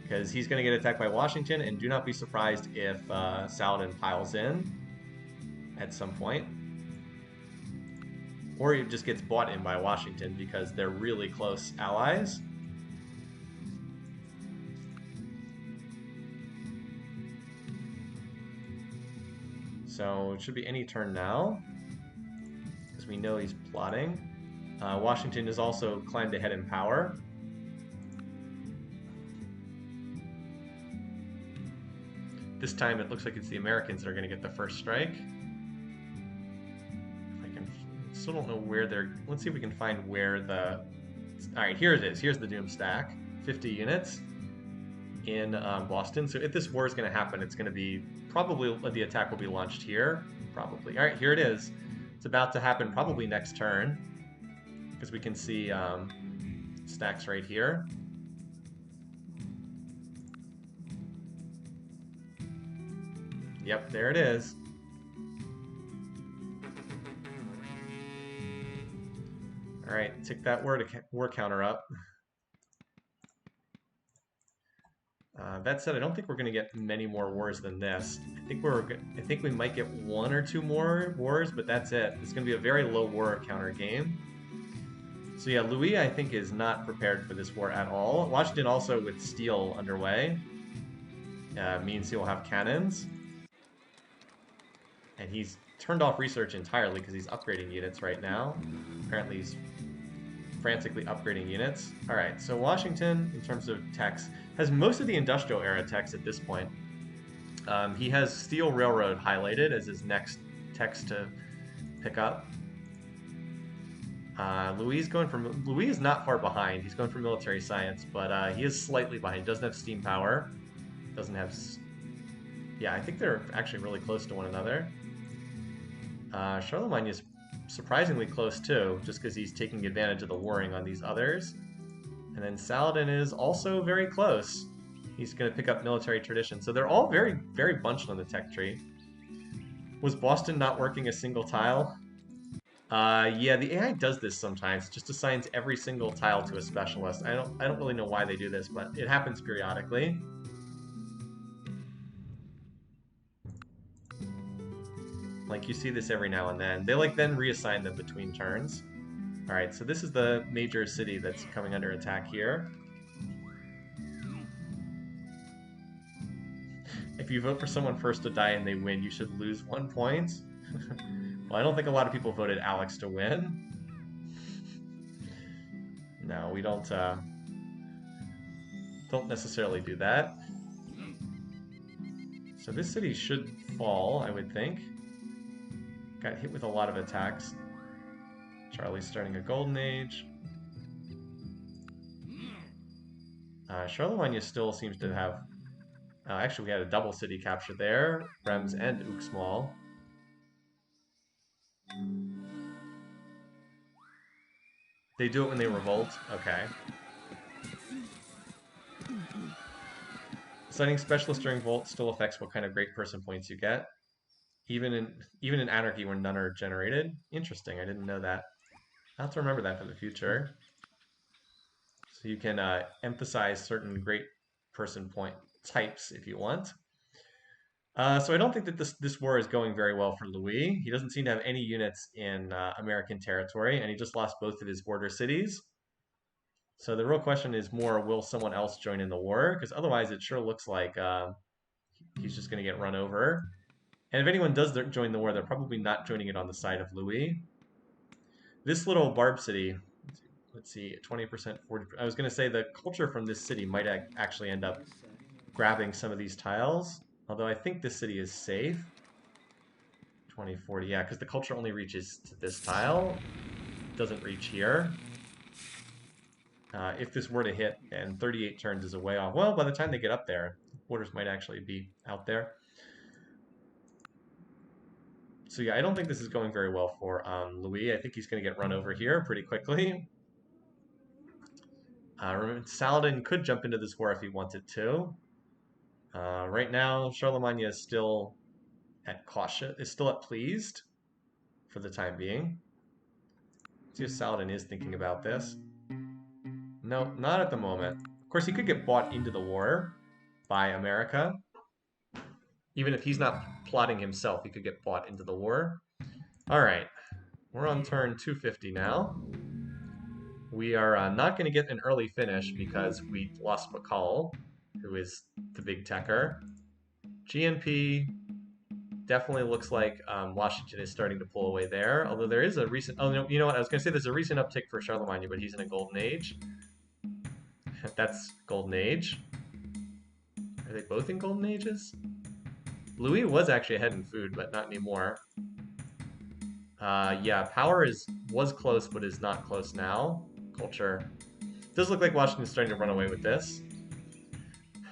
because he's going to get attacked by Washington, and do not be surprised if Saladin piles in at some point. Or he just gets bought in by Washington because they're really close allies. So it should be any turn now, because we know he's plotting. Washington has also climbed ahead in power. This time it looks like it's the Americans that are going to get the first strike. If I can still don't know where they're... Let's see if we can find where the... Alright, here it is. Here's the Doom stack. 50 units in Boston. So if this war is going to happen, it's going to be... Probably the attack will be launched here. Probably. Alright, here it is. It's about to happen probably next turn. Because we can see stacks right here. Yep, there it is. All right, tick that war counter up. That said, I don't think we're going to get many more wars than this. I think we might get 1 or 2 more wars, but that's it. It's going to be a very low war counter game. So yeah, Louis, I think, is not prepared for this war at all. Washington also with steel underway means he'll have cannons. And he's turned off research entirely because he's upgrading units right now. Apparently he's frantically upgrading units. Alright, so Washington, in terms of techs, has most of the industrial era techs at this point. He has steel railroad highlighted as his next techs to pick up. Louis is not far behind. He's going for military science, but he is slightly behind. He doesn't have steam power. Doesn't have... Yeah, I think they're actually really close to one another. Charlemagne is surprisingly close too, just because he's taking advantage of the warring on these others. And then Saladin is also very close. He's going to pick up military tradition. So they're all very, very bunched on the tech tree. Was Boston not working a single tile? Yeah, the AI does this sometimes. It just assigns every single tile to a specialist. I don't really know why they do this, but it happens periodically. Like, you see this every now and then. They, like, then reassign them between turns. Alright, so this is the major city that's coming under attack here. If you vote for someone first to die and they win, you should lose 1 point. Well, I don't think a lot of people voted Alex to win. No, we don't necessarily do that. So this city should fall, I would think. Got hit with a lot of attacks. Charlie's starting a golden age. Charlemagne still seems to have... actually, we had a double city capture there. Reims and Uxmal. They do it when they revolt? Okay. Assigning specialist during Volt still affects what kind of great person points you get. Even in Anarchy when none are generated. Interesting, I didn't know that. I'll have to remember that for the future. So you can emphasize certain great person point types if you want. So I don't think that this war is going very well for Louis. He doesn't seem to have any units in American territory, and he just lost both of his border cities. So the real question is more, will someone else join in the war? Because otherwise it sure looks like he's just going to get run over. And if anyone does join the war, they're probably not joining it on the side of Louis. This little Barb city, let's see, 20%, 40%. I was going to say the culture from this city might actually end up grabbing some of these tiles. Although I think this city is safe. 20, 40, yeah, because the culture only reaches to this tile. It doesn't reach here. If this were to hit, and 38 turns is a way off. Well, by the time they get up there, borders might actually be out there. So yeah, I don't think this is going very well for Louis. I think he's going to get run over here pretty quickly. Saladin could jump into this war if he wanted to. Right now, Charlemagne is still at caution, is still at pleased for the time being. Let's see if Saladin is thinking about this. No, not at the moment. Of course, he could get bought into the war by America. Even if he's not plotting himself, he could get bought into the war. All right, we're on turn 250 now. We are not going to get an early finish because we lost Bacall, who is the big techer. GNP definitely looks like Washington is starting to pull away there, although there is a recent... Oh, no, you know what? I was going to say there's a recent uptick for Charlemagne, but he's in a golden age. That's golden age. Are they both in golden ages? Louis was actually ahead in food, but not anymore. Yeah, power was close, but is not close now. Culture. Does look like Washington's starting to run away with this.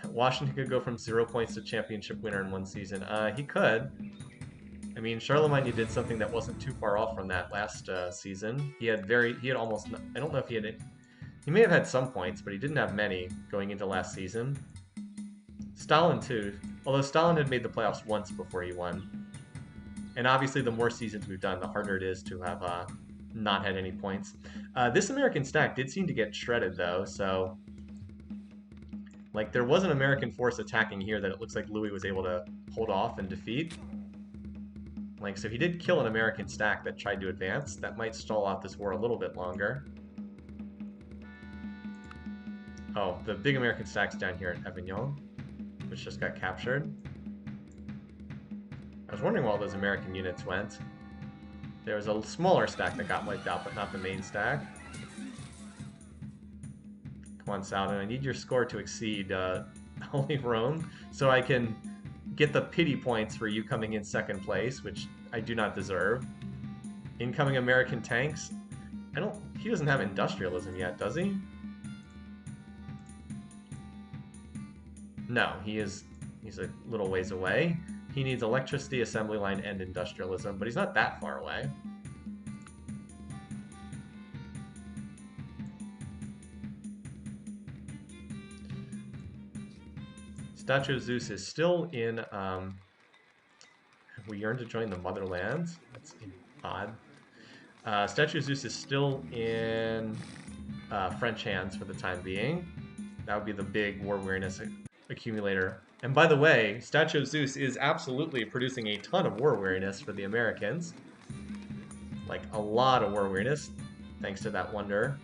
Washington could go from 0 points to championship winner in one season. He could. I mean, Charlemagne did something that wasn't too far off from that last season. He had almost, I don't know if he may have had some points, but he didn't have many going into last season. Stalin too, although Stalin had made the playoffs once before he won. And obviously the more seasons we've done, the harder it is to have not had any points. This American stack did seem to get shredded though, so like there was an American force attacking here that it looks like Louis was able to hold off and defeat. Like, so he did kill an American stack that tried to advance. That might stall out this war a little bit longer. Oh, the big American stack's down here at Avignon, which just got captured. I was wondering where all those American units went. There was a smaller stack that got wiped out, but not the main stack. Come on, Saladin, I need your score to exceed Holy Rome, so I can get the pity points for you coming in second place, which I do not deserve. Incoming American tanks. He doesn't have industrialism yet, does he? No, he's a little ways away. He needs electricity, assembly line, and industrialism, but he's not that far away. Statue of Zeus is still in, we yearn to join the motherland. That's odd. Statue of Zeus is still in French hands for the time being. That would be the big war weariness accumulator. And by the way, Statue of Zeus is absolutely producing a ton of war weariness for the Americans. Like, a lot of war weariness, thanks to that wonder.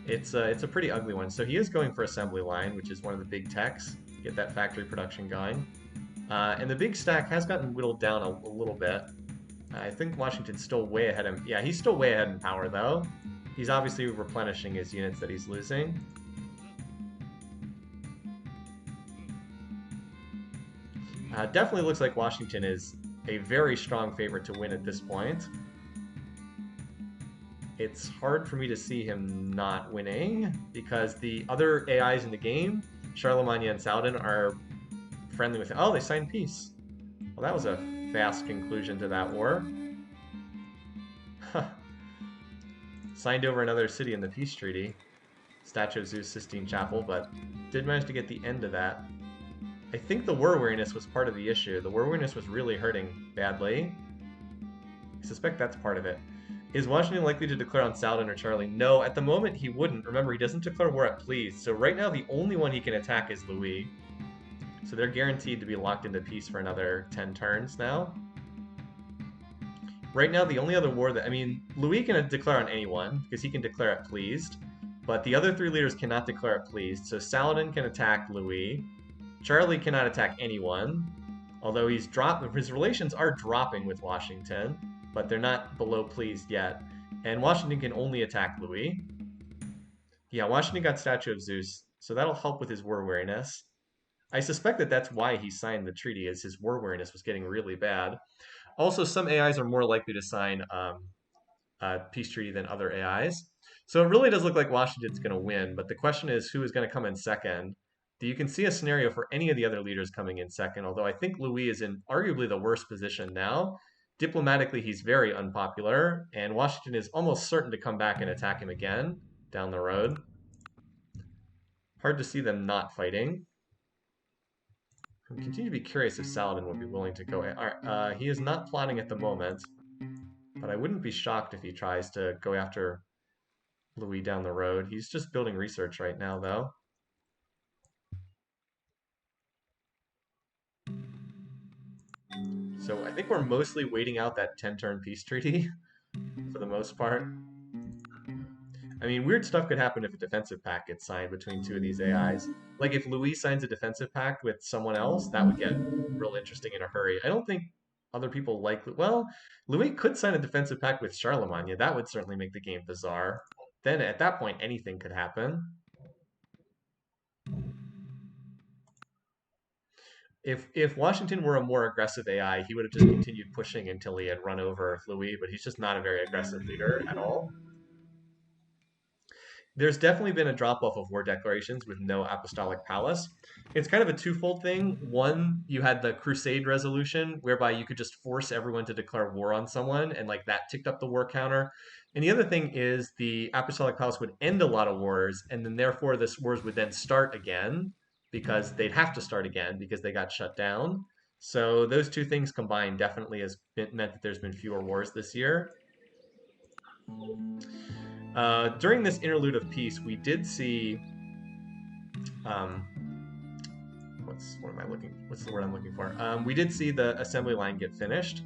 It's a pretty ugly one. So he is going for assembly line, which is one of the big techs. Get that factory production going. And the big stack has gotten whittled down a little bit. I think Washington's still way ahead of him. Yeah, he's still way ahead in power, though. He's obviously replenishing his units that he's losing. Definitely looks like Washington is a very strong favorite to win at this point. It's hard for me to see him not winning because the other AIs in the game, Charlemagne and Saladin, are friendly with him. Oh, they signed peace. Well, that was a fast conclusion to that war. Signed over another city in the peace treaty. Statue of Zeus, Sistine Chapel, but did manage to get the end of that. I think the war weariness was part of the issue. The war weariness was really hurting badly. I suspect that's part of it. Is Washington likely to declare on Saladin or Charlie? No, at the moment he wouldn't. Remember, he doesn't declare war at please. So right now the only one he can attack is Louis. So they're guaranteed to be locked into peace for another 10 turns now. Right now the only other war that, I mean, Louis can declare on anyone because he can declare it pleased. But the other three leaders cannot declare it pleased. So Saladin can attack Louis. Charlie cannot attack anyone. Although his relations are dropping with Washington. But they're not below pleased yet. And Washington can only attack Louis. Yeah, Washington got Statue of Zeus, so that'll help with his war weariness. I suspect that that's why he signed the treaty, as his war weariness was getting really bad. Also, some AIs are more likely to sign a peace treaty than other AIs. So it really does look like Washington's going to win, but the question is who is going to come in second. You can see a scenario for any of the other leaders coming in second, although I think Louis is in arguably the worst position now. Diplomatically, he's very unpopular, and Washington is almost certain to come back and attack him again down the road. Hard to see them not fighting. I continue to be curious if Saladin would be willing to go. He is not plotting at the moment, but I wouldn't be shocked if he tries to go after Louis down the road. He's just building research right now, though. So I think we're mostly waiting out that 10-turn peace treaty for the most part. I mean, weird stuff could happen if a defensive pact gets signed between two of these AIs. Like if Louis signs a defensive pact with someone else, that would get real interesting in a hurry. I don't think other people like... Well, Louis could sign a defensive pact with Charlemagne. That would certainly make the game bizarre. Then at that point, anything could happen. If Washington were a more aggressive AI, he would have just continued pushing until he had run over Louis, but he's just not a very aggressive leader at all. There's definitely been a drop off of war declarations with no apostolic palace. It's kind of a twofold thing. One, you had the Crusade resolution, whereby you could just force everyone to declare war on someone, and like that ticked up the war counter. And the other thing is the apostolic palace would end a lot of wars, and then therefore the wars would then start again because they'd have to start again because they got shut down. So those two things combined definitely has meant that there's been fewer wars this year. During this interlude of peace, we did see what's the word I'm looking for? We did see the assembly line get finished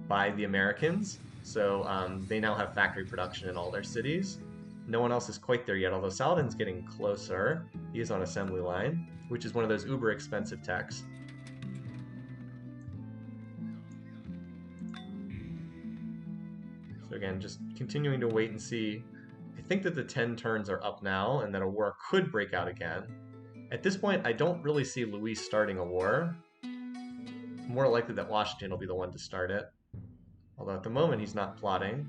by the Americans, so they now have factory production in all their cities. No one else is quite there yet, although Saladin's getting closer. He is on assembly line, which is one of those uber expensive techs. So again, just continuing to wait and see. I think that the 10 turns are up now and that a war could break out again. At this point, I don't really see Louis starting a war. More likely that Washington will be the one to start it. Although at the moment he's not plotting.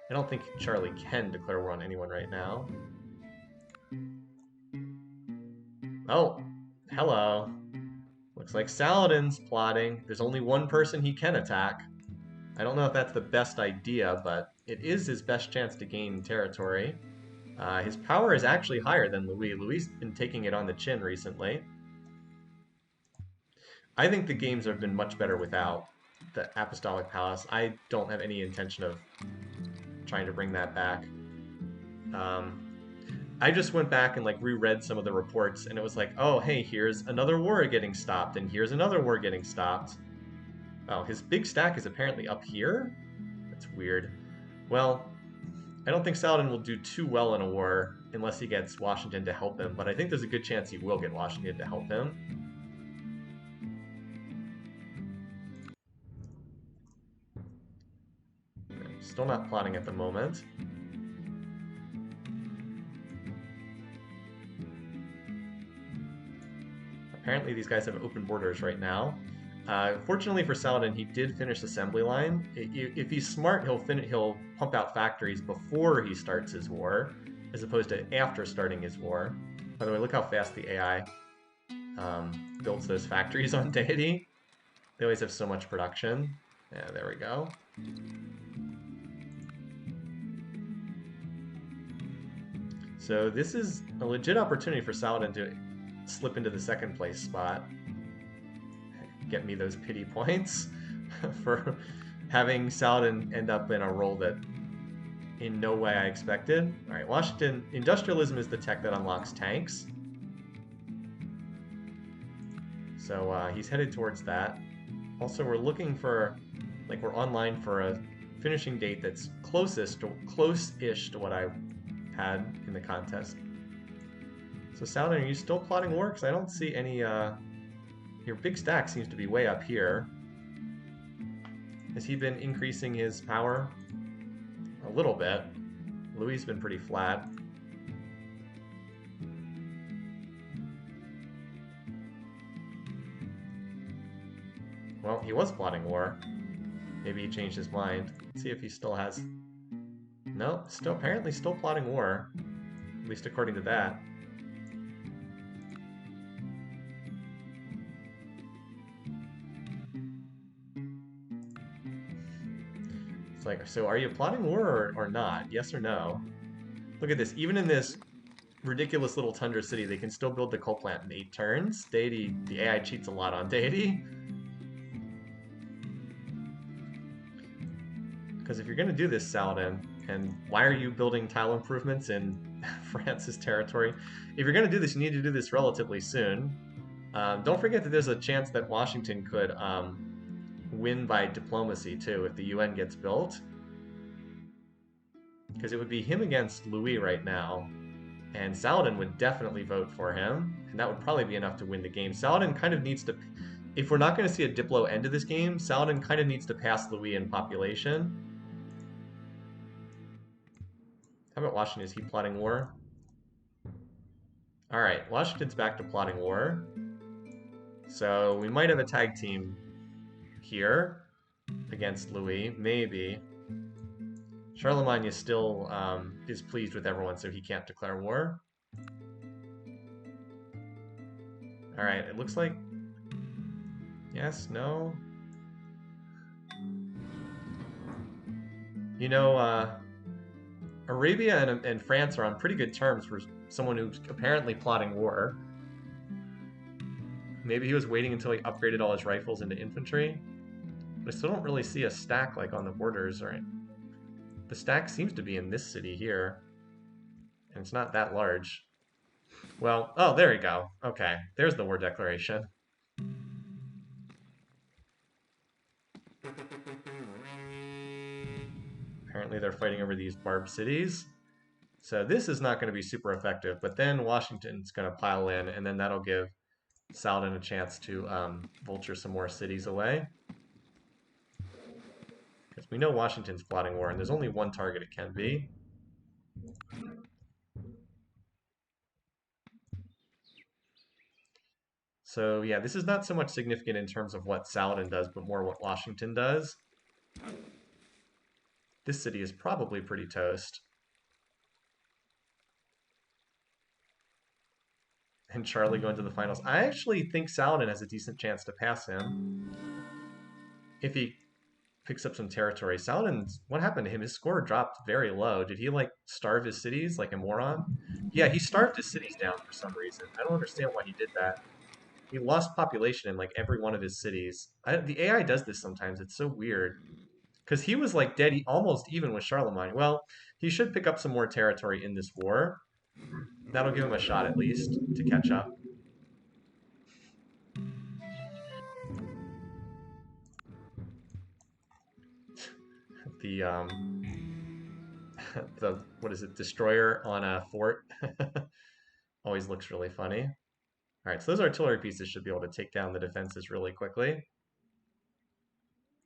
I don't think Charlie can declare war on anyone right now. Oh, hello. Looks like Saladin's plotting. There's only one person he can attack. I don't know if that's the best idea, but it is his best chance to gain territory. His power is actually higher than Louis. Louis's been taking it on the chin recently. I think the games have been much better without the Apostolic Palace. I don't have any intention of trying to bring that back. I just went back and like reread some of the reports, and it was like, oh, hey, here's another war getting stopped, and here's another war getting stopped. Oh, his big stack is apparently up here? That's weird. Well, I don't think Saladin will do too well in a war unless he gets Washington to help him, but I think there's a good chance he will get Washington to help him. Still not plotting at the moment. Apparently these guys have open borders right now. Fortunately for Saladin, he did finish assembly line. If he's smart, he'll pump out factories before he starts his war, as opposed to after starting his war. By the way, look how fast the AI builds those factories on deity. They always have so much production. Yeah, there we go. So this is a legit opportunity for Saladin to slip into the second place spot. Get me those pity points for having Saladin end up in a role that in no way I expected. All right, Washington, industrialism is the tech that unlocks tanks. So he's headed towards that. Also, we're looking for, like, we're online for a finishing date that's close-ish to what I had in the contest. So Saladin, are you still plotting war? Because I don't see any, your big stack seems to be way up here. Has he been increasing his power? A little bit. Louis has been pretty flat. Well, he was plotting war. Maybe he changed his mind. Let's see if he still has... No, apparently still plotting war. At least according to that. It's like, so are you plotting war or not? Yes or no? Look at this. Even in this ridiculous little tundra city, they can still build the coal plant in 8 turns. Deity, the AI cheats a lot on Deity. Because if you're going to do this, Saladin, and why are you building tile improvements in France's territory? If you're going to do this, you need to do this relatively soon. Don't forget that there's a chance that Washington could win by diplomacy, too, if the UN gets built. Because it would be him against Louis right now, and Saladin would definitely vote for him, and that would probably be enough to win the game. Saladin kind of needs to... If we're not going to see a Diplo end to this game, Saladin kind of needs to pass Louis in population. How about Washington? Is he plotting war? Alright, Washington's back to plotting war. So we might have a tag team here against Louis, maybe. Charlemagne is still is pleased with everyone, so he can't declare war. All right, it looks like yes, no. You know, Arabia and France are on pretty good terms for someone who's apparently plotting war. Maybe he was waiting until he upgraded all his rifles into infantry. But I still don't really see a stack like on the borders, right? The stack seems to be in this city here. And it's not that large. Well, oh, there we go. Okay, there's the war declaration. Apparently they're fighting over these barbed cities. So this is not going to be super effective, but then Washington's going to pile in, and then that'll give Saladin a chance to vulture some more cities away. Because we know Washington's plotting war, and there's only one target it can be. So yeah, this is not so much significant in terms of what Saladin does, but more what Washington does. This city is probably pretty toast. And Charlie going to the finals. I actually think Saladin has a decent chance to pass him if he picks up some territory. Saladin's, what happened to him? His score dropped very low. Did he like starve his cities like a moron? Yeah, he starved his cities down for some reason. I don't understand why he did that. He lost population in like every one of his cities. The AI does this sometimes. It's so weird. Because he was like dead almost even with Charlemagne. Well, he should pick up some more territory in this war. That'll give him a shot at least to catch up. The the what is it, destroyer on a fort always looks really funny. All right, so those artillery pieces should be able to take down the defenses really quickly.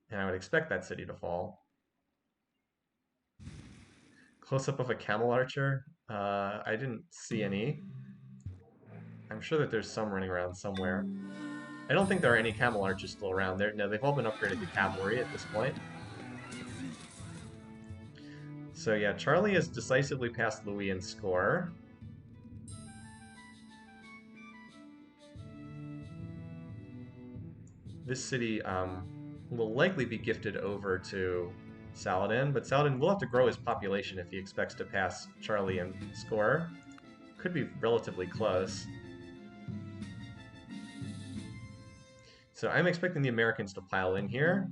And I would expect that city to fall. Close-up of a camel archer. I didn't see any. I'm sure that there's some running around somewhere. I don't think there are any camel archers still around. No, they've all been upgraded to cavalry at this point. So yeah, Charlie has decisively passed Louis in score. This city will likely be gifted over to Saladin, but Saladin will have to grow his population if he expects to pass Charlie in score. Could be relatively close. So I'm expecting the Americans to pile in here.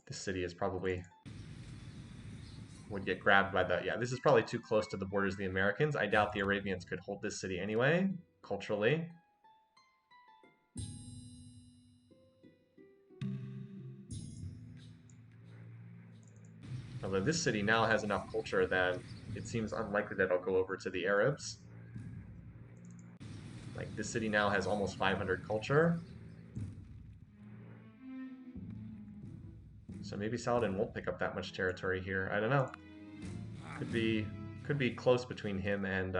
This city is probably would get grabbed by the... Yeah, this is probably too close to the borders of the Americans. I doubt the Arabians could hold this city anyway, culturally. Although this city now has enough culture that it seems unlikely that it'll go over to the Arabs. Like, this city now has almost 500 culture. So maybe Saladin won't pick up that much territory here. I don't know. Could be close between him and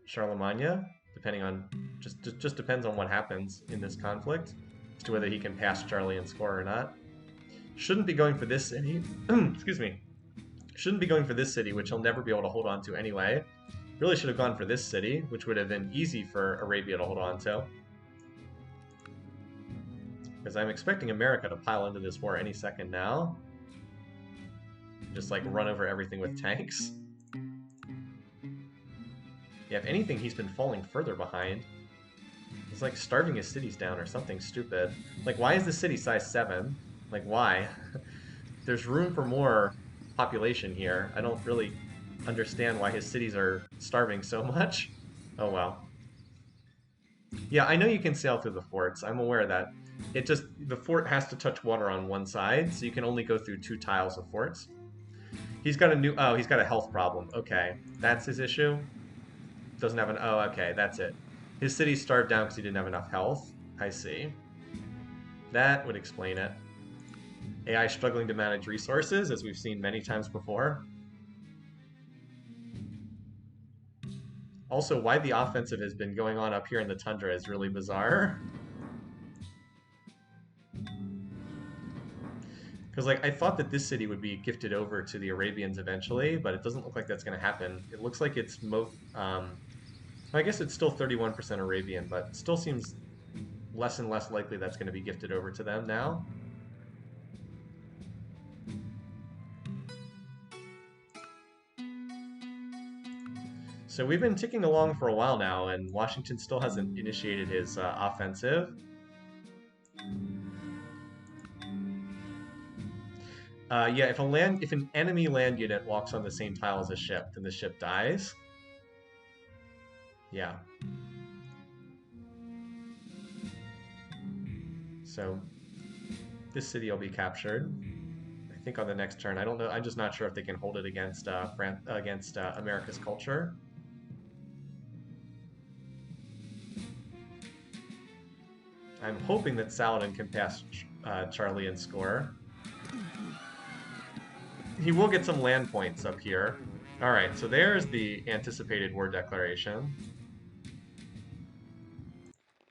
Charlemagne, depending on just depends on what happens in this conflict as to whether he can pass Charlie and score or not. Shouldn't be going for this city. Excuse me. Shouldn't be going for this city, which he'll never be able to hold on to anyway. Really should have gone for this city, which would have been easy for Arabia to hold on to. Because I'm expecting America to pile into this war any second now. Just like run over everything with tanks. Yeah, if anything, he's been falling further behind. He's like starving his cities down or something stupid. Like, why is the city size 7? Like, why? There's room for more population here. I don't really understand why his cities are starving so much. Oh well. Yeah, I know you can sail through the forts. I'm aware of that. It just, the fort has to touch water on one side, so you can only go through 2 tiles of forts. He's got a new, oh, he's got a health problem. Okay, that's his issue. Doesn't have an, oh, okay, that's it. His city's starved down because he didn't have enough health. I see. That would explain it. AI struggling to manage resources, as we've seen many times before. Also, why the offensive has been going on up here in the tundra is really bizarre. Because, like, I thought that this city would be gifted over to the Arabians eventually, but it doesn't look like that's going to happen. It looks like it's I guess it's still 31% Arabian, but it still seems less and less likely that's going to be gifted over to them now. So we've been ticking along for a while now, and Washington still hasn't initiated his offensive. Yeah, if an enemy land unit walks on the same tile as a ship, then the ship dies. Yeah. So this city will be captured, I think, on the next turn. I don't know. I'm just not sure if they can hold it against America's culture. I'm hoping that Saladin can pass Charlie and score. He will get some land points up here. All right, so there's the anticipated war declaration.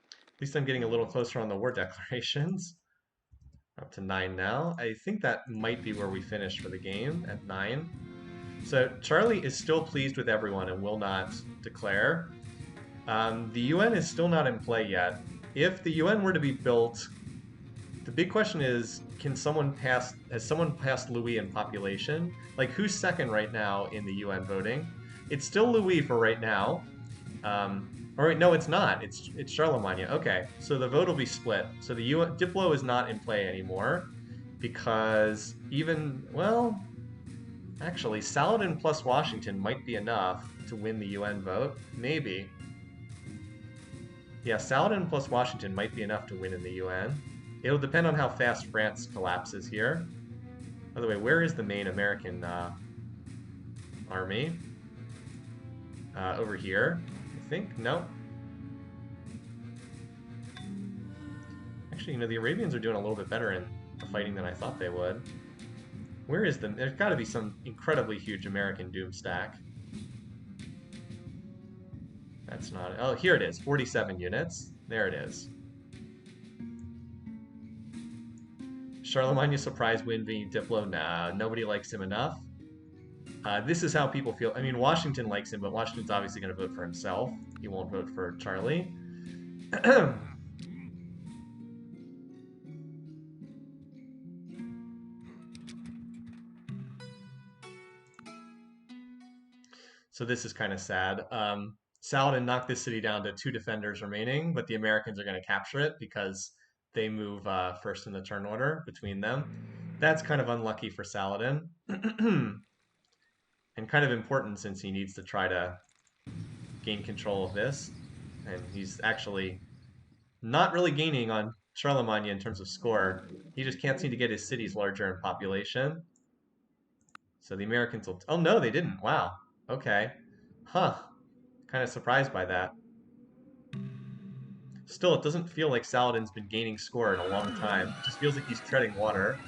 At least I'm getting a little closer on the war declarations. Up to 9 now. I think that might be where we finish for the game, at 9. So Charlie is still pleased with everyone and will not declare. The UN is still not in play yet. If the UN were to be built, the big question is, has someone passed Louis in population? Like, who's second right now in the UN voting? It's still Louis for right now. Or no, it's not. It's Charlemagne. Okay, so the vote will be split. So the UN Diplo is not in play anymore because actually, Saladin plus Washington might be enough to win the UN vote. Maybe. Yeah, Saladin plus Washington might be enough to win in the UN. It'll depend on how fast France collapses here. By the way, where is the main American army? Over here, I think. No. Actually, the Arabians are doing a little bit better in the fighting than I thought they would. Where is there's got to be some incredibly huge American doom stack. That's not it. Oh, here it is. 47 units. There it is. Charlemagne surprise win being Diplo. Nah, nobody likes him enough. This is how people feel. I mean, Washington likes him, but Washington's obviously going to vote for himself. He won't vote for Charlie. So this is kind of sad. Saladin knocked this city down to 2 defenders remaining, but the Americans are going to capture it because they move first in the turn order between them. That's kind of unlucky for Saladin. And kind of important since he needs to try to gain control of this. And he's actually not really gaining on Charlemagne in terms of score. He just can't seem to get his cities larger in population. So the Americans will... Oh, no, they didn't. Wow. Okay. Huh. Kind of surprised by that. Still, it doesn't feel like Saladin's been gaining score in a long time. It just feels like he's treading water.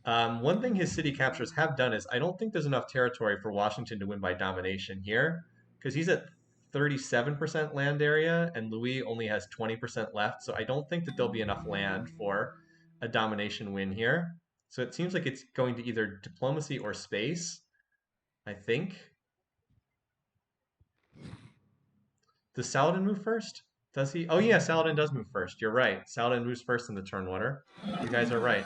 One thing his city captures have done is I don't think there's enough territory for Washington to win by domination here, because he's at 37% land area and Louis only has 20% left, so I don't think that there'll be enough land for a domination win here. So it seems like it's going to either diplomacy or space, I think. Does Saladin move first? Does he? Oh yeah, Saladin does move first. You're right. Saladin moves first in the turn order. You guys are right.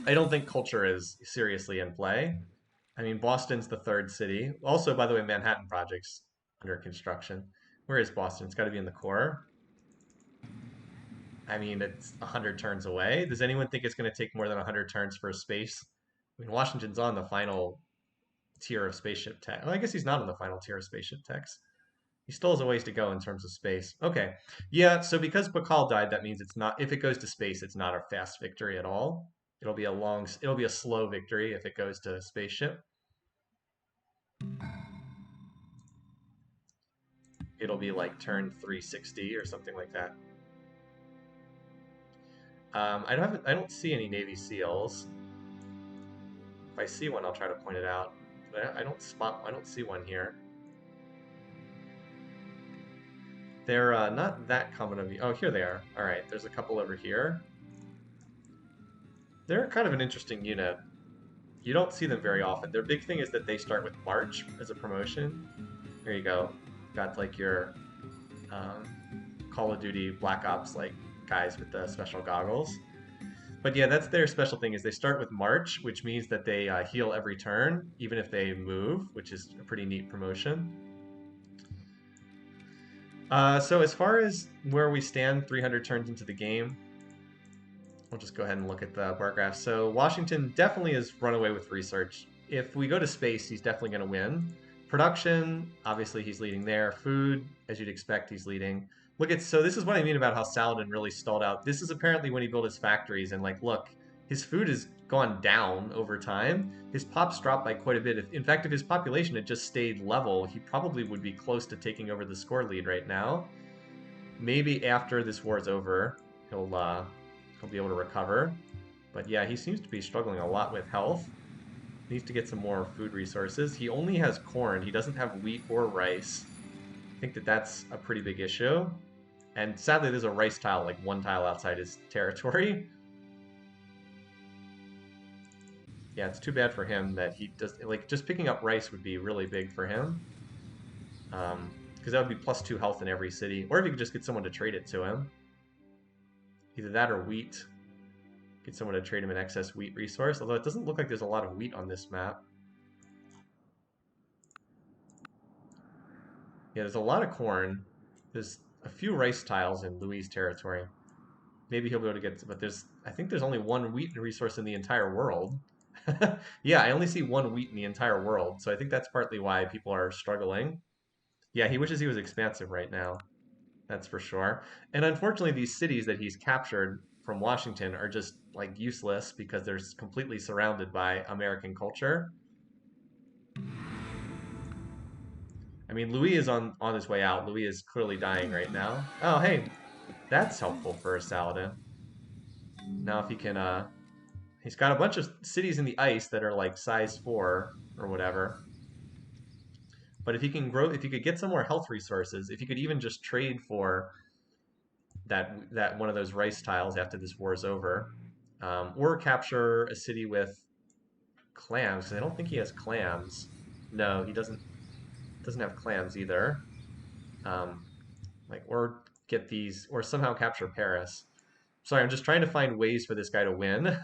I don't think culture is seriously in play. I mean, Boston's the 3rd city. Also, by the way, Manhattan Project's under construction. Where is Boston? It's got to be in the core. I mean, it's 100 turns away. Does anyone think it's going to take more than 100 turns for a space? I mean, Washington's on the final tier of spaceship tech. Well, I guess he's not on the final tier of spaceship techs. He still has a ways to go in terms of space. Okay. Yeah, so because Bakal died, that means it's not, if it goes to space, it's not a fast victory at all. It'll be a slow victory if it goes to spaceship. It'll be like turn 360 or something like that. I don't see any Navy SEALs. If I see one, I'll try to point it out. I don't see one here. They're not that common of you. Oh, here they are. All right, there's a couple over here. They're kind of an interesting unit. You don't see them very often. Their big thing is that they start with March as a promotion. There you go. Got like your um, Call of Duty Black Ops like guys with the special goggles. But yeah, that's their special thing is they start with March, which means that they heal every turn, even if they move, which is a pretty neat promotion. So as far as where we stand 300 turns into the game, we'll just go ahead and look at the bar graph. So Washington definitely has run away with research. If we go to space, he's definitely going to win. Production, obviously he's leading there. Food, as you'd expect, he's leading. Look at, so this is what I mean about how Saladin really stalled out. This is apparently when he built his factories, and like, look, his food has gone down over time. His pops dropped by quite a bit. In fact, if his population had just stayed level, he probably would be close to taking over the score lead right now. Maybe after this war is over, he'll be able to recover. But yeah, he seems to be struggling a lot with health. Needs to get some more food resources. He only has corn. He doesn't have wheat or rice. I think that that's a pretty big issue. And sadly, there's a rice tile, like one tile outside his territory. Yeah, it's too bad for him that he does, like, just picking up rice would be really big for him. Because that would be +2 health in every city. Or if you could just get someone to trade it to him. Either that or wheat. Get someone to trade him an excess wheat resource, although it doesn't look like there's a lot of wheat on this map. Yeah, there's a lot of corn. There's a few rice tiles in Louis' territory. Maybe he'll be able to get, but I think there's only one wheat resource in the entire world. Yeah, I only see one wheat in the entire world, so I think that's partly why people are struggling. Yeah, he wishes he was expansive right now. That's for sure. And unfortunately, these cities that he's captured from Washington are just like useless because they're completely surrounded by American culture. I mean, Louis is on his way out. Louis is clearly dying right now. Oh, hey, that's helpful for a Saladin. Now if he can, he's got a bunch of cities in the ice that are like size 4 or whatever. But if he can grow, if he could get some more health resources, if he could even just trade for that one of those rice tiles after this war is over, or capture a city with clams. 'Cause I don't think he has clams. No, he doesn't have clams either. Like, or get these, or somehow capture Paris. Sorry, I'm just trying to find ways for this guy to win.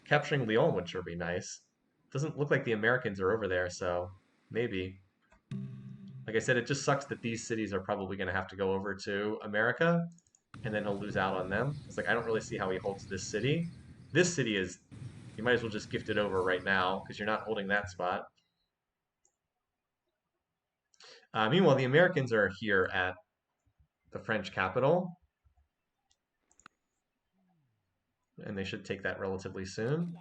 Capturing Lyon would sure be nice. Doesn't look like the Americans are over there, so maybe. Like I said, it just sucks that these cities are probably going to have to go over to America, and then he'll lose out on them. It's like, I don't really see how he holds this city. This city is, you might as well just gift it over right now, because you're not holding that spot. Meanwhile, the Americans are here at the French capital, and they should take that relatively soon.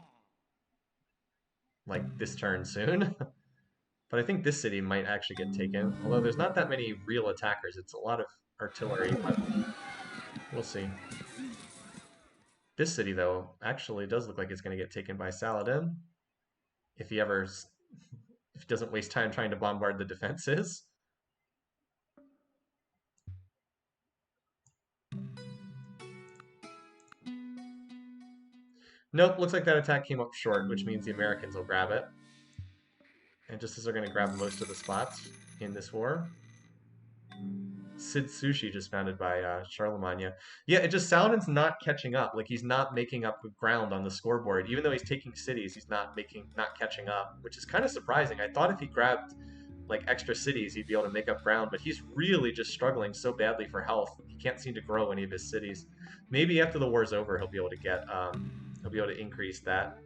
Like this turn soon. But I think this city might actually get taken, although there's not that many real attackers. It's a lot of artillery, but we'll see. This city, though, actually does look like it's going to get taken by Saladin. If he doesn't waste time trying to bombard the defenses. Nope, looks like that attack came up short, which means the Americans will grab it. And just as they're going to grab most of the spots in this war. Sid Sushi just founded by Charlemagne. Yeah, it just Saladin's not catching up. Like, he's not making up ground on the scoreboard. Even though he's taking cities, he's not catching up, which is kind of surprising. I thought if he grabbed like extra cities, he'd be able to make up ground, but he's really just struggling so badly for health. He can't seem to grow any of his cities. Maybe after the war's over, he'll be able to increase that.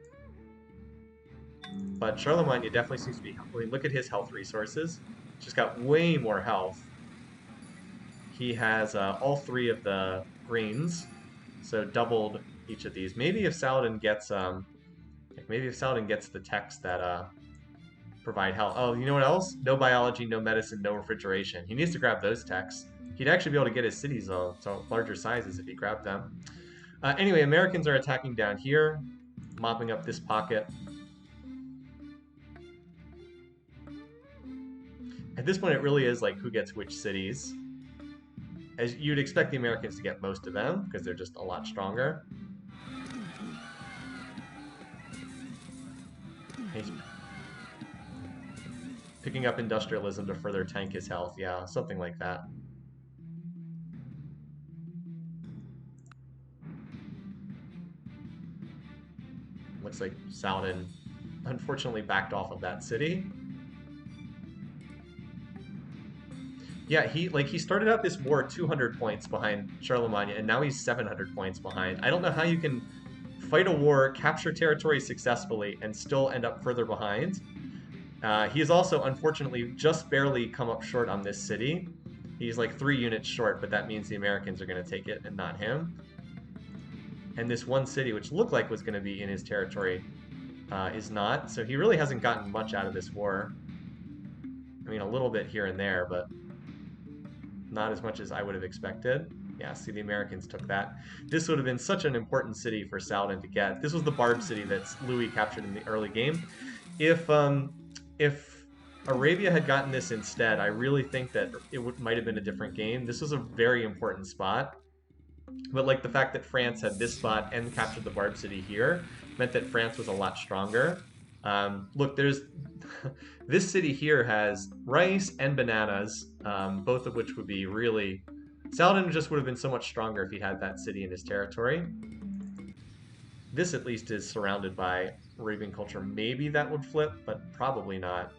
But Charlemagne definitely seems to be, I mean, look at his health resources. Just got way more health. He has all 3 of the greens, so doubled each of these. Maybe if Saladin gets the techs that provide health. Oh, you know what else? No biology, no medicine, no refrigeration. He needs to grab those techs. He'd actually be able to get his cities to larger sizes if he grabbed them. Anyway, Americans are attacking down here, mopping up this pocket. At this point, it really is like who gets which cities. As you'd expect the Americans to get most of them, because they're just a lot stronger. He's picking up industrialism to further tank his health. Yeah, something like that. Looks like Saladin unfortunately backed off of that city. Yeah, he started out this war 200 points behind Charlemagne, and now he's 700 points behind. I don't know how you can fight a war, capture territory successfully, and still end up further behind. He has also, unfortunately, just barely come up short on this city. He's like 3 units short, but that means the Americans are going to take it and not him. And this one city, which looked like was going to be in his territory, is not. So he really hasn't gotten much out of this war. I mean, a little bit here and there, but not as much as I would have expected. Yeah, see, the Americans took that. This would have been such an important city for Saladin to get. This was the Barb city that Louis captured in the early game. If Arabia had gotten this instead, I really think that it might have been a different game. This was a very important spot. But like the fact that France had this spot and captured the Barb city here meant that France was a lot stronger. Look, there's this city here has rice and bananas, both of which would be really... Saladin just would have been so much stronger if he had that city in his territory. This at least is surrounded by Arabian culture. Maybe that would flip, but probably not.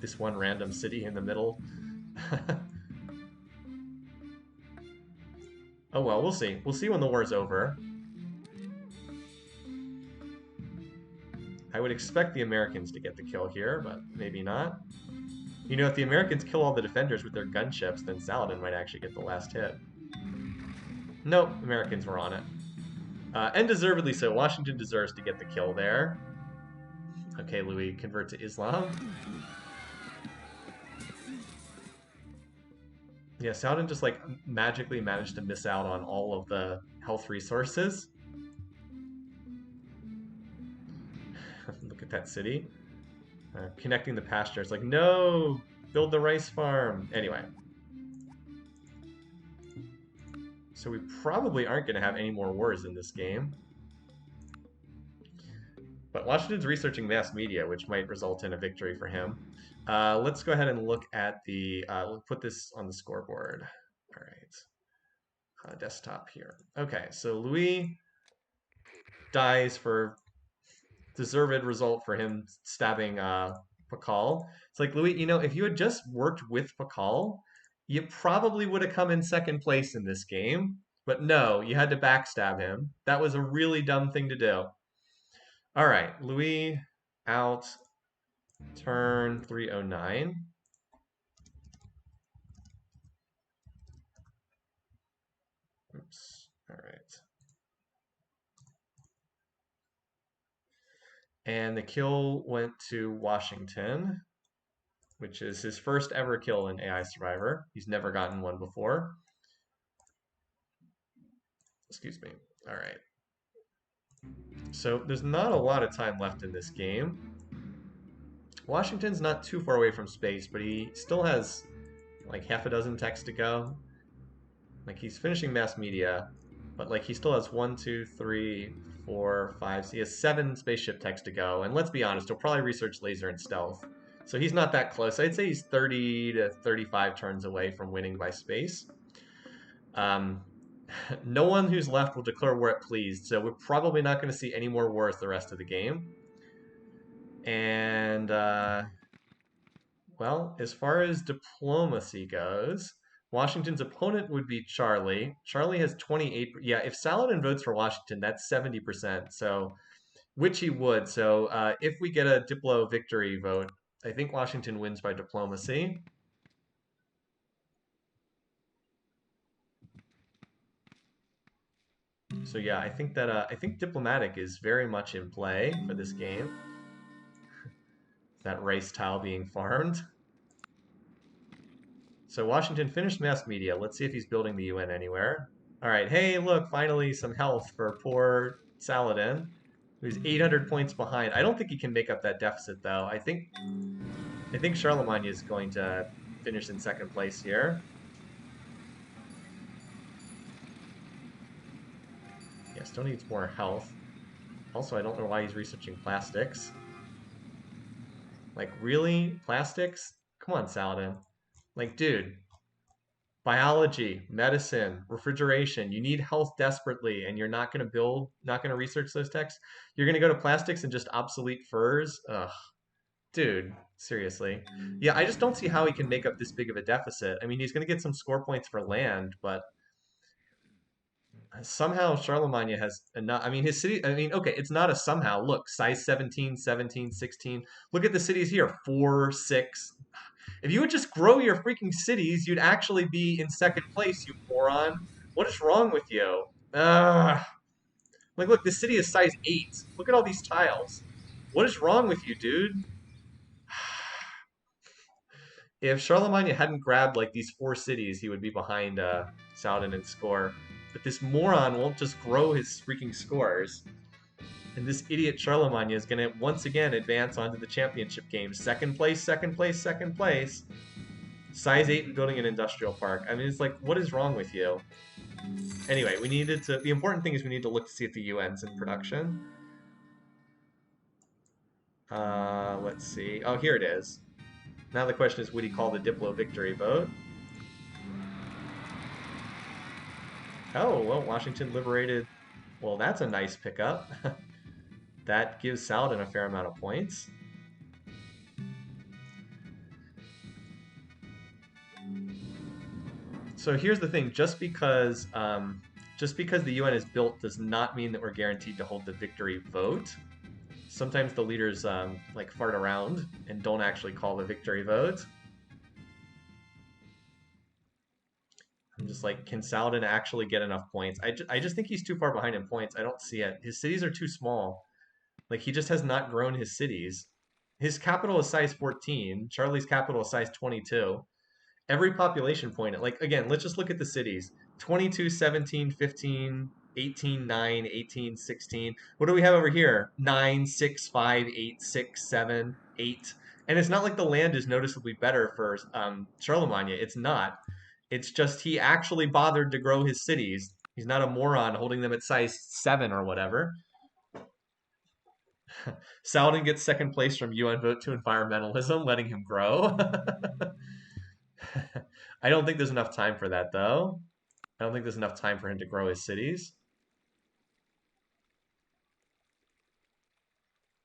This one random city in the middle. Oh well, we'll see. We'll see when the war's over. I would expect the Americans to get the kill here, but maybe not. You know, if the Americans kill all the defenders with their gunships, then Saladin might actually get the last hit. Nope, Americans were on it. And deservedly so. Washington deserves to get the kill there. Okay, Louis, convert to Islam. Yeah, Saladin just like magically managed to miss out on all of the health resources. Look at that city. Connecting the pasture. It's like, no! Build the rice farm! Anyway. So we probably aren't going to have any more wars in this game. But Washington's researching mass media, which might result in a victory for him. Let's go ahead and look at the... we'll put this on the scoreboard. All right. Desktop here. Okay, so Louis dies for... deserved result for him stabbing Pakal. It's like, Louis, you know, if you had just worked with Pakal, you probably would have come in second place in this game. But no, you had to backstab him. That was a really dumb thing to do. All right, Louis out, turn 309. Oops, all right. And the kill went to Washington, which is his first ever kill in AI Survivor. He's never gotten one before. Excuse me. All right. So there's not a lot of time left in this game. Washington's not too far away from space, but he still has like half a dozen techs to go. Like he's finishing mass media, but like he still has 1, 2, 3, 4, 5. So he has 7 spaceship techs to go. And let's be honest, he'll probably research laser and stealth. So he's not that close. I'd say he's 30 to 35 turns away from winning by space. No one who's left will declare war at pleased, so we're probably not going to see any more wars the rest of the game. And, well, as far as diplomacy goes, Washington's opponent would be Charlie. Charlie has 28. Yeah, if Saladin votes for Washington, that's 70%, so which he would. So if we get a Diplo victory vote, I think Washington wins by diplomacy. So yeah, I think that I think diplomatic is very much in play for this game. That rice tile being farmed. So Washington finished mass media. Let's see if he's building the UN anywhere. All right, hey, look, finally some health for poor Saladin, who's 800 points behind. I don't think he can make up that deficit though. I think I think Charlemagne is going to finish in second place here. Yeah, still needs more health. Also, I don't know why he's researching plastics. Like, really? Plastics? Come on, Saladin. Like, dude, biology, medicine, refrigeration, you need health desperately, and you're not going to not going to research those texts. You're going to go to plastics and just obsolete furs? Ugh. Dude, seriously. Yeah, I just don't see how he can make up this big of a deficit. I mean, he's going to get some score points for land, but somehow Charlemagne has enough. I mean, his city, I mean, okay, it's not a somehow. Look, size 17, 17, 16. Look at the cities here 4, 6. If you would just grow your freaking cities, you'd actually be in second place, you moron. What is wrong with you? Like, look, this city is size 8. Look at all these tiles. What is wrong with you, dude? If Charlemagne hadn't grabbed like these 4 cities, he would be behind Saladin in score. But this moron won't just grow his freaking scores. And this idiot Charlemagne is going to once again advance onto the championship game. Second place, second place, second place. Size 8 and building an industrial park. I mean, it's like, what is wrong with you? Anyway, we needed to... The important thing is we need to look to see if the UN's in production. Let's see. Oh, here it is. Now the question is, would he call the Diplo victory vote? Oh, well, Washington liberated. Well, that's a nice pickup. That gives Saladin a fair amount of points. So here's the thing: just because the UN is built does not mean that we're guaranteed to hold the victory vote. Sometimes the leaders like fart around and don't actually call the victory vote. I'm just like, can Saladin actually get enough points? I just think he's too far behind in points. I don't see it. His cities are too small. Like, he just has not grown his cities. His capital is size 14. Charlie's capital is size 22. Every population point, like, again, let's just look at the cities. 22, 17, 15, 18, 9, 18, 16. What do we have over here? 9, 6, 5, 8, 6, 7, 8. And it's not like the land is noticeably better for Charlemagne. It's not. It's just he actually bothered to grow his cities. He's not a moron holding them at size 7 or whatever. Saladin gets second place from UN vote to environmentalism, letting him grow. I don't think there's enough time for that, though. I don't think there's enough time for him to grow his cities.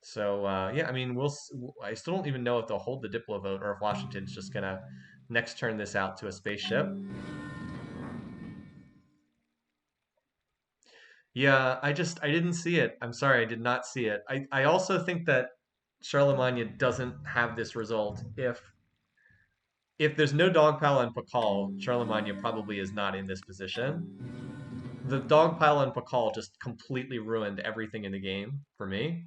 So, yeah, I mean, I still don't even know if they'll hold the Diplo vote or if Washington's just going to next turn this out to a spaceship. Yeah, I didn't see it. I'm sorry, I did not see it. I also think that Charlemagne doesn't have this result. If there's no dog pile on Pakal, Charlemagne probably is not in this position. The dog pile on Pakal just completely ruined everything in the game for me.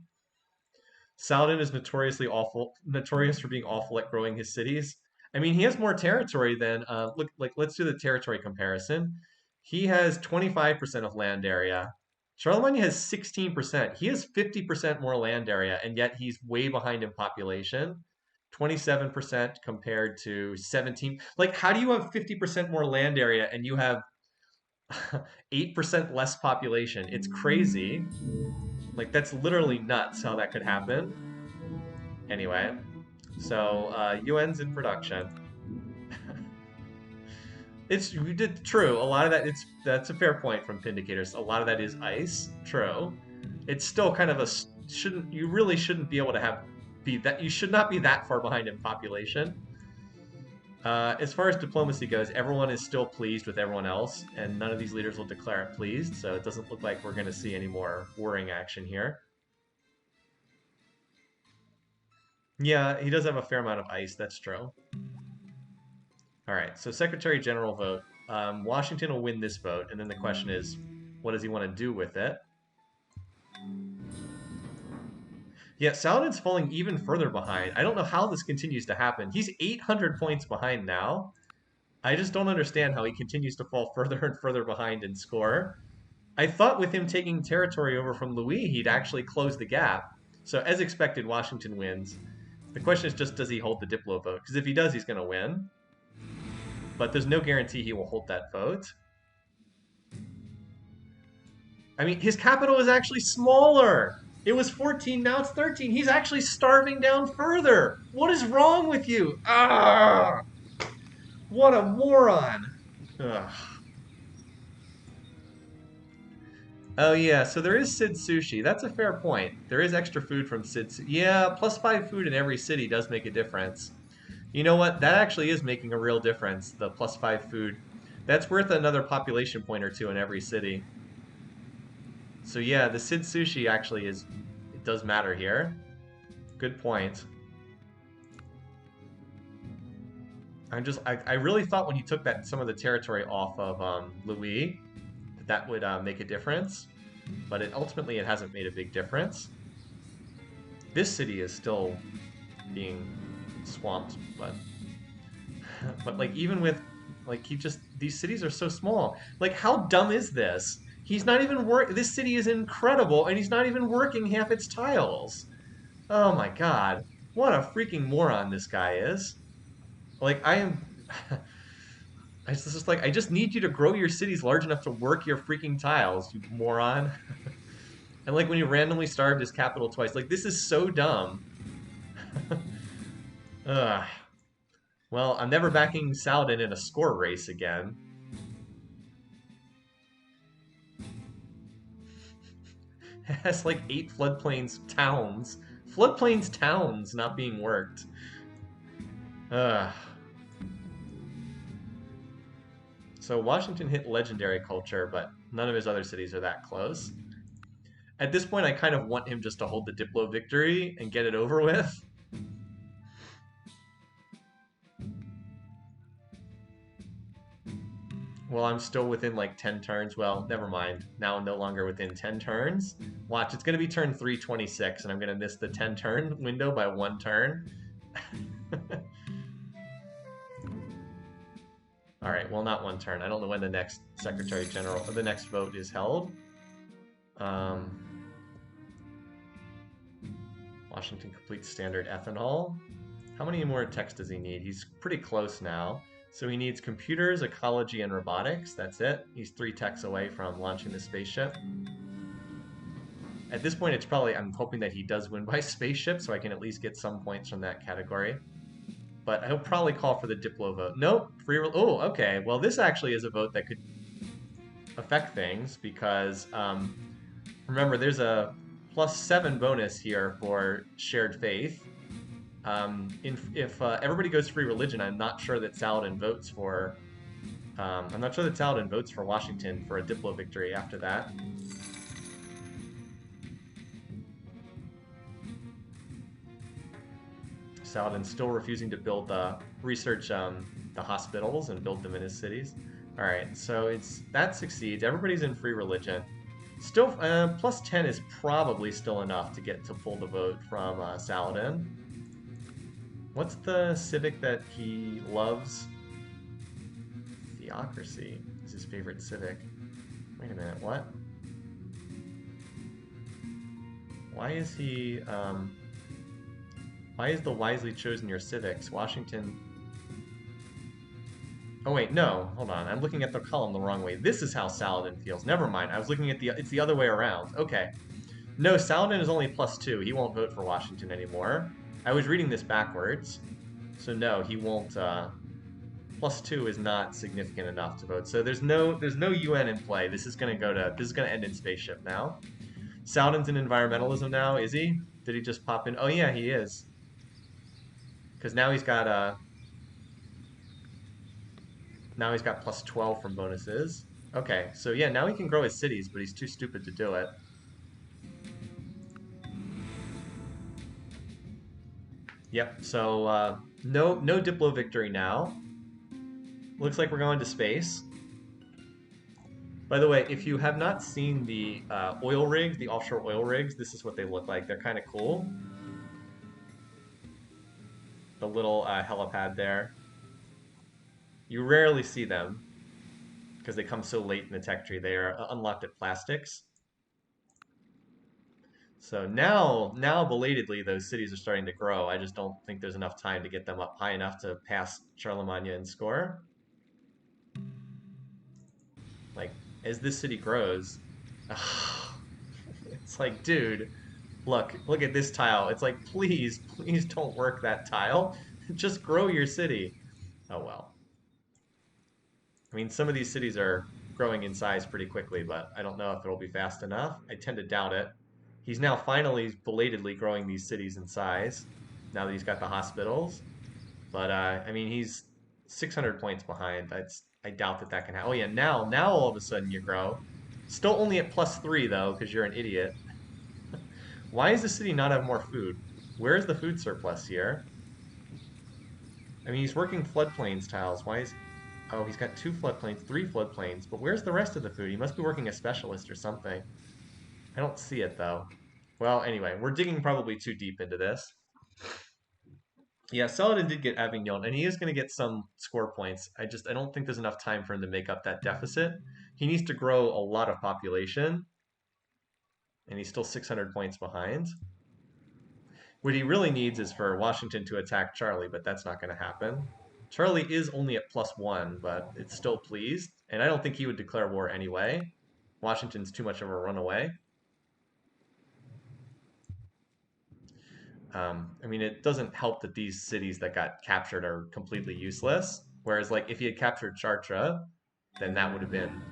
Saladin is notorious for being awful at growing his cities. I mean, he has more territory than look. Like, let's do the territory comparison. He has 25% of land area. Charlemagne has 16%. He has 50% more land area, and yet he's way behind in population. 27% compared to 17. Like, how do you have 50% more land area and you have 8% less population? It's crazy. Like, that's literally nuts how that could happen. Anyway, so UN's in production. You did true. A lot of that that's a fair point from Pindicators. A lot of that is ice. True. It's still kind of you really shouldn't be able to you should not be that far behind in population. As far as diplomacy goes, everyone is still pleased with everyone else, and none of these leaders will declare it pleased, so it doesn't look like we're going to see any more warring action here. Yeah, he does have a fair amount of ice, that's true. Alright, so Secretary General vote. Washington will win this vote, and then the question is, what does he want to do with it? Yeah, Saladin's falling even further behind. I don't know how this continues to happen. He's 800 points behind now. I just don't understand how he continues to fall further and further behind in score. I thought with him taking territory over from Louis, he'd actually close the gap. So as expected, Washington wins. The question is just, does he hold the Diplo vote? Because if he does, he's going to win. But there's no guarantee he will hold that vote. I mean, his capital is actually smaller. It was 14, now it's 13. He's actually starving down further. What is wrong with you? Ah! What a moron. Ugh. Oh yeah, so there is Sid Sushi. That's a fair point. There is extra food from Sid Sushi. Yeah, +5 food in every city does make a difference. You know what? That actually is making a real difference, the +5 food. That's worth another population point or two in every city. So yeah, the Sid Sushi actually is, it does matter here. Good point. I really thought when he took some of the territory off of Louis, that would make a difference, but ultimately it hasn't made a big difference. This city is still being swamped, but like even with like these cities are so small. Like how dumb is this? He's not even This city is incredible, and he's not even working half its tiles. Oh my god, what a freaking moron this guy is! Like I am. It's just like, I just need you to grow your cities large enough to work your freaking tiles, you moron. And like when he randomly starved his capital twice, like this is so dumb. Ugh. Well, I'm never backing Saladin in a score race again. It has like 8 floodplains towns. Floodplains towns not being worked. Ugh. So Washington hit legendary culture, but none of his other cities are that close. At this point, I kind of want him just to hold the Diplo victory and get it over with. Well, I'm still within like 10 turns. Well, never mind. Now I'm no longer within 10 turns. Watch, it's going to be turn 326, and I'm going to miss the 10 turn window by 1 turn. All right, well, not 1 turn. I don't know when the next Secretary General, or the next vote is held. Washington completes standard ethanol. How many more text does he need? He's pretty close now. So he needs computers, ecology, and robotics. That's it. He's 3 techs away from launching the spaceship. At this point, it's probably, I'm hoping that he does win by spaceship, so I can at least get some points from that category. But he'll probably call for the Diplo vote. Nope. Oh, okay. Well, this actually is a vote that could affect things, because remember, there's a +7 bonus here for shared faith. If everybody goes free religion, I'm not sure that Saladin votes for. I'm not sure that Saladin votes for Washington for a Diplo victory after that. Saladin's still refusing to build research the hospitals and build them in his cities. All right, so that succeeds. Everybody's in free religion. Still, +10 is probably still enough to pull the vote from Saladin. What's the civic that he loves? Theocracy is his favorite civic. Wait a minute, what? Why is he, why is the wisely chosen your civics? Washington... Oh wait, no, hold on. I'm looking at the column the wrong way. This is how Saladin feels. Never mind, I was looking at it's the other way around. Okay. No, Saladin is only +2. He won't vote for Washington anymore. I was reading this backwards. So no, he won't, +2 is not significant enough to vote. So there's no UN in play. This is gonna end in spaceship now. Saladin's in environmentalism now, is he? Did he just pop in? Oh yeah, he is. Because now he's got +12 from bonuses. Okay, so yeah, now he can grow his cities, but he's too stupid to do it. Yep, so no Diplo victory now. Looks like we're going to space. By the way, if you have not seen the oil rigs, the offshore oil rigs, this is what they look like. They're kind of cool. The little helipad there. You rarely see them because they come so late in the tech tree. They are unlocked at plastics. So now belatedly, those cities are starting to grow. I just don't think there's enough time to get them up high enough to pass Charlemagne in score. Like, as this city grows, it's like, dude, look at this tile. It's like, please don't work that tile. Just grow your city. Oh well. I mean, some of these cities are growing in size pretty quickly, but I don't know if it'll be fast enough. I tend to doubt it. He's now finally belatedly growing these cities in size now that he's got the hospitals. But I mean, he's 600 points behind. I doubt that can happen. Oh yeah, now all of a sudden you grow. Still only at +3 though, because you're an idiot. Why does the city not have more food? Where is the food surplus here? I mean, he's working floodplains tiles. Why is Oh, he's got 2 floodplains, 3 floodplains, but where's the rest of the food? He must be working a specialist or something. I don't see it though. Well, anyway, we're digging probably too deep into this. Yeah, Saladin did get Avignon, and he is going to get some score points. I don't think there's enough time for him to make up that deficit. He needs to grow a lot of population, and he's still 600 points behind. What he really needs is for Washington to attack Charlie, but that's not going to happen. Charlie is only at +1, but it's still pleased, and I don't think he would declare war anyway. Washington's too much of a runaway. I mean, it doesn't help that these cities that got captured are completely useless. Whereas, like, if he had captured Chartres, then that would have been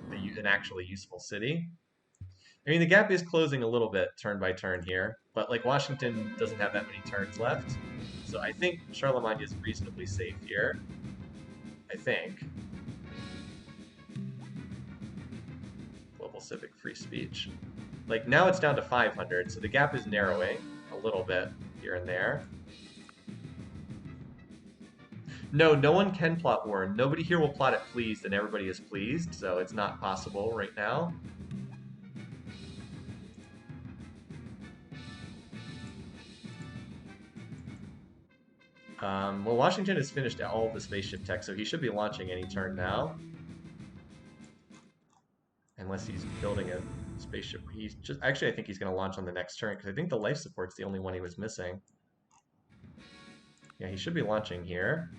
an actually useful city. I mean, the gap is closing a little bit turn by turn here, but like Washington doesn't have that many turns left. So I think Charlemagne is reasonably safe here. I think. Global civic free speech. Like now it's down to 500, so the gap is narrowing a little bit here and there. No one can plot war. Nobody here will plot it pleased and everybody is pleased, so it's not possible right now. Well, Washington has finished all of the spaceship tech, so he should be launching any turn now. Unless he's building a spaceship. Actually, I think he's going to launch on the next turn, because I think the life support's the only one he was missing. Yeah, he should be launching here.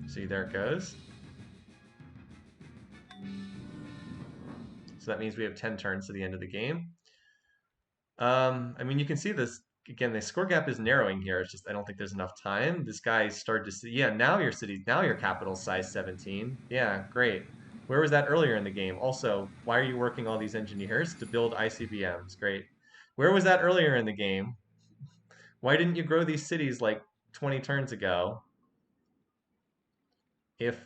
See, there it goes. So that means we have 10 turns to the end of the game. I mean, you can see this, again, the score gap is narrowing here. It's just, I don't think there's enough time. This guy started to see, yeah, now your capital size 17. Yeah, great. Where was that earlier in the game? Also, why are you working all these engineers? To build ICBMs. Great. Where was that earlier in the game? Why didn't you grow these cities like 20 turns ago? If,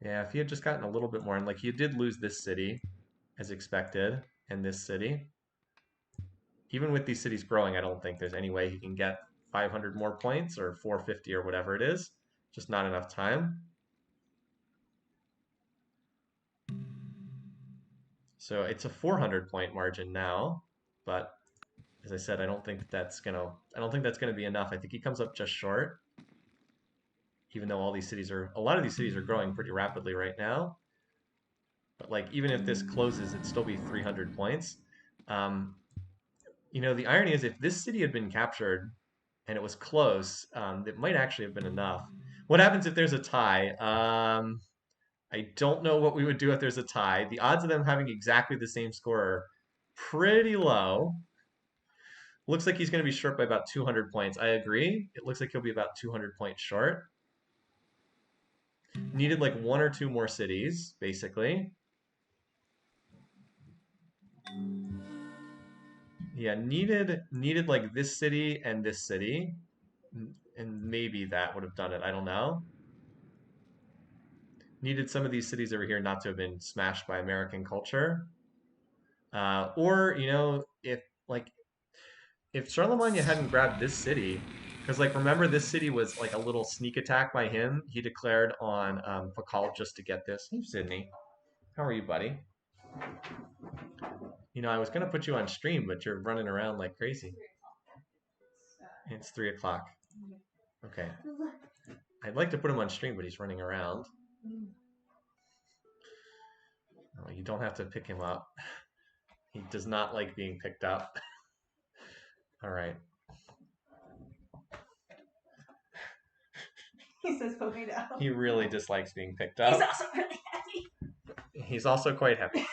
yeah, if he had just gotten a little bit more, and like he did lose this city, as expected, and this city. Even with these cities growing, I don't think there's any way he can get 500 more points or 450 or whatever it is. Just not enough time. So it's a 400 point margin now, but as I said, I don't think that's gonna be enough. I think he comes up just short, even though a lot of these cities are growing pretty rapidly right now. But like even if this closes, it'd still be 300 points. You know, the irony is if this city had been captured and it was close, it might actually have been enough. What happens if there's a tie? I don't know what we would do if there's a tie. The odds of them having exactly the same score are pretty low. Looks like he's going to be short by about 200 points. I agree. It looks like he'll be about 200 points short. Needed like 1 or 2 more cities, basically. Yeah, needed like this city and this city, and maybe that would have done it. I don't know. Needed some of these cities over here not to have been smashed by American culture. Or, you know, if Charlemagne hadn't grabbed this city, because like remember this city was like a little sneak attack by him. He declared on Pakal just to get this. Hey Sydney, how are you, buddy? You know, I was gonna put you on stream, but you're running around like crazy. It's 3 o'clock. Okay. I'd like to put him on stream, but he's running around. Oh, you don't have to pick him up. He does not like being picked up. All right. He says, put me down. He really dislikes being picked up. He's also really heavy. He's also quite heavy.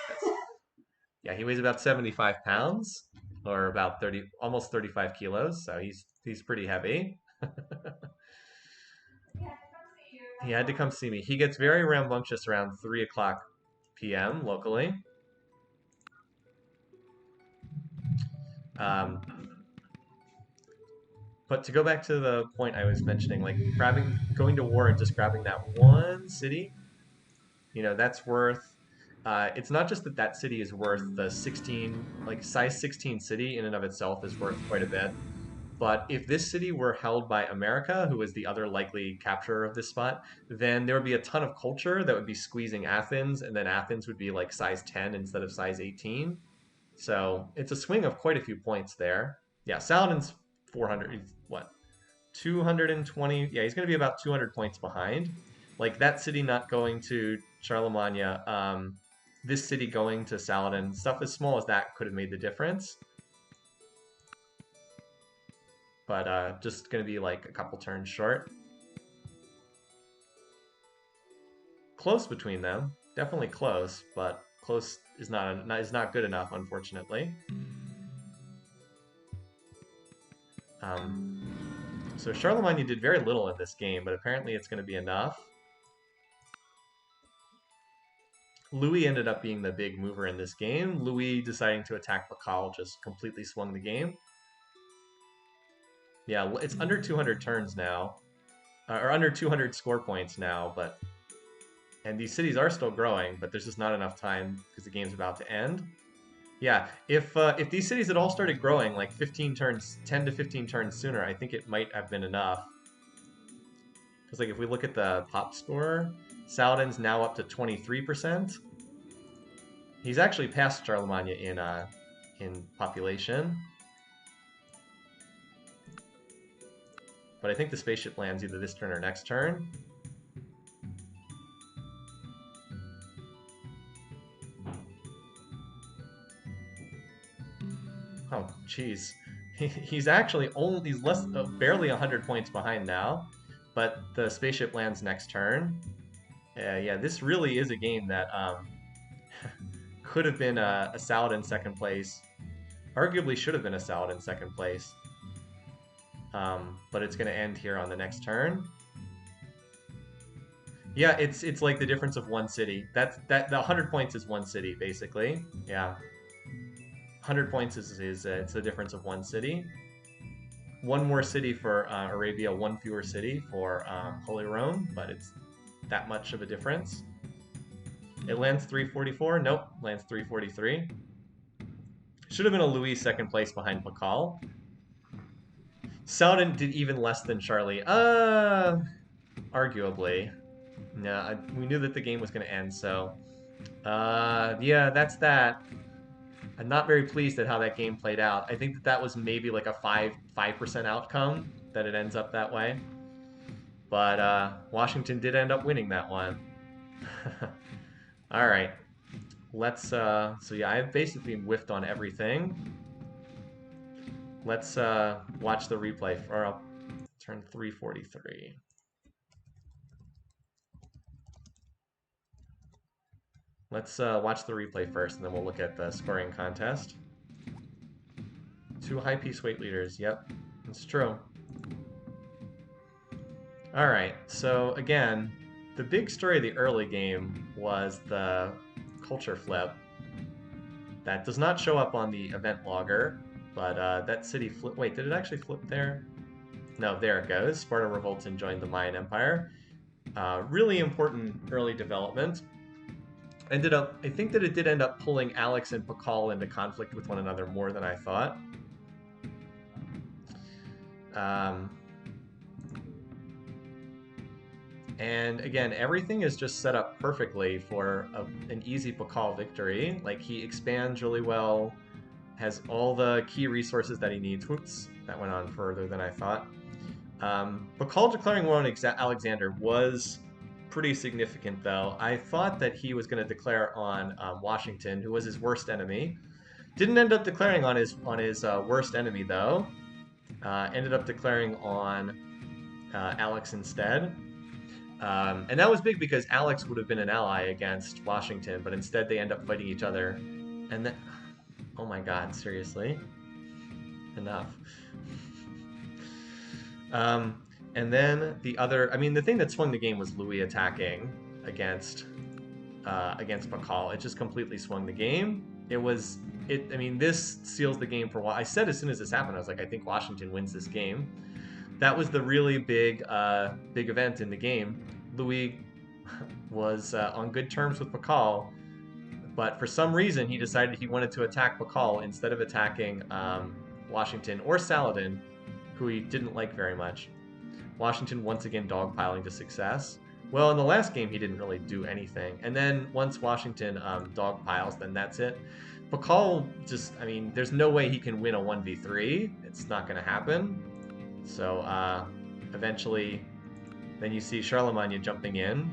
Yeah, he weighs about 75 pounds, or about 30, almost 35 kilos. So he's pretty heavy. He had to come see me. He gets very rambunctious around 3 o'clock p.m. locally. But to go back to the point I was mentioning, like going to war and just grabbing that one city, you know, that's worth. It's not just that that city is worth the 16, like size 16 city in and of itself is worth quite a bit. But if this city were held by America, who is the other likely capturer of this spot, then there would be a ton of culture that would be squeezing Athens, and then Athens would be like size 10 instead of size 18. So it's a swing of quite a few points there. Yeah, Saladin's 400. He's what? 220. Yeah, he's going to be about 200 points behind. Like that city not going to Charlemagne, this city going to Saladin, stuff as small as that could have made the difference. But just going to be like a couple turns short. Close between them, definitely close, but close is not good enough, unfortunately. So Charlemagne did very little in this game, but apparently it's going to be enough. Louis ended up being the big mover in this game. Louis deciding to attack Pakal just completely swung the game. Yeah, it's under 200 turns now, or under 200 score points now, and these cities are still growing, but there's just not enough time because the game's about to end. Yeah, if these cities had all started growing like 15 turns, 10 to 15 turns sooner, I think it might have been enough. Because like if we look at the pop score, Saladin's now up to 23%. He's actually passed Charlemagne in population. But I think the spaceship lands either this turn or next turn. Oh, jeez. He's actually he's barely 100 points behind now, but the spaceship lands next turn. Yeah, this really is a game that could have been a Saladin second place. Arguably should have been a Saladin second place. But it's going to end here on the next turn. Yeah, it's like the difference of one city. The 100 points is one city basically. Yeah. 100 points is it's the difference of one city. One more city for Arabia, one fewer city for Holy Rome, but it's that much of a difference. It lands 344. Nope, lands 343. Should have been a Louis second place behind Pakal. Saladin did even less than Charlie. Arguably. No, we knew that the game was going to end, so... yeah, that's that. I'm not very pleased at how that game played out. I think that was maybe like a 5% outcome, that it ends up that way. But Washington did end up winning that one. All right. Let's... so yeah, I've basically whiffed on everything. Let's watch the replay for turn 343. Let's watch the replay first, and then we'll look at the scoring contest. 2 high piece weight leaders. Yep, it's true. All right, so again, the big story of the early game was the culture flip. That does not show up on the event logger. But that city flip. Wait, did it actually flip there? No, there it goes. Sparta revolts and joined the Mayan Empire. Really important early development. I think that it did end up pulling Alex and Pakal into conflict with one another more than I thought. And again, everything is just set up perfectly for an easy Pakal victory. Like, he expands really well, has all the key resources that he needs. Whoops, that went on further than I thought. Pakal declaring war on Alexander was pretty significant, though. I thought that he was going to declare on Washington, who was his worst enemy. Didn't end up declaring on his worst enemy, though. Ended up declaring on Alex instead. And that was big because Alex would have been an ally against Washington, but instead they end up fighting each other. And then, oh my god, seriously? Enough. And then the other, I mean, the thing that swung the game was Louis attacking against Pakal. It just completely swung the game. I mean, this seals the game for I said as soon as this happened, I was like, I think Washington wins this game. That was the really big event in the game. Louis was on good terms with Pakal, but for some reason he decided he wanted to attack Pakal instead of attacking Washington or Saladin, who he didn't like very much. Washington once again dogpiling to success. Well, in the last game he didn't really do anything, and then once Washington dogpiles, then that's it. Pakal just, I mean, there's no way he can win a 1v3. It's not going to happen. So eventually, then you see Charlemagne jumping in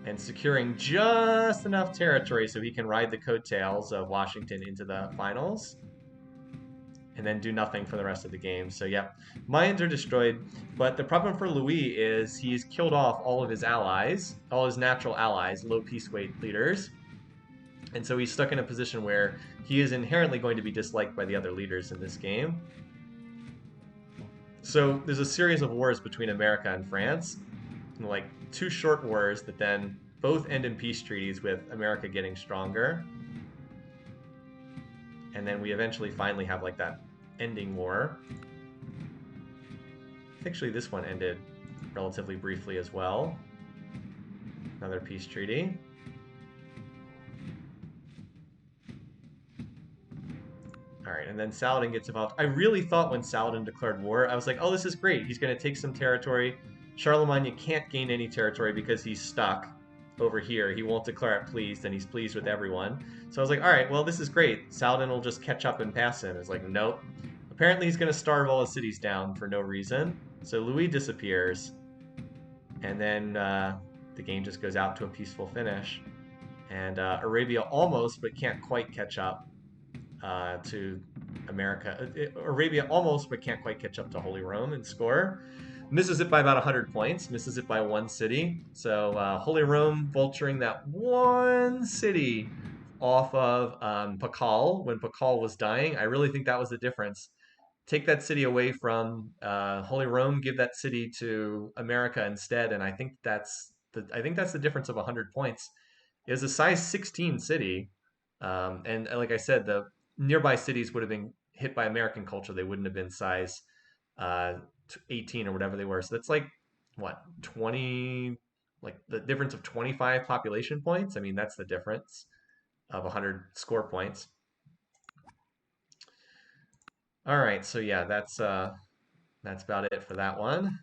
and securing just enough territory so he can ride the coattails of Washington into the finals, and then do nothing for the rest of the game. So yeah, mines are destroyed, but the problem for Louis is he's killed off all of his allies, all his natural allies, low peace weight leaders, and so he's stuck in a position where he is inherently going to be disliked by the other leaders in this game. So there's a series of wars between America and France, like 2 short wars that then both end in peace treaties with America getting stronger. And then we eventually finally have like that ending war. Actually, this one ended relatively briefly as well. Another peace treaty. All right, and then Saladin gets involved. I really thought when Saladin declared war, I was like, oh, this is great. He's going to take some territory. Charlemagne can't gain any territory because he's stuck over here. He won't declare it pleased, and he's pleased with everyone. So I was like, all right, well, this is great. Saladin will just catch up and pass him. It's like, nope. Apparently he's going to starve all his cities down for no reason. So Louis disappears, and then the game just goes out to a peaceful finish. And Arabia almost, but can't quite catch up to America. Arabia almost, but can't quite catch up to Holy Rome and score. Misses it by about 100 points. Misses it by 1 city. So Holy Rome vulturing that 1 city off of Pakal when Pakal was dying. I really think that was the difference. Take that city away from Holy Rome, give that city to America instead, and I think that's the difference of 100 points. It was a size 16 city, and like I said, the nearby cities would have been hit by American culture. They wouldn't have been size 18 or whatever they were. So that's like, what, 20, like the difference of 25 population points? I mean, that's the difference of 100 score points. All right, so yeah, that's about it for that one.